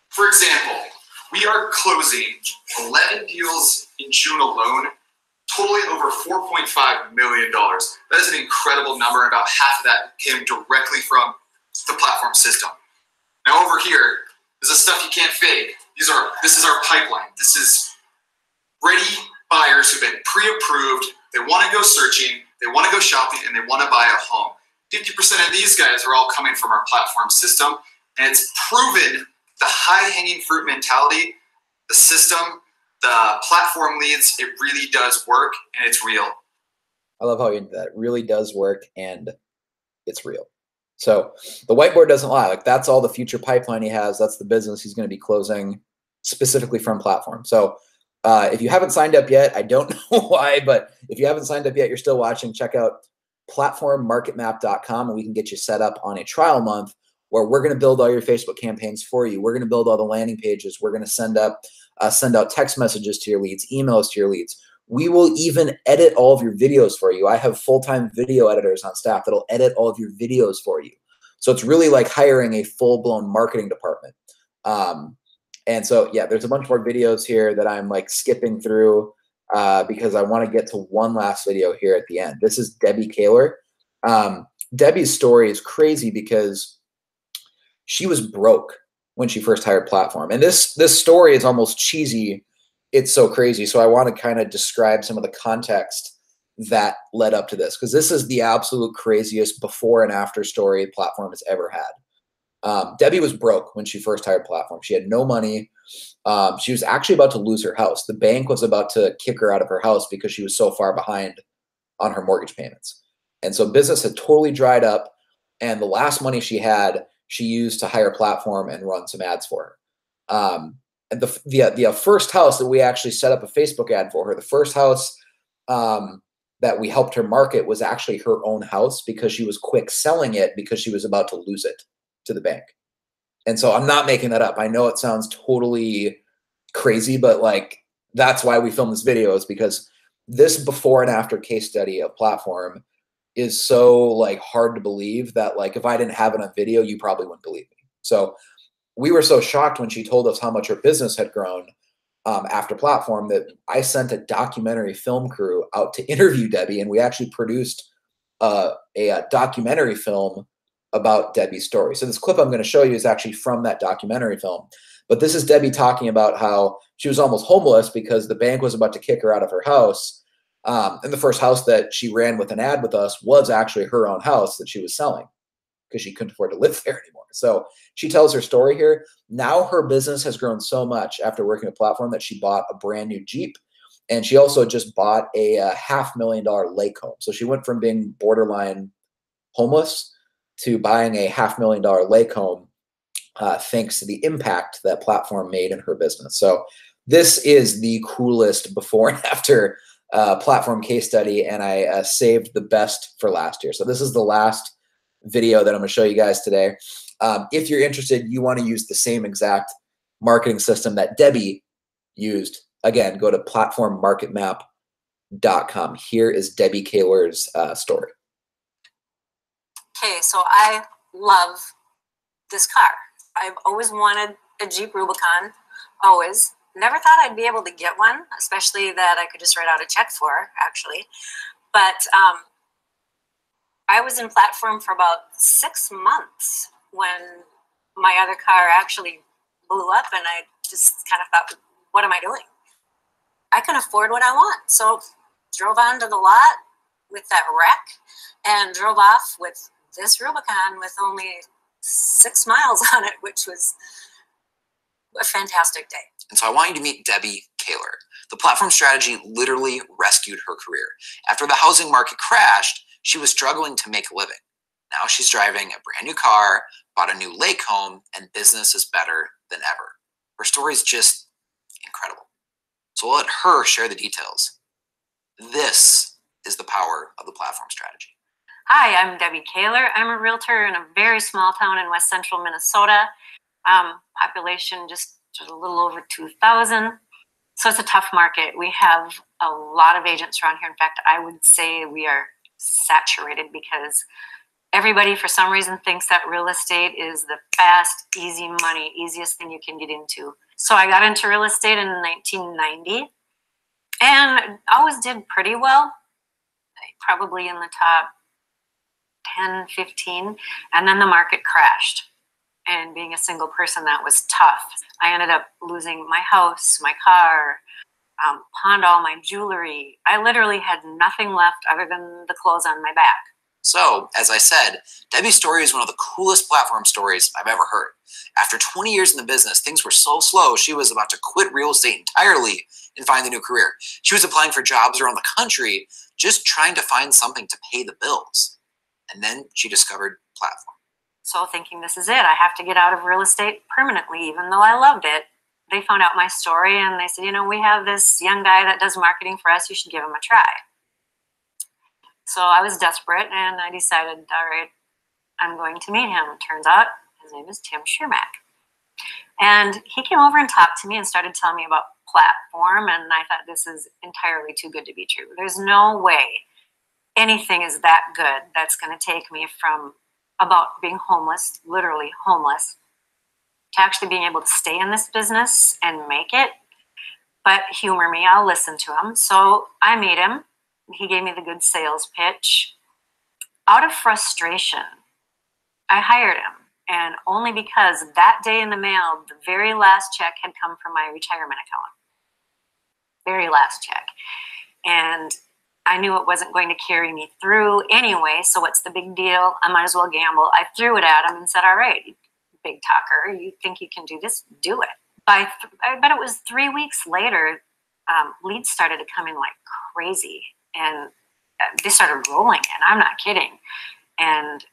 For example, we are closing 11 deals in June alone, totaling over $4.5 million. That is an incredible number. About half of that came directly from the Platform system. Now over here, this is stuff you can't fake. This is our pipeline. This is ready buyers who've been pre-approved. They want to go searching, they want to go shopping, and they want to buy a home. 50% of these guys are all coming from our Platform system, and it's proven the high-hanging fruit mentality, the system, the Platform leads, it really does work, and it's real. I love how that really does work, and it's real. So the whiteboard doesn't lie. Like, that's all the future pipeline he has. That's the business he's going to be closing specifically from Platform. So if you haven't signed up yet, I don't know why, but if you haven't signed up yet, you're still watching, check out platformmarketmap.com, and we can get you set up on a trial month where we're going to build all your Facebook campaigns for you. We're going to build all the landing pages. We're going to send out text messages to your leads, emails to your leads. We will even edit all of your videos for you. I have full-time video editors on staff that'll edit all of your videos for you. So it's really like hiring a full-blown marketing department. And so, yeah, there's a bunch more videos here that I'm like skipping through. because I want to get to one last video here at the end. This is Debbie Kaler. Debbie's story is crazy because she was broke when she first hired Platform. And this story is almost cheesy. It's so crazy. So I want to kind of describe some of the context that led up to this, because this is the absolute craziest before and after story Platform has ever had. Debbie was broke when she first hired Platform. She had no money. She was actually about to lose her house. The bank was about to kick her out of her house because she was so far behind on her mortgage payments. And so business had totally dried up, and the last money she had, she used to hire Platform and run some ads for her. And the first house that we actually set up a Facebook ad for her, the first house that we helped her market was actually her own house, because she was quick selling it because she was about to lose it to the bank. And so I'm not making that up. I know it sounds totally crazy, but like, that's why we filmed this video, is because this before and after case study of Platform is so like hard to believe that like, if I didn't have it on video, you probably wouldn't believe me. So we were so shocked when she told us how much her business had grown after Platform that I sent a documentary film crew out to interview Debbie, and we actually produced a documentary film about Debbie's story. So this clip I'm going to show you is actually from that documentary film. But this is Debbie talking about how she was almost homeless because the bank was about to kick her out of her house. And the first house that she ran with an ad with us was actually her own house that she was selling because she couldn't afford to live there anymore. So she tells her story here. Now her business has grown so much after working with Platform that she bought a brand new Jeep. And she also just bought a $500,000 lake home. So she went from being borderline homeless to buying a $500,000 lake home thanks to the impact that Platform made in her business. So this is the coolest before and after Platform case study, and I saved the best for last year. So this is the last video that I'm going to show you guys today. If you're interested, you want to use the same exact marketing system that Debbie used. Again, go to platformmarketmap.com. Here is Debbie Kaler's story. Okay, so I love this car. I've always wanted a Jeep Rubicon, always. Never thought I'd be able to get one, especially that I could just write out a check for, actually. But I was in Platform for about 6 months when my other car actually blew up, and I just kind of thought, what am I doing? I can afford what I want. So drove onto the lot with that wreck and drove off with this Rubicon with only 6 miles on it, which was a fantastic day. And so I want you to meet Debbie Kaler. The Platform strategy literally rescued her career. After the housing market crashed, she was struggling to make a living. Now she's driving a brand new car, bought a new lake home, and business is better than ever. Her story is just incredible. So we'll let her share the details. This is the power of the Platform strategy. Hi, I'm Debbie Kaler. I'm a realtor in a very small town in west central Minnesota. Population just a little over 2,000. So it's a tough market. We have a lot of agents around here. In fact, I would say we are saturated because everybody for some reason thinks that real estate is the fast, easy money, easiest thing you can get into. So I got into real estate in 1990 and always did pretty well, probably in the top 10, 15. And then the market crashed. And being a single person, that was tough. I ended up losing my house, my car, pawned all my jewelry. I literally had nothing left other than the clothes on my back. So, as I said, Debbie's story is one of the coolest Platform stories I've ever heard. After 20 years in the business, things were so slow, she was about to quit real estate entirely and find a new career. She was applying for jobs around the country, just trying to find something to pay the bills. And then she discovered Platform. So thinking this is it, I have to get out of real estate permanently, even though I loved it. They found out my story and they said, you know, we have this young guy that does marketing for us. You should give him a try. So I was desperate and I decided, all right, I'm going to meet him. Turns out his name is Tim Schermack. And he came over and talked to me and started telling me about Platform. And I thought, this is entirely too good to be true. There's no way anything is that good that's going to take me from about being homeless, literally homeless, to actually being able to stay in this business and make it. but humor me. I'll listen to him. So I made him. He gave me the good sales pitch. Out of frustration, I hired him. And only because that day in the mail, the very last check had come from my retirement account. Very last check. And I knew it wasn't going to carry me through anyway, so what's the big deal? I might as well gamble. I threw it at him and said, all right, big talker, you think you can do this? Do it. I bet it was 3 weeks later, leads started to come in like crazy. And they started rolling in. I'm not kidding. And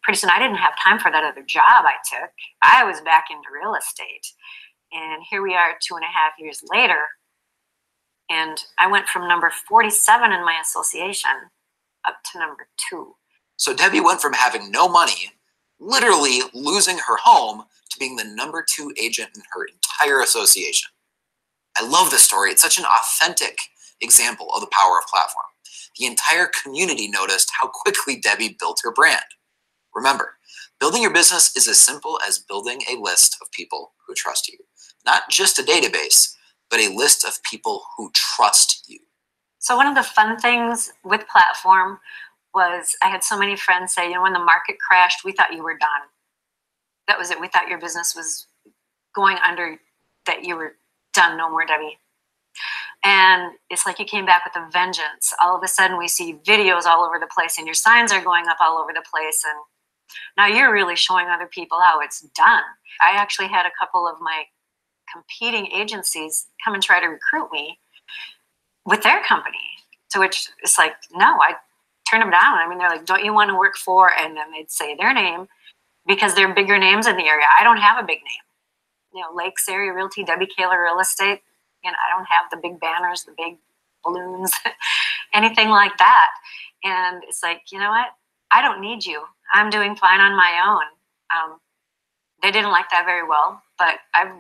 pretty soon I didn't have time for that other job I took. I was back into real estate. And here we are 2.5 years later. And I went from number 47 in my association up to number 2. So Debbie went from having no money, literally losing her home, to being the number 2 agent in her entire association. I love this story. It's such an authentic example of the power of platform. The entire community noticed how quickly Debbie built her brand. Remember, building your business is as simple as building a list of people who trust you. Not just a database, but a list of people who trust you. So one of the fun things with platform was I had so many friends say, you know, when the market crashed, we thought you were done. That was it. We thought your business was going under, that you were done, no more, Debbie. And it's like you came back with a vengeance. All of a sudden we see videos all over the place and your signs are going up all over the place. And now you're really showing other people how it's done. I actually had a couple of my competing agencies come and try to recruit me with their company, to which it's like, no, I turned them down. I mean, they're like, don't you want to work for, and then they'd say their name because they're bigger names in the area. I don't have a big name. You know, Lakes Area Realty, Debbie Kaler Real Estate. You know, I don't have the big banners, the big balloons, anything like that. And it's like, you know what? I don't need you. I'm doing fine on my own. They didn't like that very well, but I've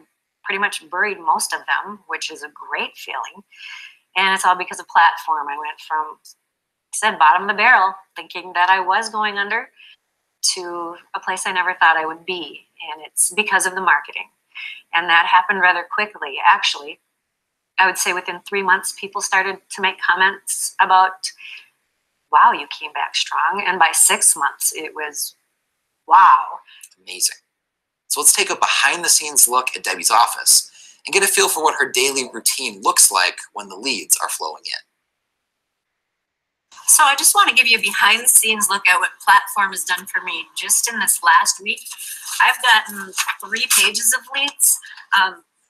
pretty much buried most of them, which is a great feeling. And it's all because of platform. I went from, I said, bottom of the barrel, thinking that I was going under, to a place I never thought I would be. And it's because of the marketing. And that happened rather quickly. Actually, I would say within 3 months, people started to make comments about, wow, you came back strong. And by 6 months, it was, wow. Amazing. So let's take a behind-the-scenes look at Debbie's office and get a feel for what her daily routine looks like when the leads are flowing in. So I just want to give you a behind-the-scenes look at what platform has done for me. Just in this last week, I've gotten 3 pages of leads.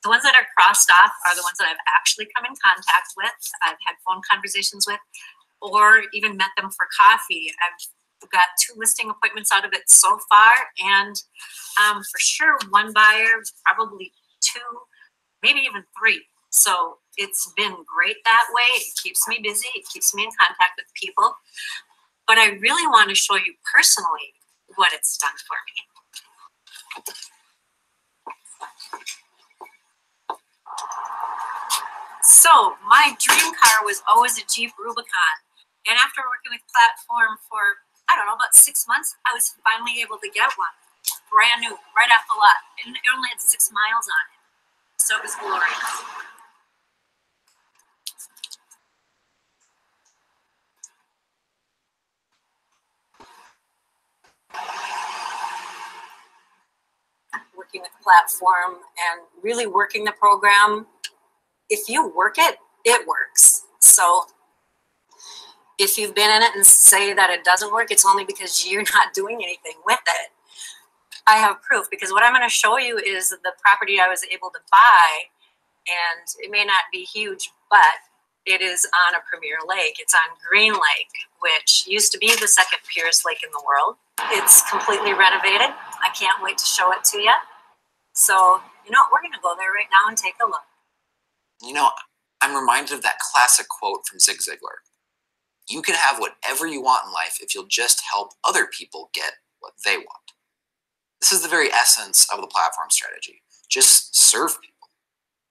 The ones that are crossed off are the ones that I've actually come in contact with, I've had phone conversations with, or even met them for coffee. I've got 2 listing appointments out of it so far, and for sure 1 buyer, probably 2, maybe even 3. So it's been great that way. It keeps me busy. It keeps me in contact with people. But I really want to show you personally what it's done for me. So my dream car was always a Jeep Rubicon. And after working with Platform for, I don't know, about 6 months, I was finally able to get one. Brand new, right off the lot. And it only had 6 miles on it. So it was glorious. Working with Platform and really working the program, if you work it, it works. So if you've been in it and say that it doesn't work, it's only because you're not doing anything with it. I have proof, because what I'm going to show you is the property I was able to buy, and it may not be huge, but it is on a premier lake. It's on Green Lake, which used to be the second purest lake in the world. It's completely renovated. I can't wait to show it to you. So, you know what, we're going to go there right now and take a look. You know, I'm reminded of that classic quote from Zig Ziglar. You can have whatever you want in life if you'll just help other people get what they want. This is the very essence of the platform strategy. Just serve people.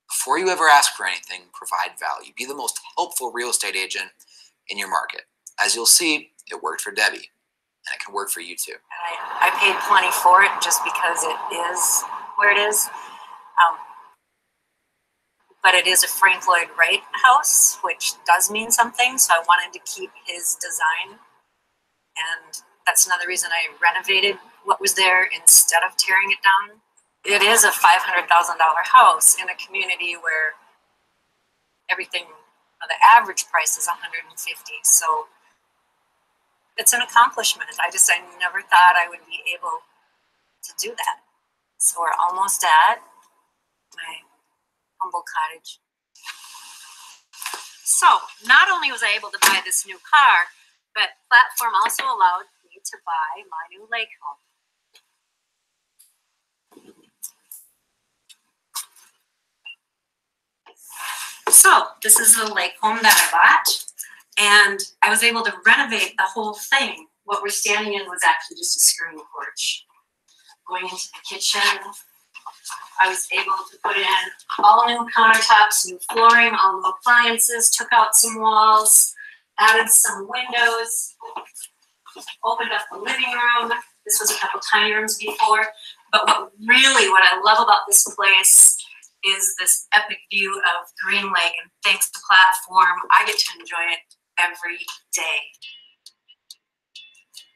Before you ever ask for anything, provide value. Be the most helpful real estate agent in your market. As you'll see, it worked for Debbie, and it can work for you too. I paid plenty for it just because it is where it is. but it is a Frank Lloyd Wright house, which does mean something. So I wanted to keep his design. And that's another reason I renovated what was there instead of tearing it down. It is a $500,000 house in a community where everything, the average price is $150,000. So it's an accomplishment. I never thought I would be able to do that. So we're almost at my humble cottage. So not only was I able to buy this new car, but Platform also allowed me to buy my new lake home. So this is the lake home that I bought, and I was able to renovate the whole thing. What we're standing in was actually just a screen porch. Going into the kitchen, I was able to put in all new countertops, new flooring, all new appliances, took out some walls, added some windows, opened up the living room. This was a couple tiny rooms before, but what I love about this place is this epic view of Green Lake, and thanks to Platform, I get to enjoy it every day.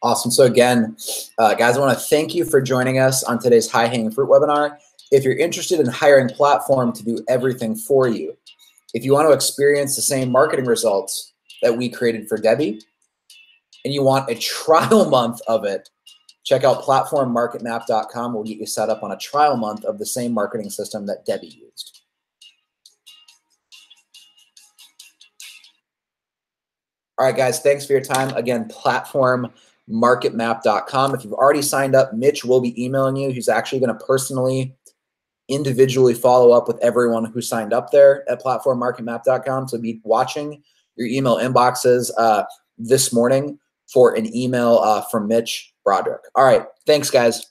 Awesome. So again, guys, I want to thank you for joining us on today's High Hanging Fruit webinar. If you're interested in hiring Platform to do everything for you, if you want to experience the same marketing results that we created for Debbie, and you want a trial month of it, check out platformmarketmap.com. We'll get you set up on a trial month of the same marketing system that Debbie used. All right, guys, thanks for your time. Again, platformmarketmap.com. If you've already signed up, Mitch will be emailing you. He's actually going to personally, individually follow up with everyone who signed up there at platformmarketmap.com. So be watching your email inboxes this morning for an email from Mitch Broderick. All right. Thanks, guys.